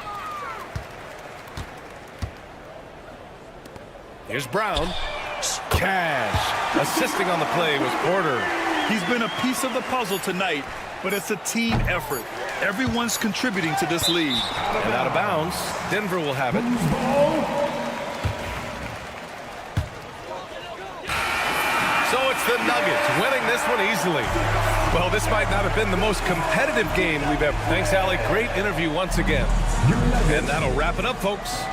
Here's Brown. Cash. Assisting on the play was Porter. He's been a piece of the puzzle tonight, but it's a team effort. Everyone's contributing to this lead. And out of bounds. Denver will have it. So it's the Nuggets winning this one easily. Well, this might not have been the most competitive game we've ever. Thanks, Alec. Great interview once again. And that'll wrap it up, folks.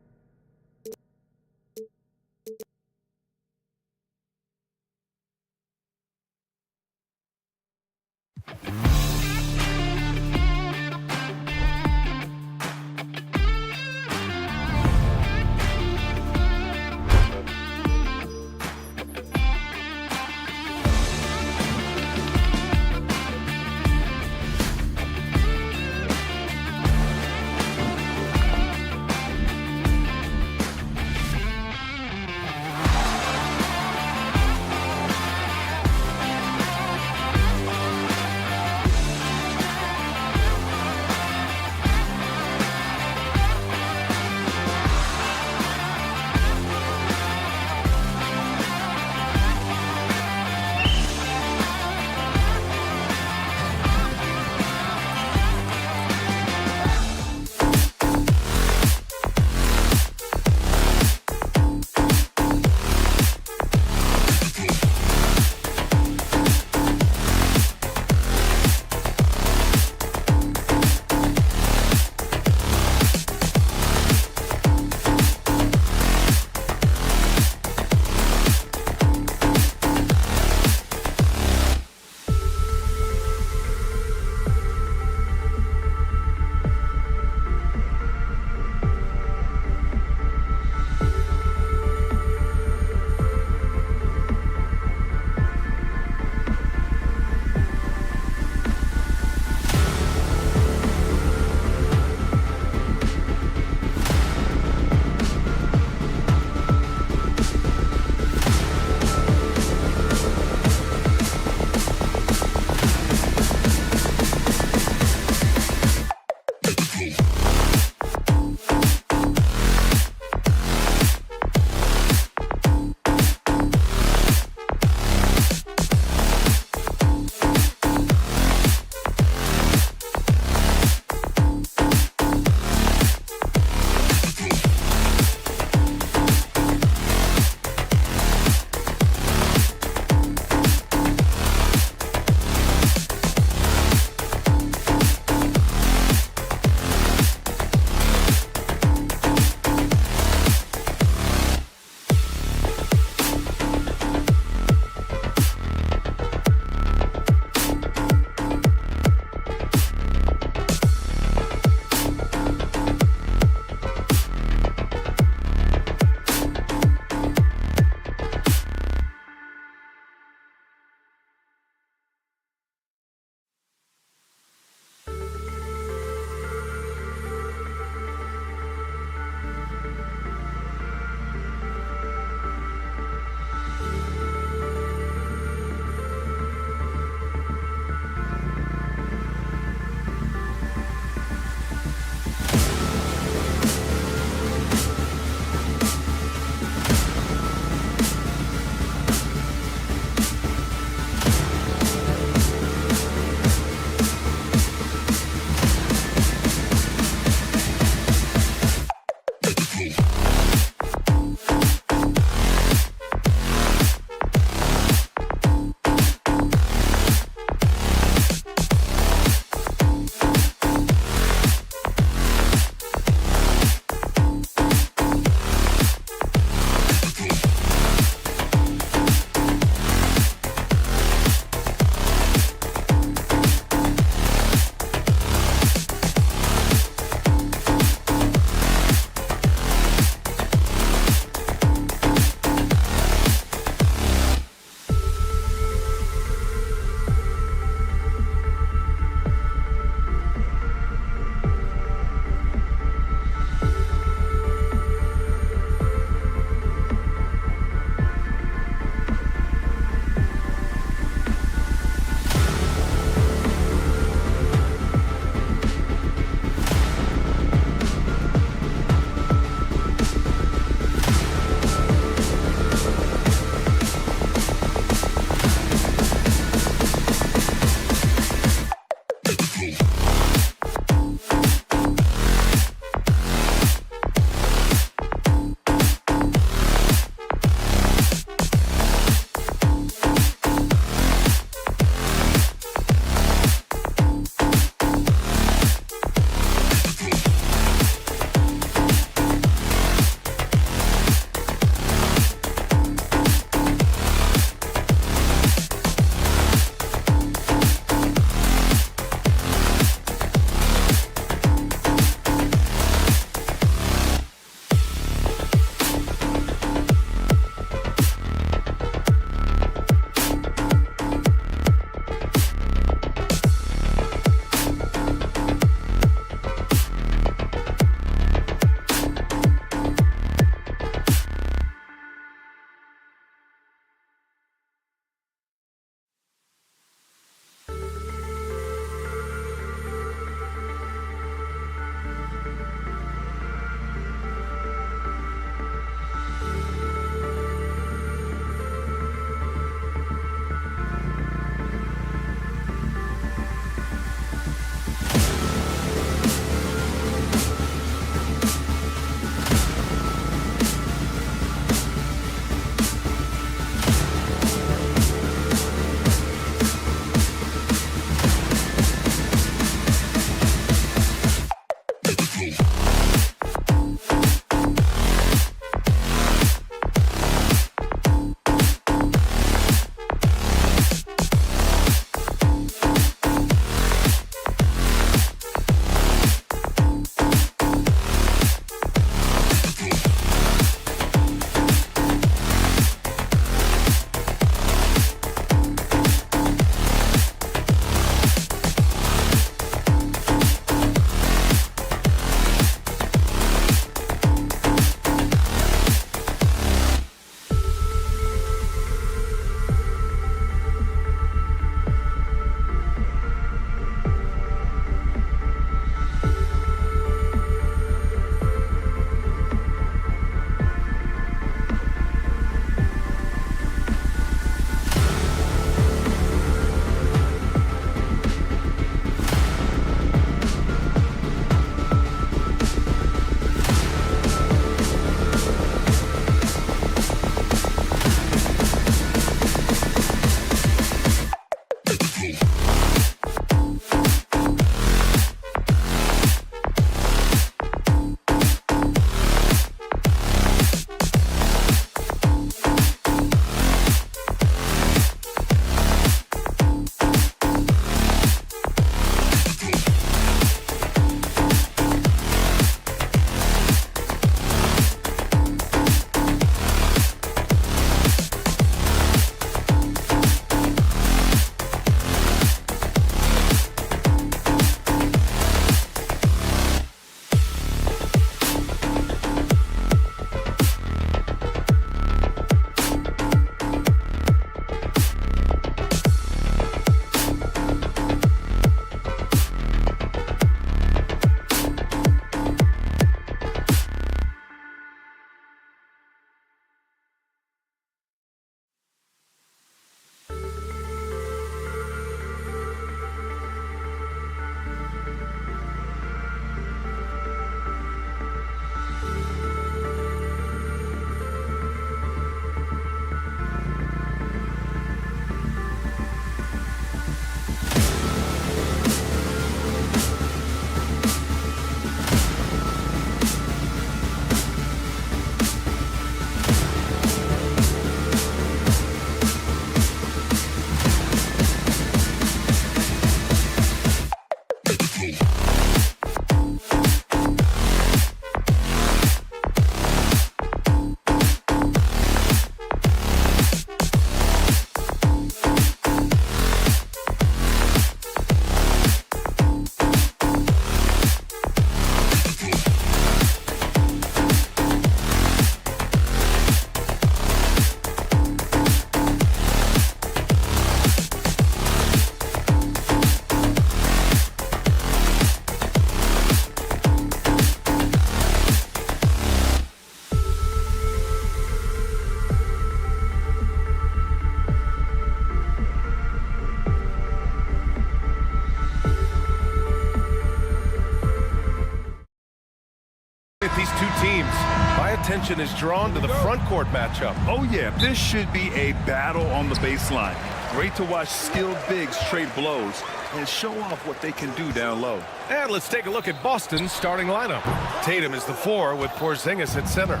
teams. My attention is drawn to the front court matchup. Oh, yeah, this should be a battle on the baseline. Great to watch skilled bigs trade blows and show off what they can do down low. And let's take a look at Boston's starting lineup. Tatum is the 4 with Porzingis at center.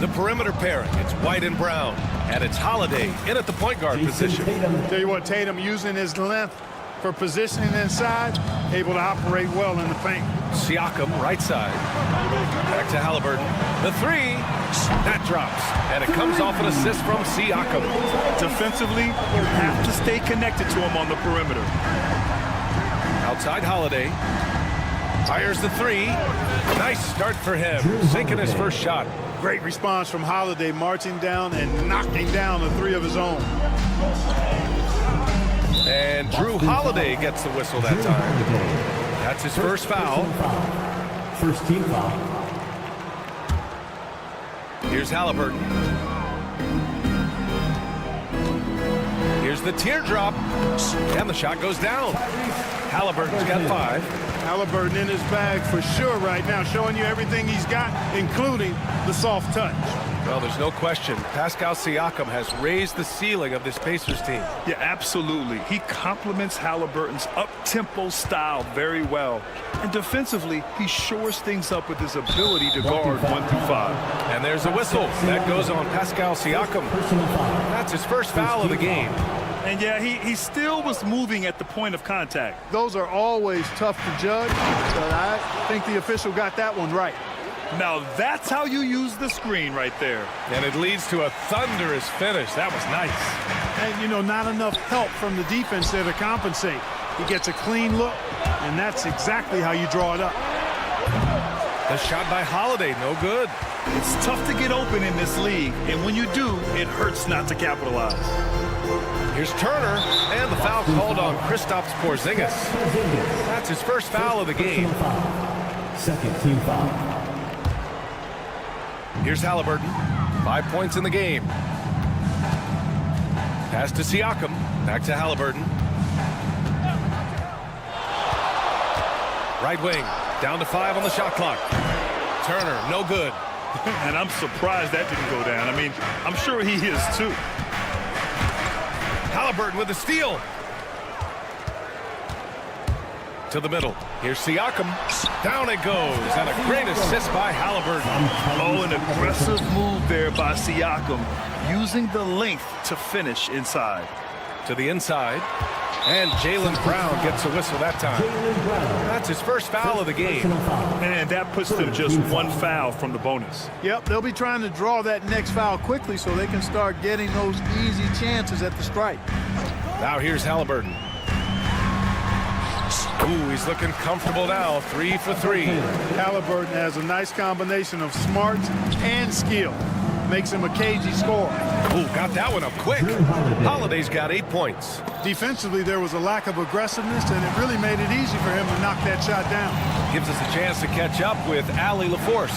The perimeter pairing, it's White and Brown. And it's Holiday in at the point guard position. Tell you what, Tatum using his length for positioning inside, able to operate well in the paint. Siakam, right side. Back to Halliburton. The 3, that drops. And it comes off an assist from Siakam. Defensively, you have to stay connected to him on the perimeter. Outside Holiday. Fires the 3. Nice start for him. Sinking his first shot. Great response from Holiday, marching down and knocking down the 3 of his own. And Drew Holiday gets the whistle that time. That's his first foul. First team foul. Here's Halliburton. Here's the teardrop. And the shot goes down. Halliburton's got 5. Halliburton in his bag for sure right now, showing you everything he's got, including the soft touch. Well, there's no question. Pascal Siakam has raised the ceiling of this Pacers team. Yeah, absolutely. He complements Halliburton's up-tempo style very well. And defensively, he shores things up with his ability to guard 1 through 5. And there's a whistle. That goes on Pascal Siakam. That's his first foul of the game. And yeah, he still was moving at the point of contact. Those are always tough to judge, but I think the official got that one right. Now that's how you use the screen right there. And it leads to a thunderous finish. That was nice. And, you know, not enough help from the defense there to compensate. He gets a clean look, and that's exactly how you draw it up. The shot by Holiday, no good. It's tough to get open in this league, and when you do, it hurts not to capitalize. Here's Turner, and the foul called on Kristaps Porzingis. That's his first foul of the game. Second team foul. Here's Halliburton. 5 points in the game. Pass to Siakam. Back to Halliburton. Right wing. Down to 5 on the shot clock. Turner, no good. And I'm surprised that didn't go down. I mean, I'm sure he is too. Halliburton with the steal. To the middle. Here's Siakam. Down it goes. And a great assist by Halliburton. Oh, an aggressive move there by Siakam, using the length to finish inside. To the inside. And Jaylen Brown gets a whistle that time. That's his first foul of the game. And that puts them just 1 foul from the bonus. Yep, they'll be trying to draw that next foul quickly so they can start getting those easy chances at the stripe. Now here's Halliburton. Ooh, he's looking comfortable now. 3 for 3. Halliburton has a nice combination of smarts and skill. Makes him a cagey scorer. Ooh, got that one up quick. Holiday's got 8 points. Defensively, there was a lack of aggressiveness, and it really made it easy for him to knock that shot down. Gives us a chance to catch up with Allie LaForce.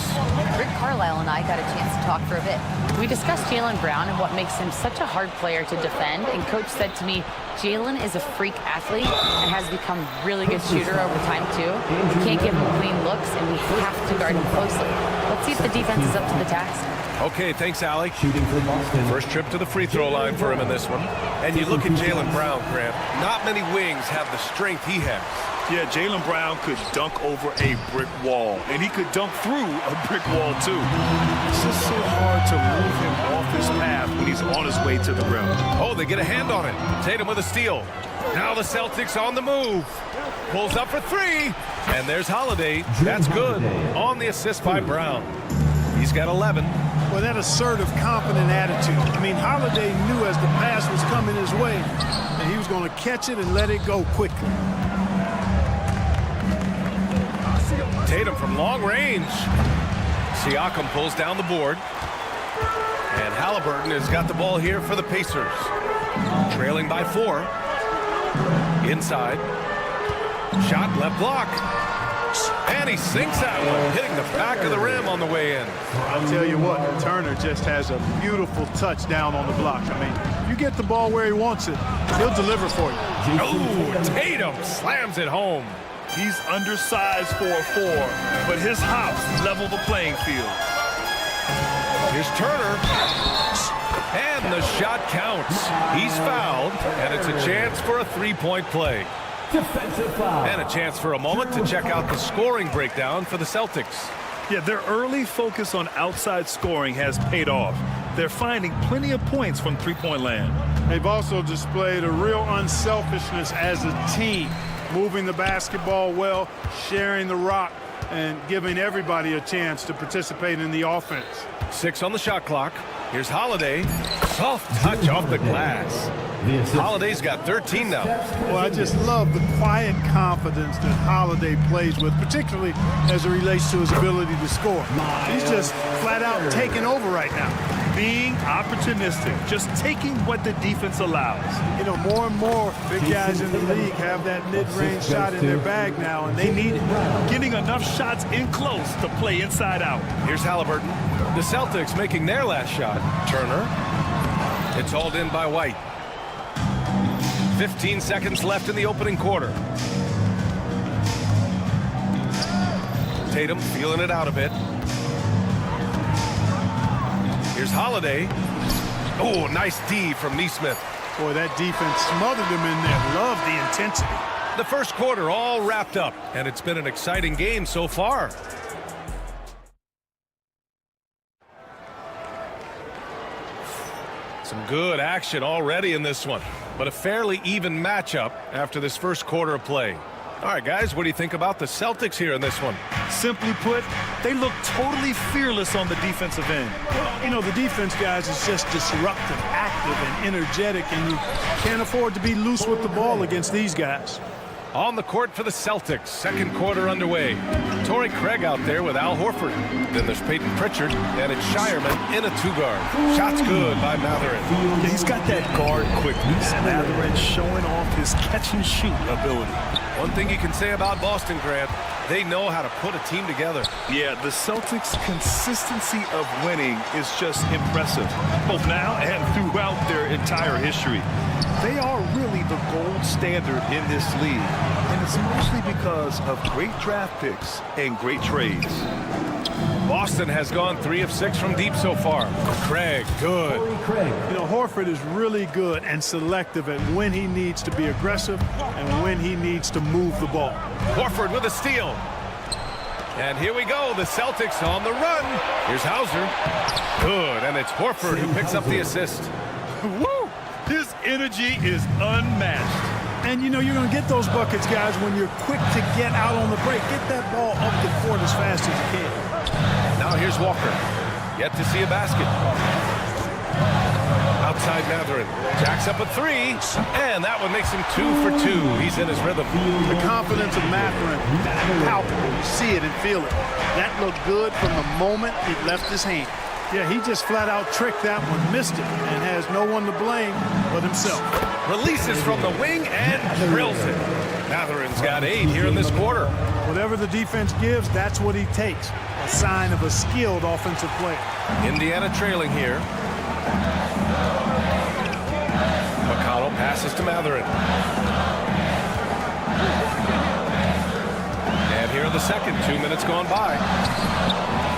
Rick Carlisle and I got a chance to talk for a bit. We discussed Jaylen Brown and what makes him such a hard player to defend, and Coach said to me, Jaylen is a freak athlete and has become a really good shooter over time, too. We can't give him clean looks, and we have to guard him closely. Let's see if the defense is up to the task. Okay, thanks, Allie. Shooting for Boston. First trip to the free throw line for him in this one. And you look at Jaylen Brown, Grant. Not many wings have the strength he has. Yeah, Jaylen Brown could dunk over a brick wall, and he could dunk through a brick wall, too. It's just so hard to move him off his path when he's on his way to the rim. Oh, they get a hand on it. Tatum with a steal. Now the Celtics on the move. Pulls up for 3. And there's Holiday. That's good. On the assist by Brown. He's got 11. Well, that assertive, confident attitude. I mean, Holiday knew as the pass was coming his way that he was going to catch it and let it go quickly. Tatum from long range. Siakam pulls down the board. And Halliburton has got the ball here for the Pacers. Trailing by 4. Inside. Shot left block. And he sinks that one, hitting the back of the rim on the way in. I'll tell you what, Turner just has a beautiful touch down on the block. I mean, you get the ball where he wants it, he'll deliver for you. Oh, Tatum slams it home. He's undersized for a 4, but his hops level the playing field. Here's Turner. And the shot counts. He's fouled, and it's a chance for a three-point play. Defensive foul. And a chance for a moment to check out the scoring breakdown for the Celtics. Yeah, their early focus on outside scoring has paid off. They're finding plenty of points from three-point land. They've also displayed a real unselfishness as a team, moving the basketball well, sharing the rock, and giving everybody a chance to participate in the offense. 6 on the shot clock. Here's Holiday. Soft touch off the glass. Holiday's got 13 now. Well, I just love the quiet confidence that Holiday plays with, particularly as it relates to his ability to score. He's just flat out taking over right now. Being opportunistic, just taking what the defense allows. You know, more and more big guys in the league have that mid-range shot in their bag now, and they need it. Getting enough shots in close to play inside out. Here's Halliburton. The Celtics making their last shot. Turner. It's hauled in by White. 15 seconds left in the opening quarter. Tatum feeling it out a bit. Here's Holiday. Oh, nice D from Neesmith. Boy, that defense smothered him in there. Love the intensity. The first quarter all wrapped up, and it's been an exciting game so far. Some good action already in this one, but a fairly even matchup after this first quarter of play. All right, guys, what do you think about the Celtics here in this one? Simply put, they look totally fearless on the defensive end. You know, the defense, guys, is just disruptive, active, and energetic, and you can't afford to be loose with the ball against these guys. On the court for the Celtics, second quarter underway. Torrey Craig out there with Al Horford. Then there's Peyton Pritchard, and it's Shireman in a two-guard. Shots good by Mathurin. Yeah, he's got that guard quickness. Mathurin showing off his catch-and-shoot ability. One thing you can say about Boston, Grant, they know how to put a team together. Yeah, the Celtics' consistency of winning is just impressive, both now and throughout their entire history. They are really the gold standard in this league, and it's mostly because of great draft picks and great trades. Boston has gone 3 of 6 from deep so far. Craig, good. You know, Horford is really good and selective at when he needs to be aggressive and when he needs to move the ball. Horford with a steal. And here we go, the Celtics on the run. Here's Hauser. Good, and it's Horford who picks up the assist. Woo! His energy is unmatched. And, you know, you're going to get those buckets, guys, when you're quick to get out on the break. Get that ball up the court as fast as you can. Now here's Walker. Yet to see a basket. Outside Mathurin. Jacks up a 3. And that one makes him 2 for 2. He's in his rhythm. The confidence of Mathurin, palpable. You see it and feel it. That looked good from the moment it left his hand. Yeah, he just flat out tricked that one, missed it, and has no one to blame but himself. Releases from the wing and drills it. Mathurin's got 8 here in this quarter. Whatever the defense gives, that's what he takes. A sign of a skilled offensive player. Indiana trailing here. McConnell passes to Mathurin. And here in the second, 2 minutes gone by.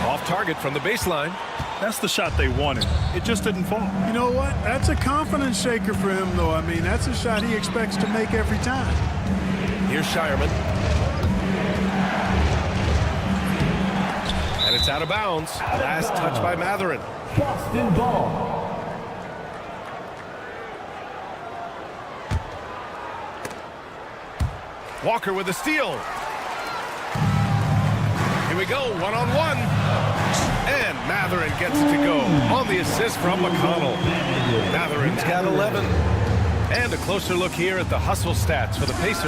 Off target from the baseline. That's the shot they wanted. It just didn't fall. You know what? That's a confidence shaker for him, though. I mean, that's a shot he expects to make every time. Here's Shireman. And it's out of bounds. Last touch by Mathurin. Boston ball. Walker with a steal. Here we go, one-on-one. And Mathurin gets it to go on the assist from McConnell. Mathurin's got 11. And a closer look here at the hustle stats for the Pacers.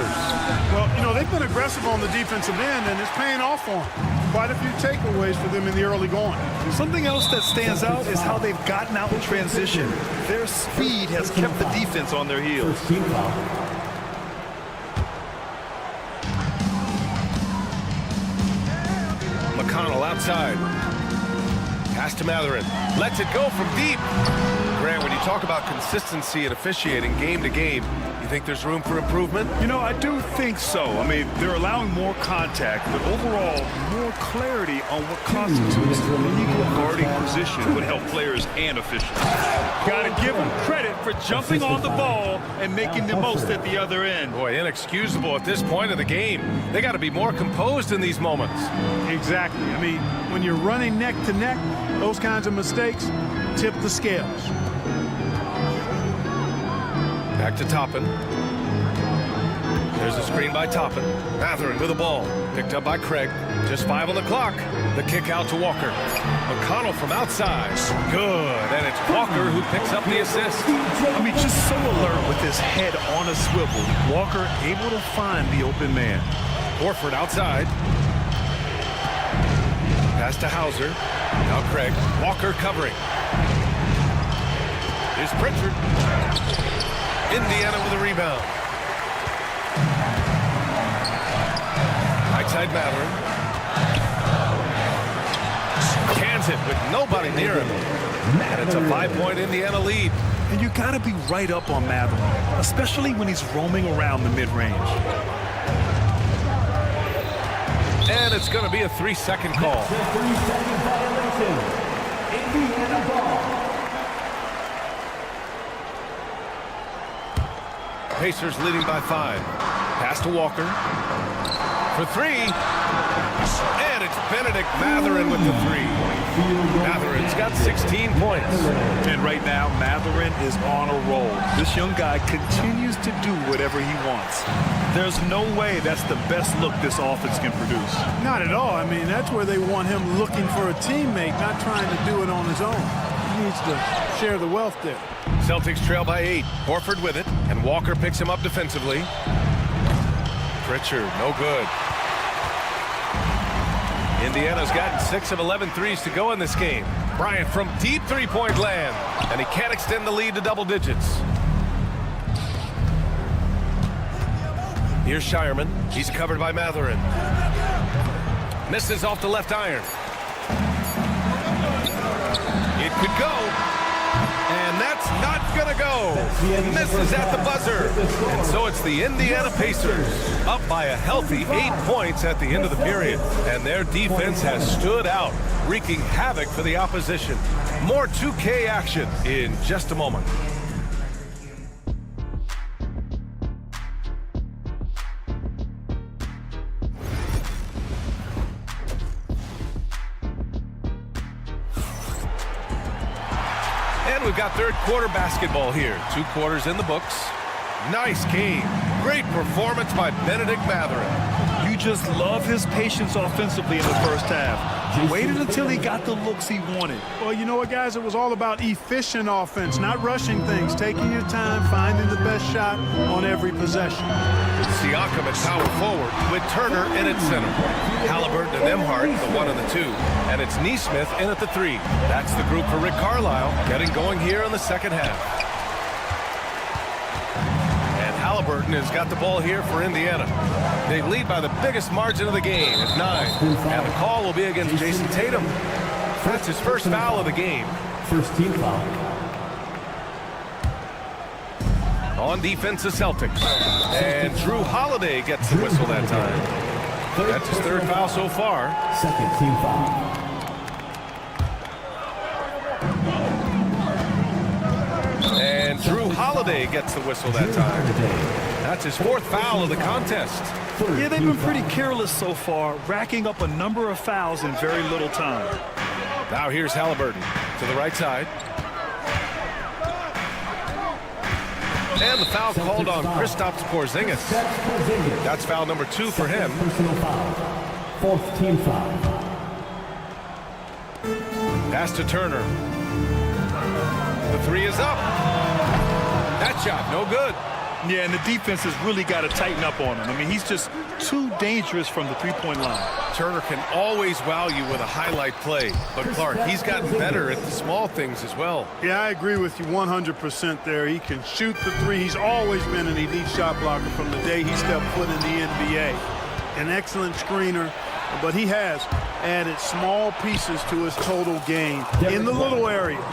Well, you know, they've been aggressive on the defensive end, and it's paying off for them. Quite a few takeaways for them in the early going. Something else that stands out is how they've gotten out in transition. Their speed has kept the defense on their heels. McConnell outside. Pass to Mathurin. Lets it go from deep. Grant, when you talk about consistency and officiating game to game, you think there's room for improvement? You know, I do think so. I mean, they're allowing more contact, but overall, more clarity on what constitutes an equal guarding position would help players and officials. Got to give them credit for jumping on the ball and making the most at the other end. Boy, inexcusable at this point of the game. They got to be more composed in these moments. Exactly. I mean, when you're running neck to neck, those kinds of mistakes tip the scales. Back to Toppin. There's a screen by Toppin. Matherin with the ball. Picked up by Craig. Just 5 on the clock. The kick out to Walker. McConnell from outside. Good. And it's Walker who picks up the assist. I mean, just so alert with his head on a swivel. Walker able to find the open man. Horford outside. Pass to Hauser. Now Craig. Walker covering. Here's Pritchard. Indiana with a rebound. Right side Matherin. Cans it with nobody near him. And it's a 5-point Indiana lead. And you got to be right up on Matherin, especially when he's roaming around the mid-range. And it's going to be a 3-second call. 3-second violation. Indiana ball. Pacers leading by 5. Pass to Walker. For 3. And it's Benedict Matherin with the 3. Matherin's got 16 points. And right now, Matherin is on a roll. This young guy continues to do whatever he wants. There's no way that's the best look this offense can produce. Not at all. I mean, that's where they want him looking for a teammate, not trying to do it on his own. He needs to share the wealth there. Celtics trail by 8. Horford with it, and Walker picks him up defensively. Pritchard, no good. Indiana's gotten 6 of 11 threes to go in this game. Bryant from deep three-point land, and he can't extend the lead to double digits. Here's Shireman. He's covered by Matherin. Misses off the left iron. It could go. And that's not going to go. Misses at the buzzer. And so it's the Indiana Pacers up by a healthy 8 points at the end of the period. And their defense has stood out, wreaking havoc for the opposition. More 2K action in just a moment. And we've got third quarter basketball here. 2 quarters in the books. Nice game. Great performance by Benedict Matherin. You just love his patience offensively in the first half. Waited until he got the looks he wanted. Well, you know what, guys? It was all about efficient offense, not rushing things, taking your time, finding the best shot on every possession. Siakam at power forward with Turner in at center. Halliburton and Nembhard, the 1 and the 2. And it's Nesmith in at the 3. That's the group for Rick Carlisle getting going here in the second half. And Halliburton has got the ball here for Indiana. They lead by the biggest margin of the game at 9. And the call will be against Jason Tatum. That's his first foul of the game. First team foul. On defense, the Celtics. And Drew Holiday gets the whistle that time. That's his third foul so far. Second team foul. And Drew Holiday gets the whistle that time. That's his 4th foul of the contest. Yeah, they've been pretty careless so far, racking up a number of fouls in very little time. Now here's Halliburton to the right side. And the foul called on Kristaps Porzingis. That's foul number 2 for him. Personal foul. 4th team foul. Pass to Turner. The 3 is up. That shot, no good. Yeah, and the defense has really got to tighten up on him. I mean, he's just too dangerous from the three-point line. Turner can always wow you with a highlight play. But Clark, he's gotten better at the small things as well. Yeah, I agree with you 100% there. He can shoot the 3. He's always been an elite shot blocker from the day he stepped foot in the NBA. An excellent screener, but he has added small pieces to his total game in the little areas.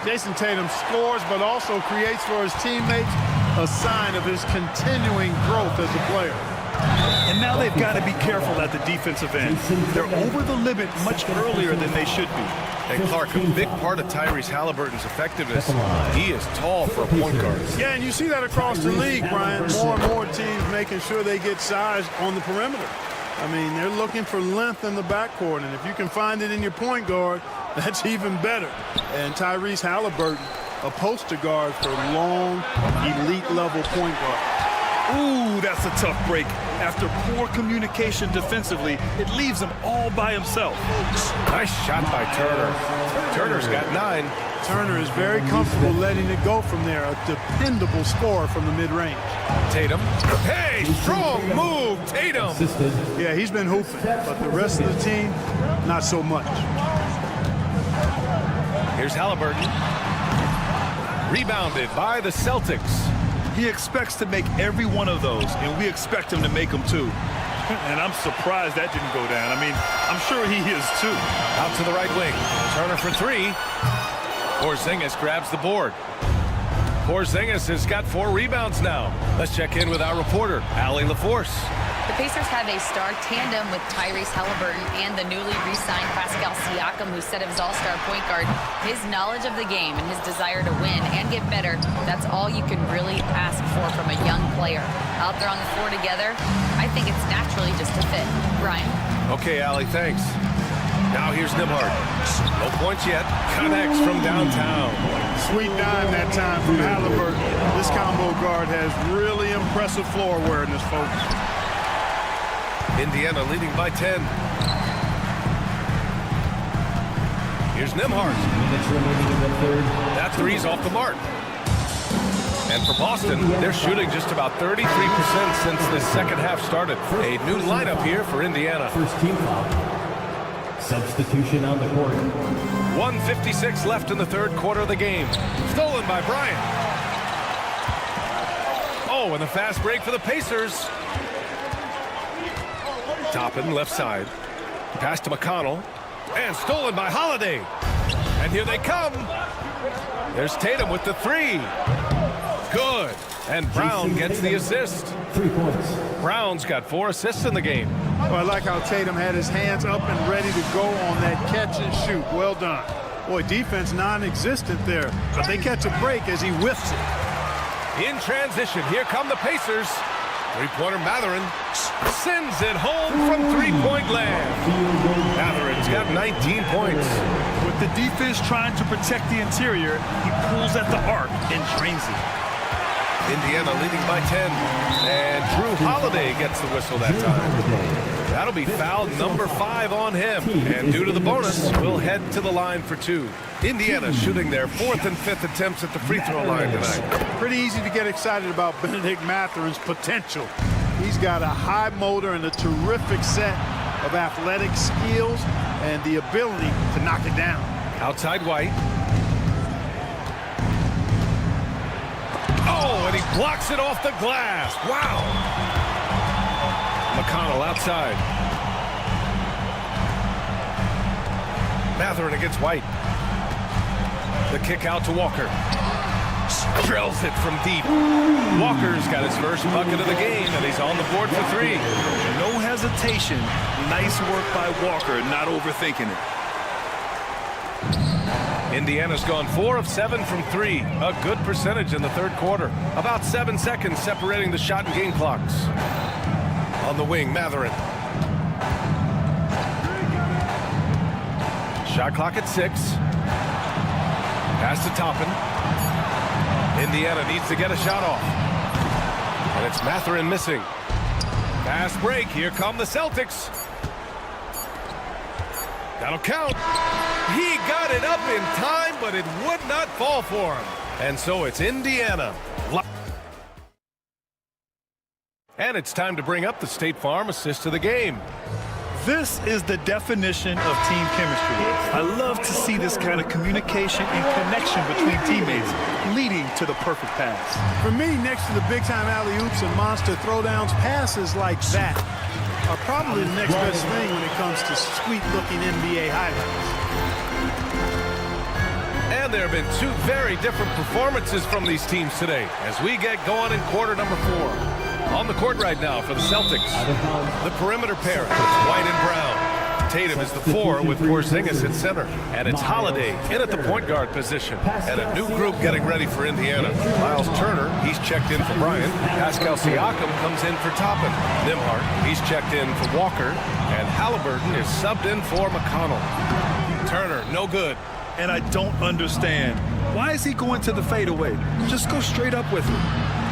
Jason Tatum scores, but also creates for his teammates a sign of his continuing growth as a player. And now they've got to be careful at the defensive end. They're over the limit much earlier than they should be. And Clark, a big part of Tyrese Halliburton's effectiveness, he is tall for a point guard. Yeah, and you see that across the league, Brian. More and more teams making sure they get size on the perimeter. I mean, they're looking for length in the backcourt, and if you can find it in your point guard, that's even better. And Tyrese Halliburton, a poster guard for long, elite-level point guard. Ooh, that's a tough break. After poor communication defensively, it leaves him all by himself. Nice shot by Turner. Turner's got 9. Turner is very comfortable letting it go from there. A dependable scorer from the mid-range. Tatum. Hey, strong move, Tatum. Yeah, he's been hooping, but the rest of the team, not so much. Here's Halliburton. Rebounded by the Celtics. He expects to make every one of those, and we expect him to make them too. And I'm surprised that didn't go down. I mean, I'm sure he is too. Out to the right wing. Turner for 3. Porzingis grabs the board. Porzingis has got 4 rebounds now. Let's check in with our reporter, Allie LaForce. The Pacers have a star tandem with Tyrese Halliburton and the newly re-signed Pascal Siakam, who said of his all-star point guard, his knowledge of the game and his desire to win and get better, that's all you can really ask for from a young player. Out there on the floor together, I think it's naturally just a fit. Brian. Okay, Allie, thanks. Now here's Nembhard. No points yet. Connects from downtown. Sweet dime that time from Halliburton. This combo guard has really impressive floor awareness, folks. Indiana leading by 10. Here's Nembhard. That three's off the mark. And for Boston, they're shooting just about 33% since the second half started. A new lineup here for Indiana. First team foul. Substitution on the court. 1:56 left in the third quarter of the game. Stolen by Bryant. Oh, and a fast break for the Pacers. Toppin, left side. Pass to McConnell. And stolen by Holiday. And here they come. There's Tatum with the 3. Good. And Brown gets the assist. 3 points. Brown's got 4 assists in the game. Well, I like how Tatum had his hands up and ready to go on that catch and shoot. Well done. Boy, defense non-existent there. But they catch a break as he whiffs it. In transition, here come the Pacers. Three-pointer Mathurin sends it home from three-point land. Mathurin's got 19 points. With the defense trying to protect the interior, he pulls at the arc and drains it. Indiana leading by 10. And Drew Holiday gets the whistle that time. That'll be foul number 5 on him. And due to the bonus, we'll head to the line for 2. Indiana shooting their 4th and 5th attempts at the free throw line tonight. Pretty easy to get excited about Benedict Mathurin's potential. He's got a high motor and a terrific set of athletic skills and the ability to knock it down. Outside White. Oh, and he blocks it off the glass. Wow. McConnell outside. Mathurin against White. The kick out to Walker. Drills it from deep. Walker's got his first bucket of the game, and he's on the board for 3. No hesitation. Nice work by Walker, not overthinking it. Indiana's gone 4 of 7 from 3. A good percentage in the third quarter. About 7 seconds separating the shot and game clocks. On the wing, Mathurin. Shot clock at 6. Pass to Toppin. Indiana needs to get a shot off. And it's Mathurin missing. Fast break. Here come the Celtics. That'll count. He got it up in time, but it would not fall for him. And so it's Indiana. And it's time to bring up the State Farm assist of the game. This is the definition of team chemistry. I love to see this kind of communication and connection between teammates leading to the perfect pass. For me, next to the big-time alley-oops and monster throwdowns, passes like that are probably the next best thing when it comes to sweet-looking NBA highlights. And And there have been two very different performances from these teams today as we get going in quarter number 4. On the court right now for the Celtics, the perimeter pair, it's White and Brown. Tatum is the 4 with Porzingis at center. And it's Holiday in at the point guard position. And a new group getting ready for Indiana. Miles Turner, he's checked in for Bryant. Pascal Siakam comes in for Toppin. Nembhard, he's checked in for Walker. And Halliburton is subbed in for McConnell. Turner, no good. And I don't understand. Why is he going to the fadeaway? Just go straight up with him.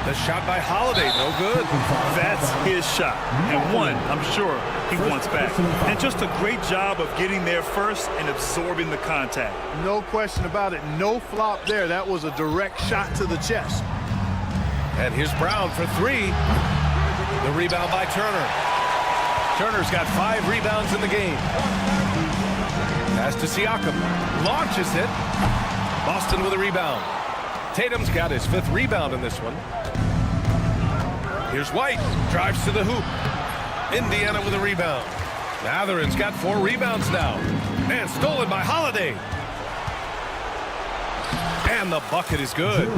The shot by Holiday, no good. That's his shot. And one, I'm sure, he wants back. And just a great job of getting there first and absorbing the contact. No question about it. No flop there. That was a direct shot to the chest. And here's Brown for 3. The rebound by Turner. Turner's got 5 rebounds in the game. Pass to Siakam. Launches it. Boston with a rebound. Tatum's got his 5th rebound in this one. Here's White. Drives to the hoop. Indiana with a rebound. Matherin's got 4 rebounds now. And stolen by Holiday. And the bucket is good.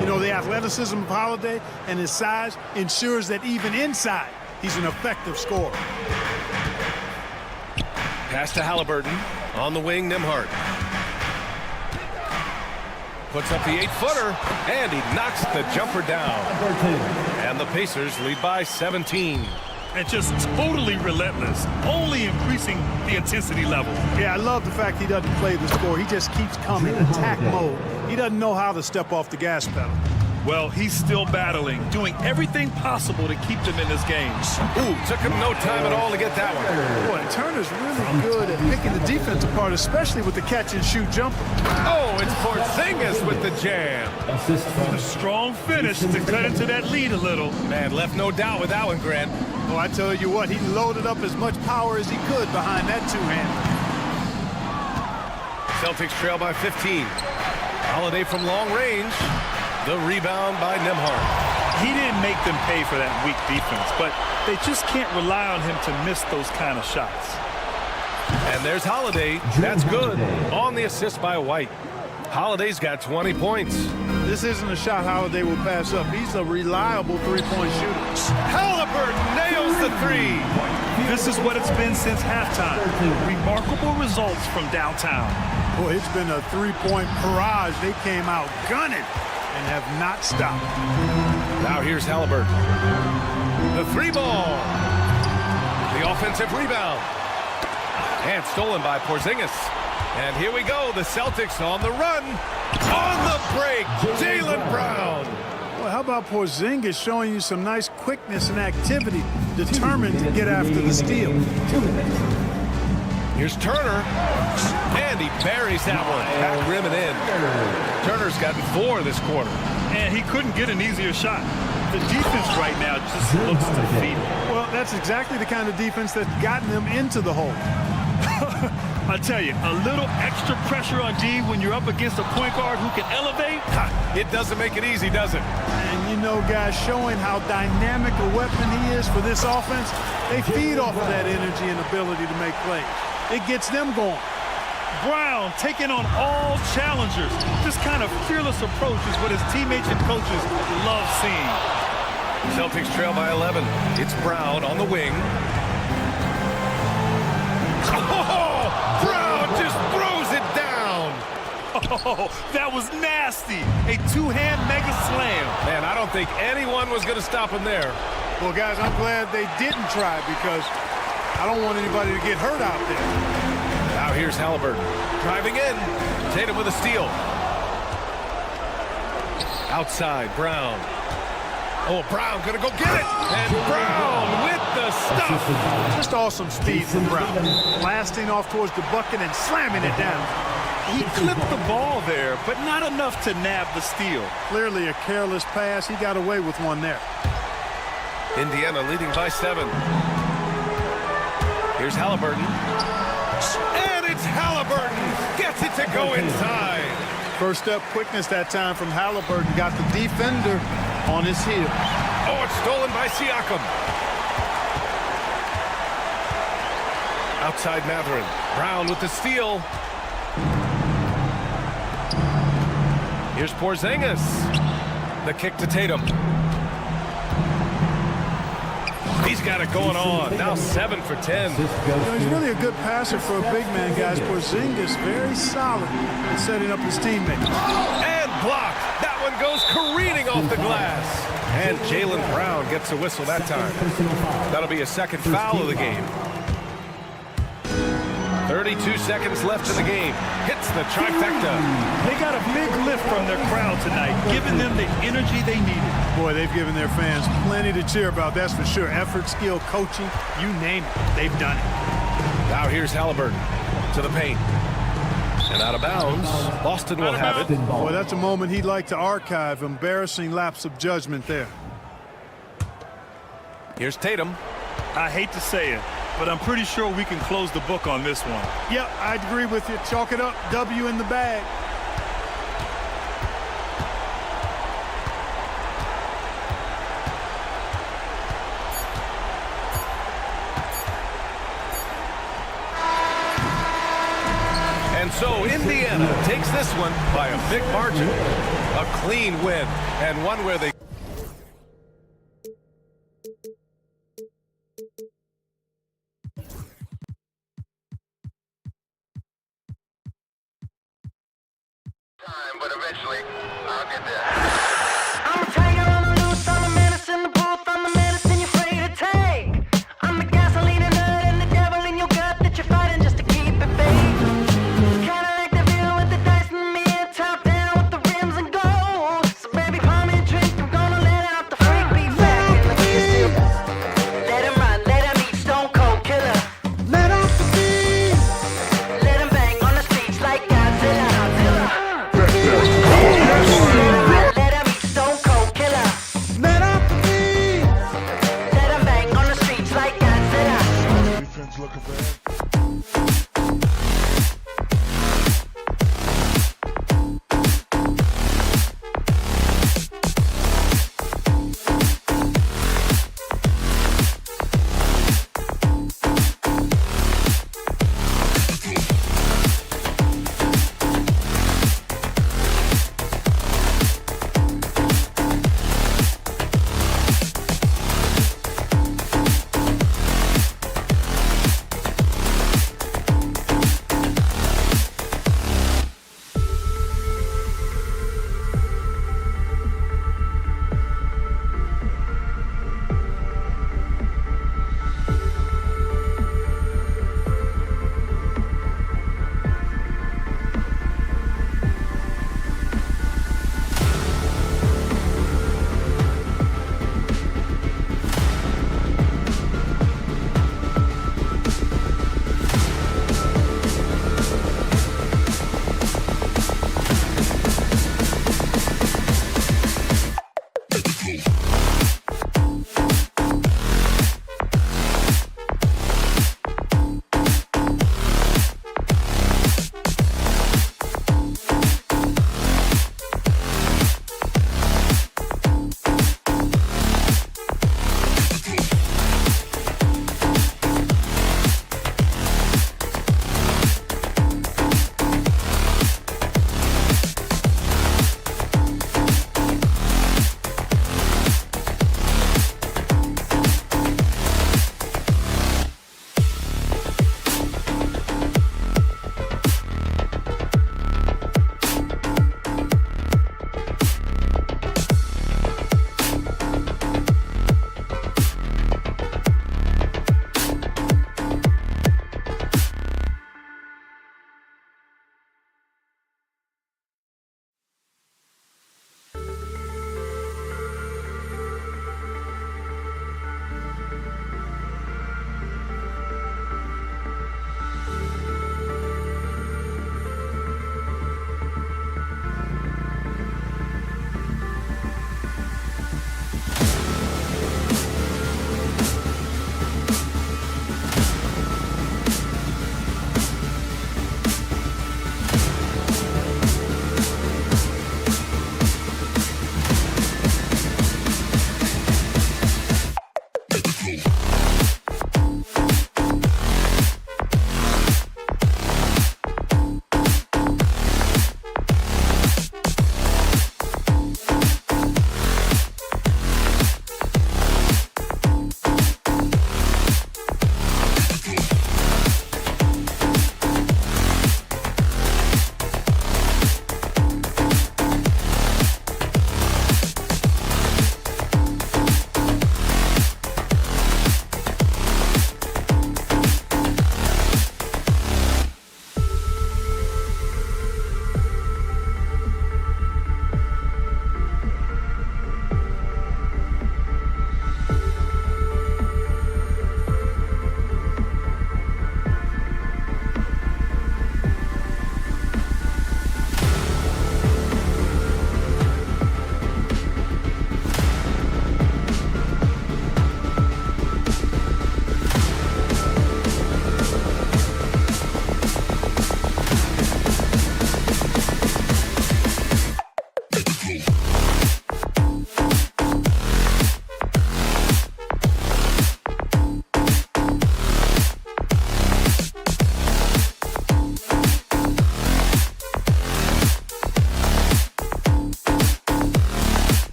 You know, the athleticism of Holiday and his size ensures that even inside, he's an effective scorer. Pass to Halliburton. On the wing, Nembhard. Puts up the 8-footer, and he knocks the jumper down. And the Pacers lead by 17. And just totally relentless, only increasing the intensity level. Yeah, I love the fact he doesn't play the score. He just keeps coming, attack mode. He doesn't know how to step off the gas pedal. Well, he's still battling, doing everything possible to keep them in this game. Ooh, took him no time at all to get that one. Boy, Turner's really good at picking the defense apart, especially with the catch-and-shoot jumper. Oh, it's Porzingis with the jam. A strong finish to cut into that lead a little. Man, left no doubt with that one, Grant. Oh, I tell you what, he loaded up as much power as he could behind that two-hander. Celtics trail by 15. Holiday from long range. The rebound by Nembhard. He didn't make them pay for that weak defense, but they just can't rely on him to miss those kind of shots. And there's Holiday. That's good. On the assist by White. Holiday's got 20 points. This isn't a shot Holiday will pass up. He's a reliable three-point shooter. Halliburton nails the 3. This is what it's been since halftime. Remarkable results from downtown. Boy, it's been a three-point barrage. They came out gunning and have not stopped. Now here's Halliburton. The 3-ball. The offensive rebound. And stolen by Porzingis. And here we go. The Celtics on the run. On the break, Jaylen Brown. Well, how about Porzingis showing you some nice quickness and activity, determined to get after the steal. Here's Turner. And he buries that one. Back rim and in. Turner's gotten 4 this quarter. And he couldn't get an easier shot. The defense right now just looks defeated. Well, that's exactly the kind of defense that's gotten them into the hole. I tell you, a little extra pressure on D when you're up against a point guard who can elevate. It doesn't make it easy, does it? And you know, guys, showing how dynamic a weapon he is for this offense, they feed off of that energy and ability to make plays. It gets them going. Brown taking on all challengers. This kind of fearless approach is what his teammates and coaches love seeing. Celtics trail by 11. It's Brown on the wing. Oh, Brown just throws it down. Oh, that was nasty. A two-hand mega slam. Man, I don't think anyone was going to stop him there. Well, guys, I'm glad they didn't try because I don't want anybody to get hurt out there. Now here's Halliburton. Driving in. Tatum with a steal. Outside, Brown. Oh, Brown gonna go get it. And Brown with the stuff. Just awesome speed from Brown. Blasting off towards the bucket and slamming it down. He clipped the ball there, but not enough to nab the steal. Clearly a careless pass. He got away with one there. Indiana leading by 7. Here's Halliburton. And it's Halliburton. Gets it to go inside. First step quickness that time from Halliburton. Got the defender on his heel. Oh, it's stolen by Siakam. Outside Matherin. Brown with the steal. Here's Porzingis. The kick to Tatum. He's got it going on. Now 7 for 10. You know, he's really a good passer for a big man, guys. Porzingis very solid in setting up his teammates. And blocked. That one goes careening off the glass. And Jaylen Brown gets a whistle that time. That'll be a second foul of the game. 32 seconds left in the game. Hits the trifecta. They got a big lift from their crowd tonight, giving them the energy they needed. Boy, they've given their fans plenty to cheer about, that's for sure. Effort, skill, coaching, you name it, they've done it. Now here's Halliburton to the paint. And out of bounds, Boston will have it. Boy, that's a moment he'd like to archive. Embarrassing lapse of judgment there. Here's Tatum. I hate to say it, but I'm pretty sure we can close the book on this one. Yep, I'd agree with you. Chalk it up. W in the bag. And so Indiana takes this one by a big margin. A clean win, and one where they... But eventually, I'll get there. I'm a tiger on the loose, I'm a menace in the booth, I'm the medicine you're afraid to take. I'm the gasoline and nut and the devil in your gut that you're fighting just to keep it baked. Kinda like the view with the dice and me, top down with the rims and gold. So baby, pour me a drink, I'm gonna let out the freak beat back in the kiss. Let him run, let him eat, stone cold killer. Let off the beat. Let him bang on the streets like Godzilla. Let him eat, stone cold killer. Let off the beat. Let him bang on the streets like Godzilla. Defense looking bad.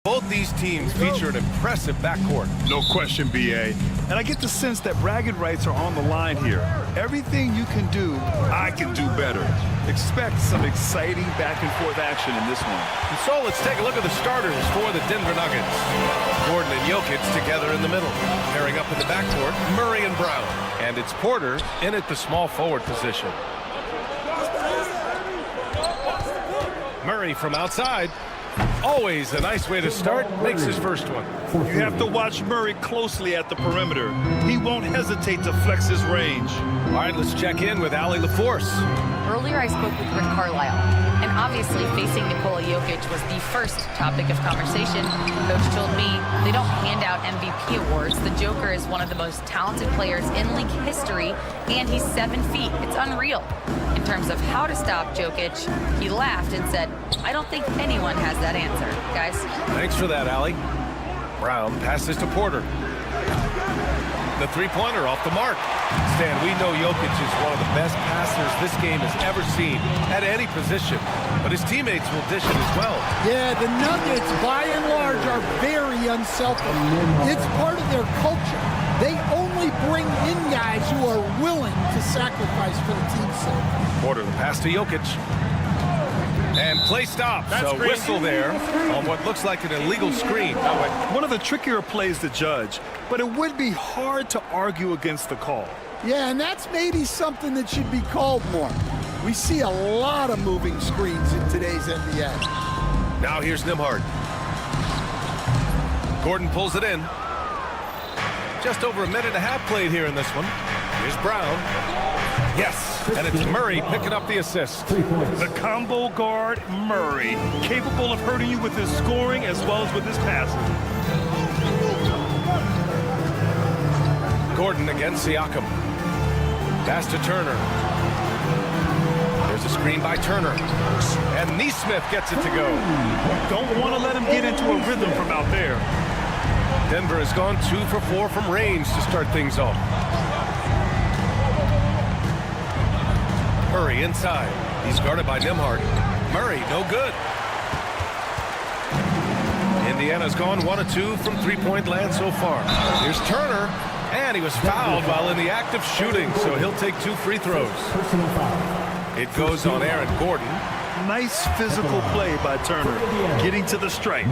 Both these teams feature an impressive backcourt. No question, B.A. And I get the sense that bragging rights are on the line here. Everything you can do, I can do better. Expect some exciting back-and-forth action in this one. And so let's take a look at the starters for the Denver Nuggets. Gordon and Jokic together in the middle. Pairing up in the backcourt, Murray and Brown. And it's Porter in at the small forward position. Murray from outside. Always a nice way to start. Makes his first one. You have to watch Murray closely at the perimeter. He won't hesitate to flex his range. All right, let's check in with Allie LaForce. Earlier I spoke with Rick Carlisle, and obviously facing Nikola Jokic was the first topic of conversation. Coach told me they don't hand out MVP awards. The Joker is one of the most talented players in league history, and he's 7 feet. It's unreal. In terms of how to stop Jokic, he laughed and said, I don't think anyone has that answer, guys. Thanks for that, Allie. Brown passes to Porter. The three-pointer off the mark. Stan, we know Jokic is one of the best passers this game has ever seen at any position, but his teammates will dish it as well. Yeah, the Nuggets, by and large, are very unselfish. It's part of their culture. They only bring in guys who are willing to sacrifice for the team's sake. Porter, the pass to Jokic. And play stops. So whistle there on what looks like an illegal screen. One of the trickier plays to judge, but it would be hard to argue against the call. Yeah, and that's maybe something that should be called more. We see a lot of moving screens in today's NBA. Now here's Nembhard. Gordon pulls it in. Just over a minute and a half played here in this one. Here's Brown. Yes, and it's Murray picking up the assist. The combo guard, Murray, capable of hurting you with his scoring as well as with his passing. Gordon against Siakam. Pass to Turner. There's a screen by Turner. And Nesmith gets it to go. Don't want to let him get into a rhythm from out there. Denver has gone 2 for 4 from range to start things off. Murray inside. He's guarded by Nembhard. Murray, no good. Indiana's gone 1 of 2 from three-point land so far. Here's Turner, and he was fouled while in the act of shooting, so he'll take 2 free throws. It goes on Aaron Gordon. Nice physical play by Turner, getting to the stripe.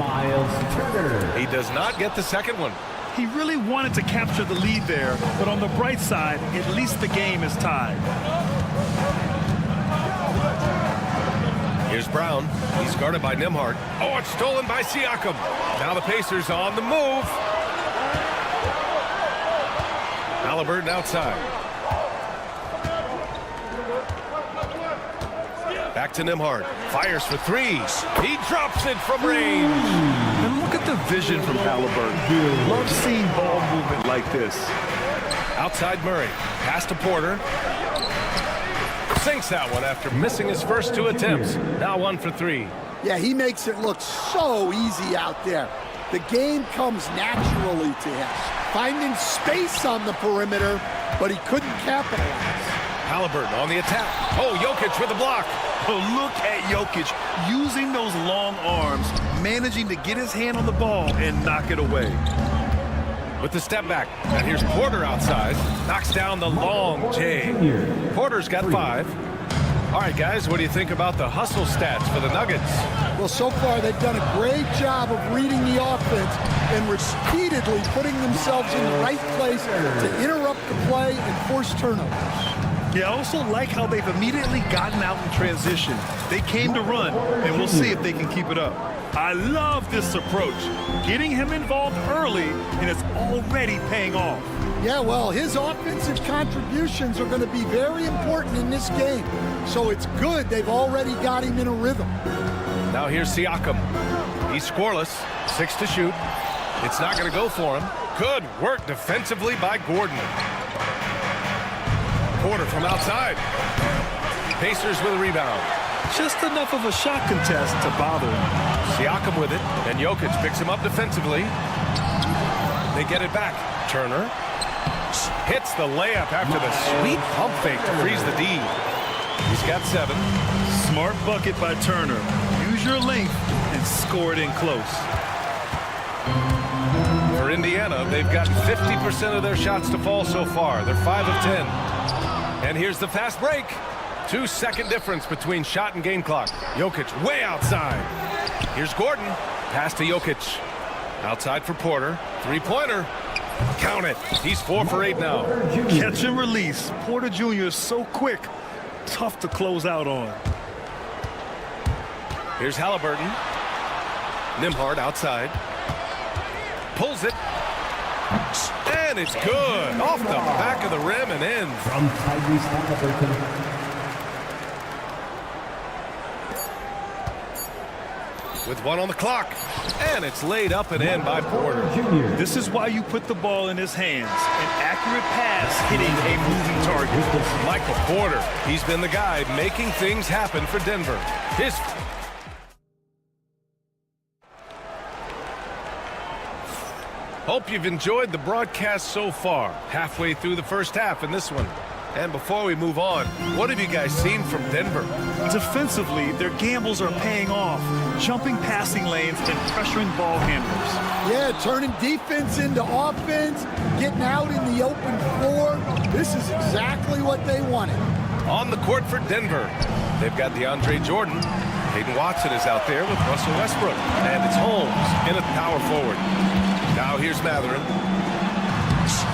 He does not get the second one. He really wanted to capture the lead there, but on the bright side, at least the game is tied. Here's Brown. He's guarded by Nembhard. Oh, it's stolen by Siakam. Now the Pacers on the move. Halliburton outside. Back to Nembhard. Fires for 3. He drops it from range. And look at the vision from Halliburton. Love seeing ball movement like this. Outside Murray. Pass to Porter. Sinks that one after missing his first 2 attempts. Now 1 for 3. Yeah, he makes it look so easy out there. The game comes naturally to him. Finding space on the perimeter, but he couldn't capitalize. Halliburton on the attack. Oh, Jokic with the block. Oh, look at Jokic using those long arms, managing to get his hand on the ball and knock it away. With the step back. And here's Porter outside. Knocks down the long J. Porter's got 5. All right, guys, what do you think about the hustle stats for the Nuggets? Well, so far they've done a great job of reading the offense and repeatedly putting themselves in the right place to interrupt the play and force turnovers. Yeah, I also like how they've immediately gotten out in transition. They came to run, and we'll see if they can keep it up. I love this approach, getting him involved early, and it's already paying off. Yeah, well, his offensive contributions are going to be very important in this game. So it's good they've already got him in a rhythm. Now here's Siakam. He's scoreless, 6 to shoot. It's not going to go for him. Good work defensively by Gordon. Porter from outside. Pacers with a rebound. Just enough of a shot contest to bother him. Siakam with it, and Jokic picks him up defensively. They get it back. Turner hits the layup after the sweet pump fake to freeze the D. He's got 7. Smart bucket by Turner. Use your length and score it in close. For Indiana, they've gotten 50% of their shots to fall so far. They're 5 of 10. And here's the fast break. 2-second difference between shot and game clock. Jokic way outside. Here's Gordon. Pass to Jokic. Outside for Porter. 3-pointer. Count it. He's 4 for 8 now. Catch and release. Porter Jr. is so quick. Tough to close out on. Here's Halliburton. Nembhard outside. Pulls it. And it's good. Off the back of the rim and in. From Tyrese Halliburton. With 1 on the clock. And it's laid up and in by Porter. This is why you put the ball in his hands. An accurate pass hitting a moving target. Michael Porter. He's been the guy making things happen for Denver. Hope you've enjoyed the broadcast so far. Halfway through the first half in this one. And before we move on, what have you guys seen from Denver? Defensively, their gambles are paying off, jumping passing lanes and pressuring ball handlers. Yeah, turning defense into offense, getting out in the open floor. This is exactly what they wanted. On the court for Denver, they've got DeAndre Jordan. Hayden Watson is out there with Russell Westbrook. And it's Holmes in at power forward. Now here's Matherin.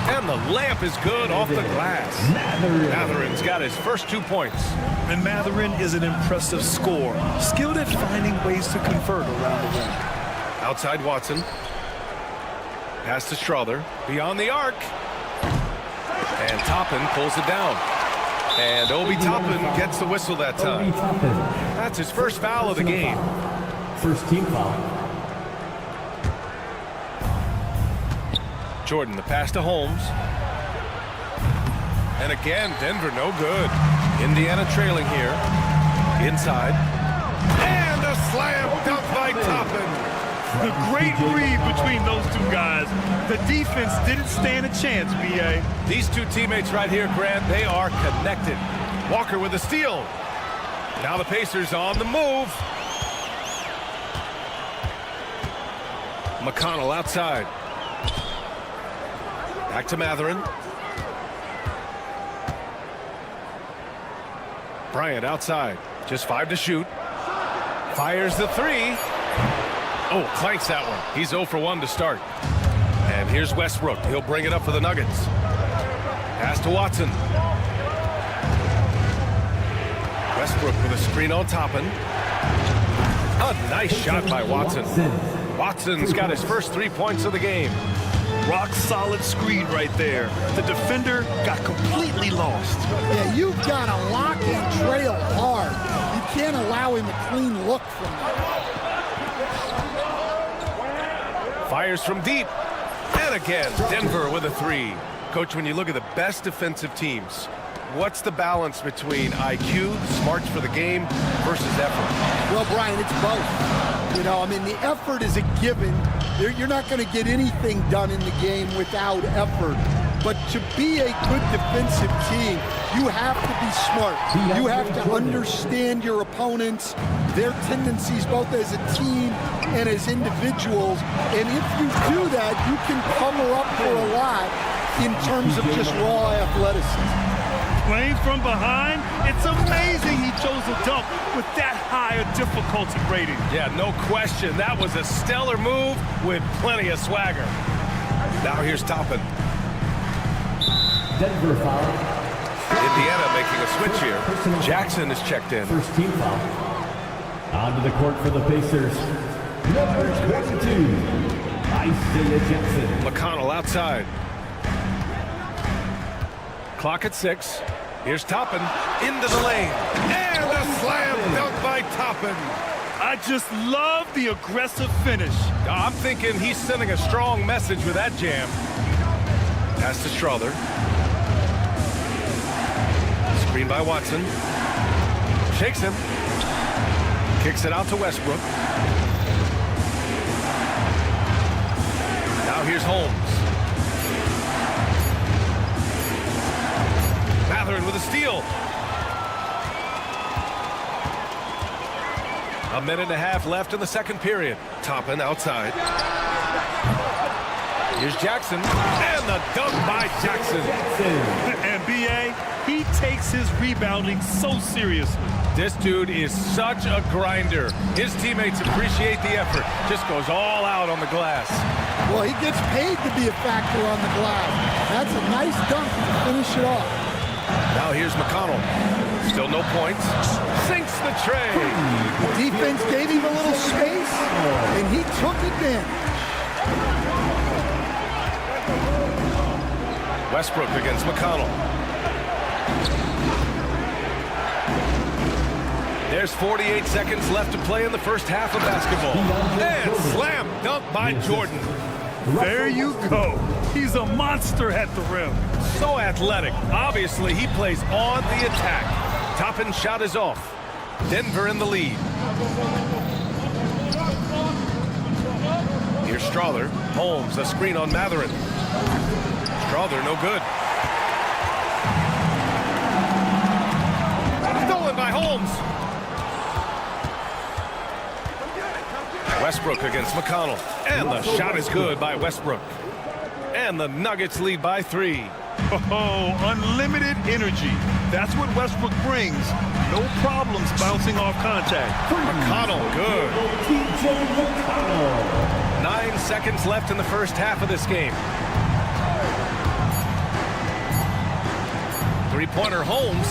And the layup is good off the glass. Matherin's got his first 2 points. And Matherin is an impressive scorer, skilled at finding ways to convert around the rim. Outside Watson. Pass to Strother. Beyond the arc. And Toppin pulls it down. And Obi Toppin gets the whistle that time. That's his first foul of the game. First team foul. Jordan, the pass to Holmes. And again, Denver no good. Indiana trailing here. Inside. And a slam dunk by Toppin. A great read between those two guys. The defense didn't stand a chance, B.A. These two teammates right here, Grant, they are connected. Walker with a steal. Now the Pacers on the move. McConnell outside. Back to Matherin. Bryant outside. Just 5 to shoot. Fires the 3. Oh, clanks that one. He's 0 for 1 to start. And here's Westbrook. He'll bring it up for the Nuggets. Pass to Watson. Westbrook with a screen on Toppin. A nice shot by Watson. Watson's got his first 3 points of the game. Rock solid screen right there. The defender got completely lost. Yeah, you've got to lock and trail hard. You can't allow him a clean look from there. Fires from deep. And again, Denver with a 3. Coach, when you look at the best defensive teams, what's the balance between IQ, smarts for the game, versus effort? Well, Brian, it's both. You know, I mean, the effort is a given. You're not going to get anything done in the game without effort. But to be a good defensive team, you have to be smart. You have to understand your opponents, their tendencies, both as a team and as individuals. And if you do that, you can cover up for a lot in terms of just raw athleticism. Playing from behind, it's amazing he chose a dunk with that high a difficulty rating. Yeah, no question. That was a stellar move with plenty of swagger. Now here's Toppin. Denver foul. Indiana making a switch here. Jackson is checked in. First team foul. Onto the court for the Pacers. Number 22, Isaiah Jackson. McConnell outside. Clock at 6. Here's Toppin into the lane. And a slam dunk by Toppin. I just love the aggressive finish. I'm thinking he's sending a strong message with that jam. Pass to Strother. Screen by Watson. Shakes him. Kicks it out to Westbrook. Now here's Holmes. Matherin with a steal. A minute and a half left in the second period. Toppin outside. Here's Jackson. And the dunk by Jackson. And B.A., he takes his rebounding so seriously. This dude is such a grinder. His teammates appreciate the effort. Just goes all out on the glass. Well, he gets paid to be a factor on the glass. That's a nice dunk to finish it off. Now here's McConnell. Still no points. Sinks the tray. The defense gave him a little space, and he took advantage. Westbrook against McConnell. There's 48 seconds left to play in the first half of basketball. And slam dunk by Jordan. There you go. He's a monster at the rim. So athletic. Obviously, he plays on the attack. Toppin's shot is off. Denver in the lead. Here's Strother. Holmes, a screen on Matherin. Strother, no good. Westbrook against McConnell. And the shot is good by Westbrook. And the Nuggets lead by 3. Oh, unlimited energy. That's what Westbrook brings. No problems bouncing off contact. McConnell, good. 9 seconds left in the first half of this game. Three-pointer Holmes.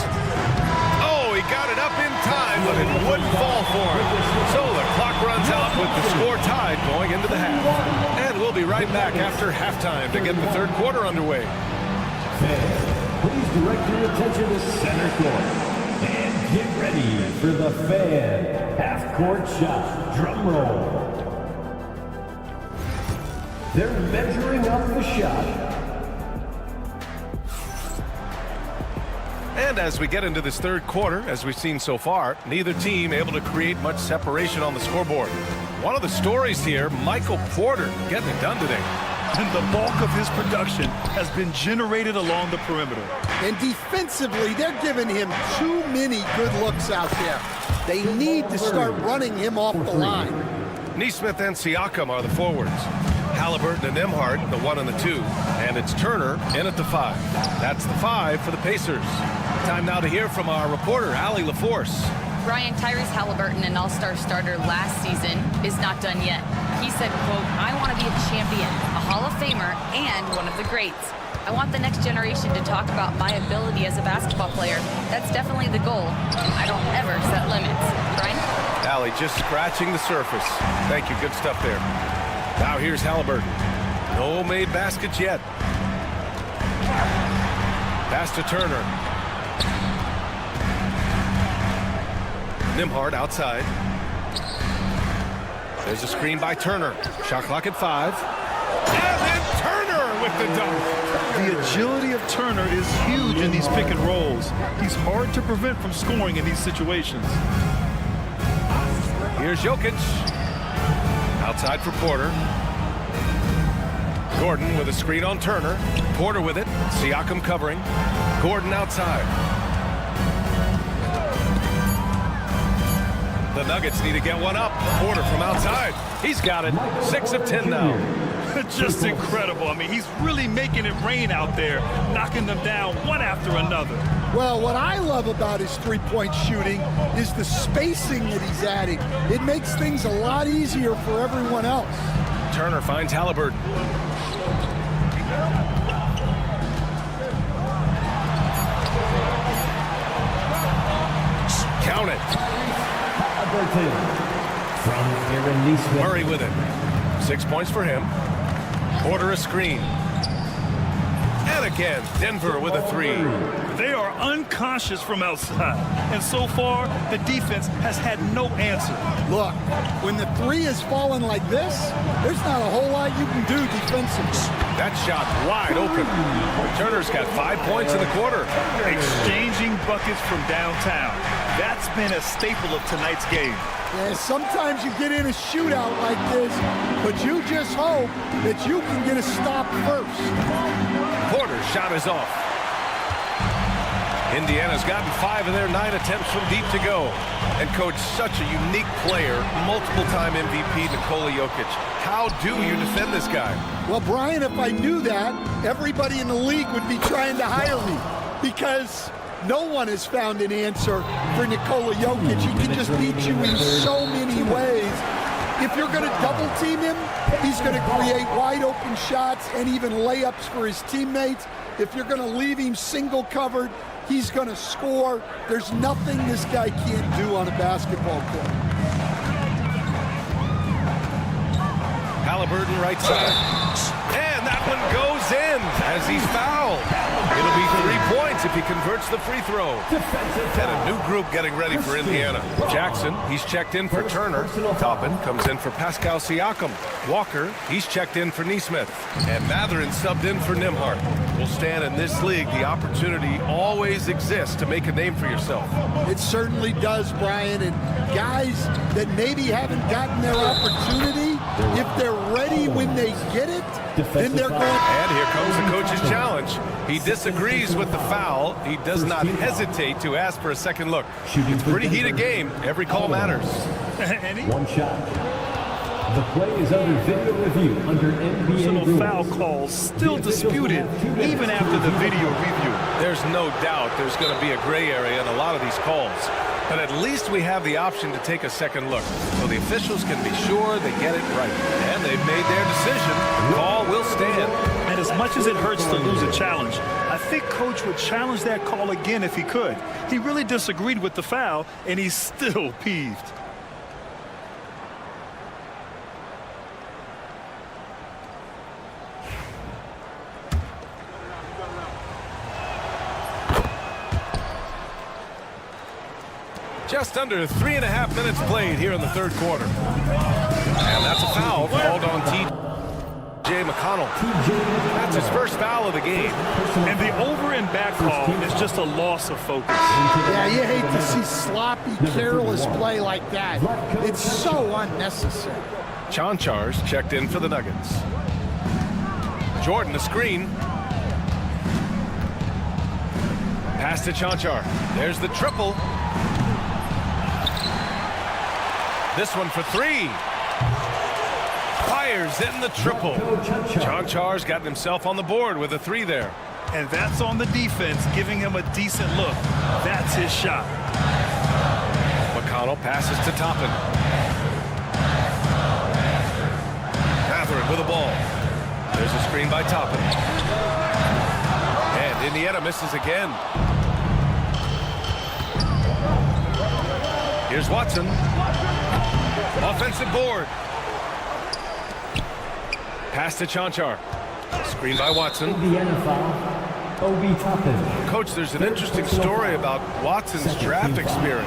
Oh, he got it up in time, but it wouldn't fall for him. So the clock runs out with the score tied going into the half. And we'll be right back after halftime to get the third quarter underway. Fans, please direct your attention to center court. And get ready for the fan half-court shot. Drum roll. They're measuring up the shot. And as we get into this third quarter, as we've seen so far, neither team able to create much separation on the scoreboard. One of the stories here, Michael Porter getting it done today. And the bulk of his production has been generated along the perimeter. And defensively, they're giving him too many good looks out there. They need to start running him off the line. Nesmith and Siakam are the forwards. Halliburton and Nembhard, the 1 and the 2. And it's Turner in at the 5. That's the 5 for the Pacers. Time now to hear from our reporter, Allie LaForce. Brian, Tyrese Halliburton, an all-star starter last season, is not done yet. He said, quote, "I want to be a champion, a Hall of Famer, and one of the greats. I want the next generation to talk about my ability as a basketball player. That's definitely the goal. I don't ever set limits." Brian? Allie just scratching the surface. Thank you, good stuff there. Now here's Halliburton. No made baskets yet. Pass to Turner. Nembhard outside. There's a screen by Turner. Shot clock at 5. And then Turner with the dunk. The agility of Turner is huge in these pick and rolls. He's hard to prevent from scoring in these situations. Here's Jokic. Outside for Porter. Gordon with a screen on Turner. Porter with it. Siakam covering. Gordon outside. The Nuggets need to get one up. Porter from outside. He's got it. 6 of 10 now. Just incredible. I mean, he's really making it rain out there, knocking them down one after another. Well, what I love about his three-point shooting is the spacing that he's adding. It makes things a lot easier for everyone else. Turner finds Halliburton. Count it. Murray with it. 6 points for him. Porter a screen. And again, Denver with a 3. They are unconscious from outside. And so far, the defense has had no answer. Look, when the 3 is falling like this, there's not a whole lot you can do defensively. That shot wide open. Turner's got 5 points in the quarter. Exchanging buckets from downtown. That's been a staple of tonight's game. Yeah, sometimes you get in a shootout like this, but you just hope that you can get a stop first. Porter's shot is off. Indiana's gotten 5 of their 9 attempts from deep to go. And coach, such a unique player, multiple-time MVP Nikola Jokic. How do you defend this guy? Well, Brian, if I knew that, everybody in the league would be trying to hire me because no one has found an answer for Nikola Jokic. He can just beat you in so many ways. If you're going to double team him, he's going to create wide open shots and even layups for his teammates. If you're going to leave him single covered, he's going to score. There's nothing this guy can't do on a basketball court. Halliburton right side. And that one goes in as he's fouled. It'll be 3 points if he converts the free throw. And a new group getting ready for Indiana. Jackson, he's checked in for Turner. Toppin comes in for Pascal Siakam. Walker, he's checked in for Nesmith. And Mathurin subbed in for Nembhard. Will stand in this league, the opportunity always exists to make a name for yourself. It certainly does, Brian. And guys that maybe haven't gotten their opportunity, if they're ready when they get it, then they're going. And here comes the coach's challenge. He disagrees with the foul. He does not hesitate to ask for a second look. It's a pretty heated game. Every call matters. One shot. The play is under video review under NBA Personal rules. foul calls still disputed even after the video review. There's no doubt there's going to be a gray area in a lot of these calls. But at least we have the option to take a second look, so the officials can be sure they get it right. And they've made their decision. The call will stand. And as much as it hurts to lose a challenge, I think Coach would challenge that call again if he could. He really disagreed with the foul, and he's still peeved. Just under 3.5 minutes played here in the third quarter. And that's a foul called on T.J. McConnell. That's his first foul of the game. And the over and back call is just a loss of focus. Yeah, you hate to see sloppy, careless play like that. It's so unnecessary. Chanchar's checked in for the Nuggets. Jordan, a screen. Pass to Chanchar. There's the triple. This one for three. Fires in the triple. Chanchar's gotten himself on the board with a three there. And that's on the defense, giving him a decent look. That's his shot. McConnell passes to Toppin. Mathurin with the ball. There's a screen by Toppin. And Indiana misses again. Here's Watson. Offensive board. Pass to Chanchar. Screen by Watson. Coach, there's an interesting story about Watson's draft experience.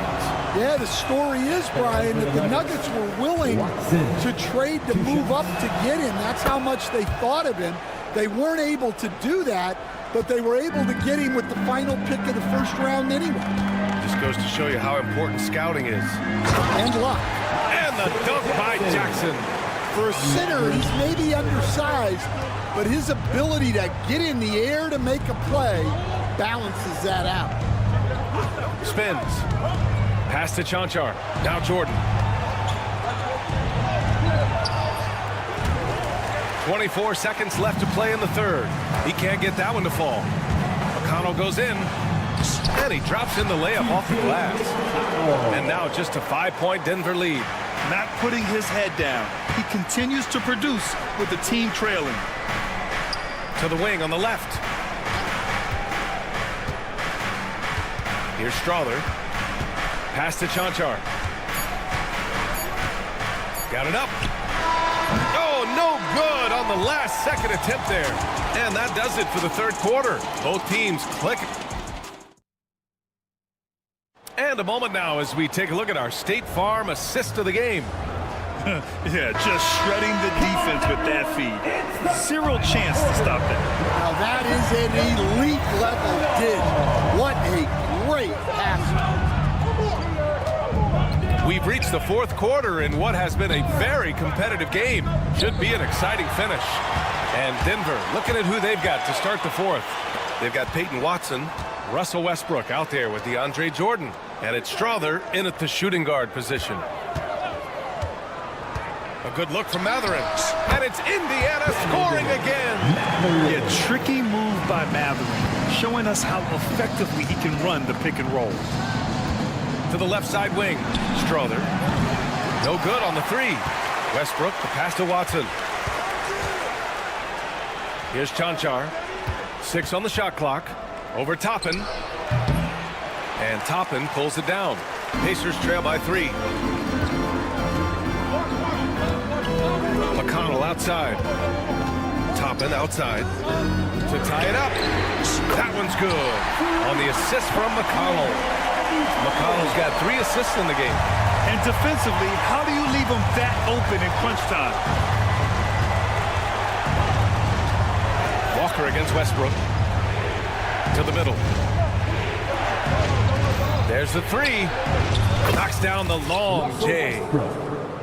Yeah, the story is, Brian, that the Nuggets were willing to trade to move up to get him. That's how much they thought of him. They weren't able to do that, but they were able to get him with the final pick of the first round anyway. Just goes to show you how important scouting is. And luck. And the dunk by Jackson. For a center, he's maybe undersized, but his ability to get in the air to make a play balances that out. Spins. Pass to Chanchar. Now Jordan. 24 seconds left to play in the third. He can't get that one to fall. McConnell goes in. And he drops in the layup off the glass. And now just a 5-point Denver lead. Not putting his head down. He continues to produce with the team trailing. To the wing on the left. Here's Strother. Pass to Chanchar. Got it up. Oh, no good on the last second attempt there. And that does it for the third quarter. Both teams click. And a moment now as we take a look at our State Farm assist of the game. Yeah, just shredding the defense with that feed. Zero chance to stop that. Now that is an elite level dig. What a great pass. We've reached the fourth quarter in what has been a very competitive game. Should be an exciting finish. And Denver looking at who they've got to start the fourth. They've got Peyton Watson, Russell Westbrook out there with DeAndre Jordan. And it's Strother in at the shooting guard position. A good look from Mathurin. And it's Indiana scoring again. Yeah, tricky move by Mathurin, showing us how effectively he can run the pick and roll. To the left side wing. Strother. No good on the three. Westbrook, the pass to Watson. Here's Chanchar. 6 on the shot clock. Over Toppin. And Toppin pulls it down. Pacers trail by 3. McConnell outside. Toppin outside. To tie it up. That one's good. On the assist from McConnell. McConnell's got 3 assists in the game. And defensively, how do you leave him that open in crunch time? Walker against Westbrook. To the middle. There's the 3. Knocks down the long J.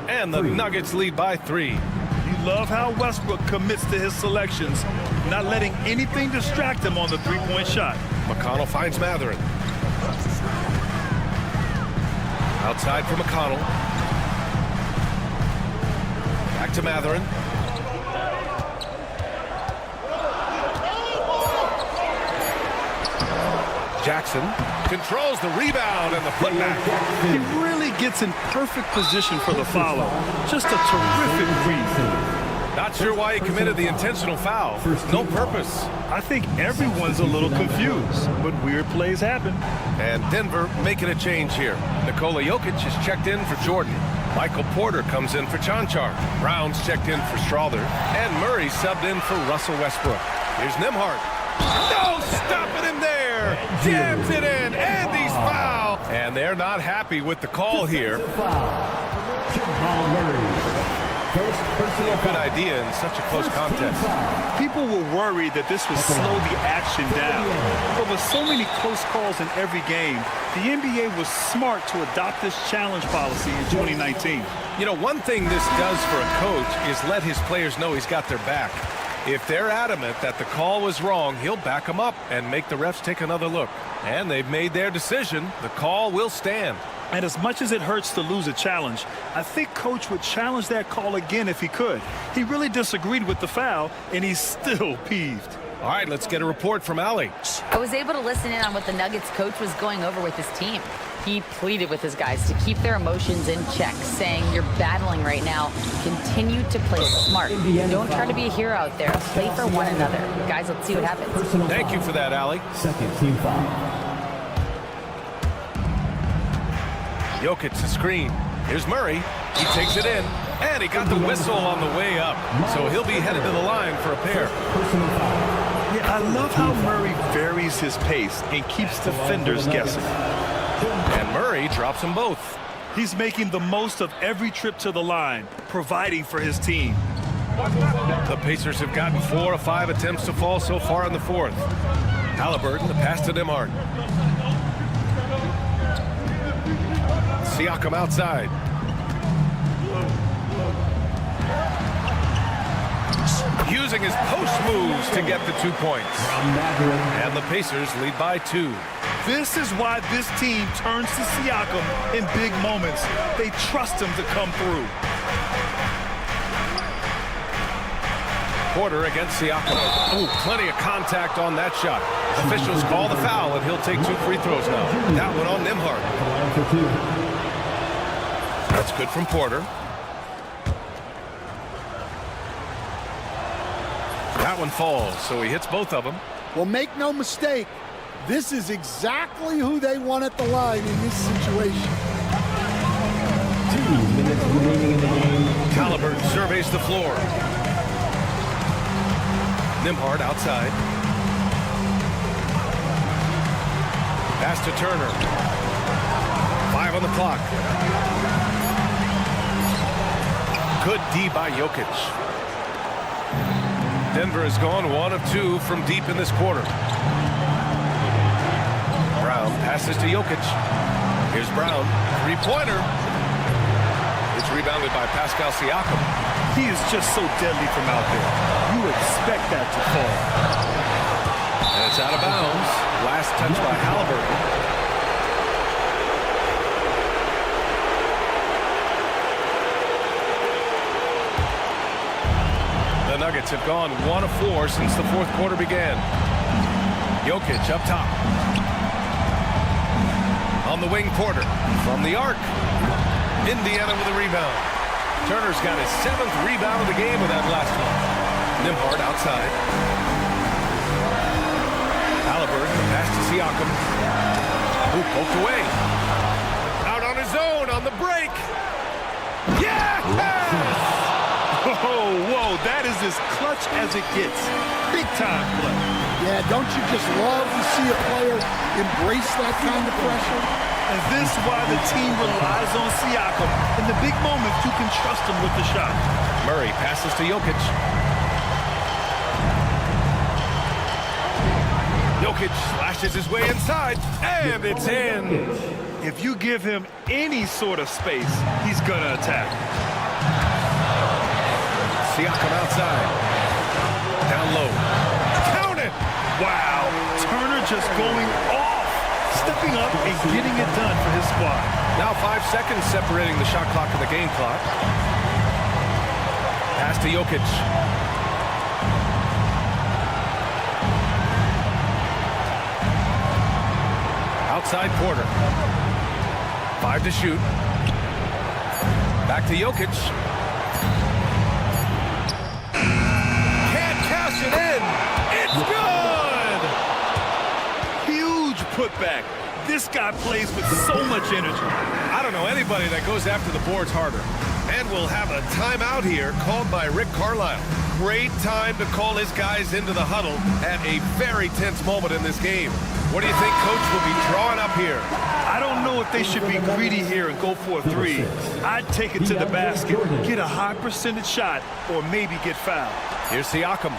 And the Nuggets lead by 3. You love how Westbrook commits to his selections, not letting anything distract him on the three-point shot. McConnell finds Mathurin. Outside for McConnell. Back to Matherin. Jackson controls the rebound and the putback. He really gets in perfect position for the follow. Just a terrific read. Not sure why he committed the intentional foul. No purpose. I think everyone's a little confused, but weird plays happen. And Denver making a change here. Nikola Jokic is checked in for Jordan. Michael Porter comes in for Chanchar. Brown's checked in for Strawther. And Murray subbed in for Russell Westbrook. Here's Nembhard. No, stopping him there. Jams it in, and he's fouled. And they're not happy with the call here. A good idea in such a close contest. People were worried that this would slow the action down. But with so many close calls in every game, the NBA was smart to adopt this challenge policy in 2019. You know, one thing this does for a coach is let his players know he's got their back. If they're adamant that the call was wrong, he'll back them up and make the refs take another look. And they've made their decision. The call will stand. And as much as it hurts to lose a challenge, I think Coach would challenge that call again if he could. He really disagreed with the foul, and he's still peeved. All right, let's get a report from Allie. I was able to listen in on what the Nuggets coach was going over with his team. He pleaded with his guys to keep their emotions in check, saying, you're battling right now. Continue to play smart. Don't try to be a hero out there. Play for one another. Guys, let's see what happens. Thank you for that, Allie. Second team foul. Jokic to screen. Here's Murray. He takes it in, and he got the whistle on the way up. So he'll be headed to the line for a pair. Yeah, I love how Murray varies his pace and keeps defenders guessing. And Murray drops them both. He's making the most of every trip to the line, providing for his team. The Pacers have gotten 4 of 5 attempts to fall so far in the fourth. Halliburton, the pass to Nembhard. Siakam outside. Using his post moves to get the 2 points. And the Pacers lead by 2. This is why this team turns to Siakam in big moments. They trust him to come through. Porter against Siakam. Oh, plenty of contact on that shot. Officials call the foul, and he'll take 2 free throws now. That one on Nembhard. That's good from Porter. That one falls, so he hits both of them. Well, make no mistake, this is exactly who they want at the line in this situation. 2 minutes remaining in the game. Halliburton surveys the floor. Nembhard outside. Pass to Turner. 5 on the clock. Good D by Jokic. Denver has gone 1 of 2 from deep in this quarter. Brown passes to Jokic. Here's Brown. 3-pointer. It's rebounded by Pascal Siakam. He is just so deadly from out there. You expect that to fall. And it's out of bounds. Last touch by Halliburton. The Nuggets have gone 1 of 4 since the fourth quarter began. Jokic up top. On the wing, Porter. From the arc. Indiana with a rebound. Turner's got his 7th rebound of the game with that last one. Nembhard outside. Halliburton, the pass to Siakam. Who poked away. Out on his own on the break. Yeah! Whoa, that is as clutch as it gets. Big time play. Yeah, don't you just love to see a player embrace that kind of pressure? And this is why the team relies on Siakam. In the big moments, you can trust him with the shot. Murray passes to Jokic. Jokic slashes his way inside, and it's in. If you give him any sort of space, he's gonna attack. Siakam outside. Down low. Count it! Wow, Turner just going off. Stepping up and getting it done for his squad. Now 5 seconds separating the shot clock and the game clock. Pass to Jokic. Outside Porter. 5 to shoot. Back to Jokic. Can't cash it in. It's good! Huge putback. This guy plays with so much energy. I don't know anybody that goes after the boards harder. And we'll have a timeout here called by Rick Carlisle. Great time to call his guys into the huddle at a very tense moment in this game. What do you think Coach will be drawing up here? I don't know if they should be greedy here and go for a three. I'd take it to the basket, get a high percentage shot, or maybe get fouled. Here's Siakam.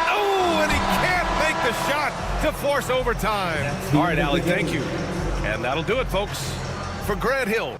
Oh, and he can't make the shot to force overtime. All right, Allie, thank you. And that'll do it, folks. For Grant Hill.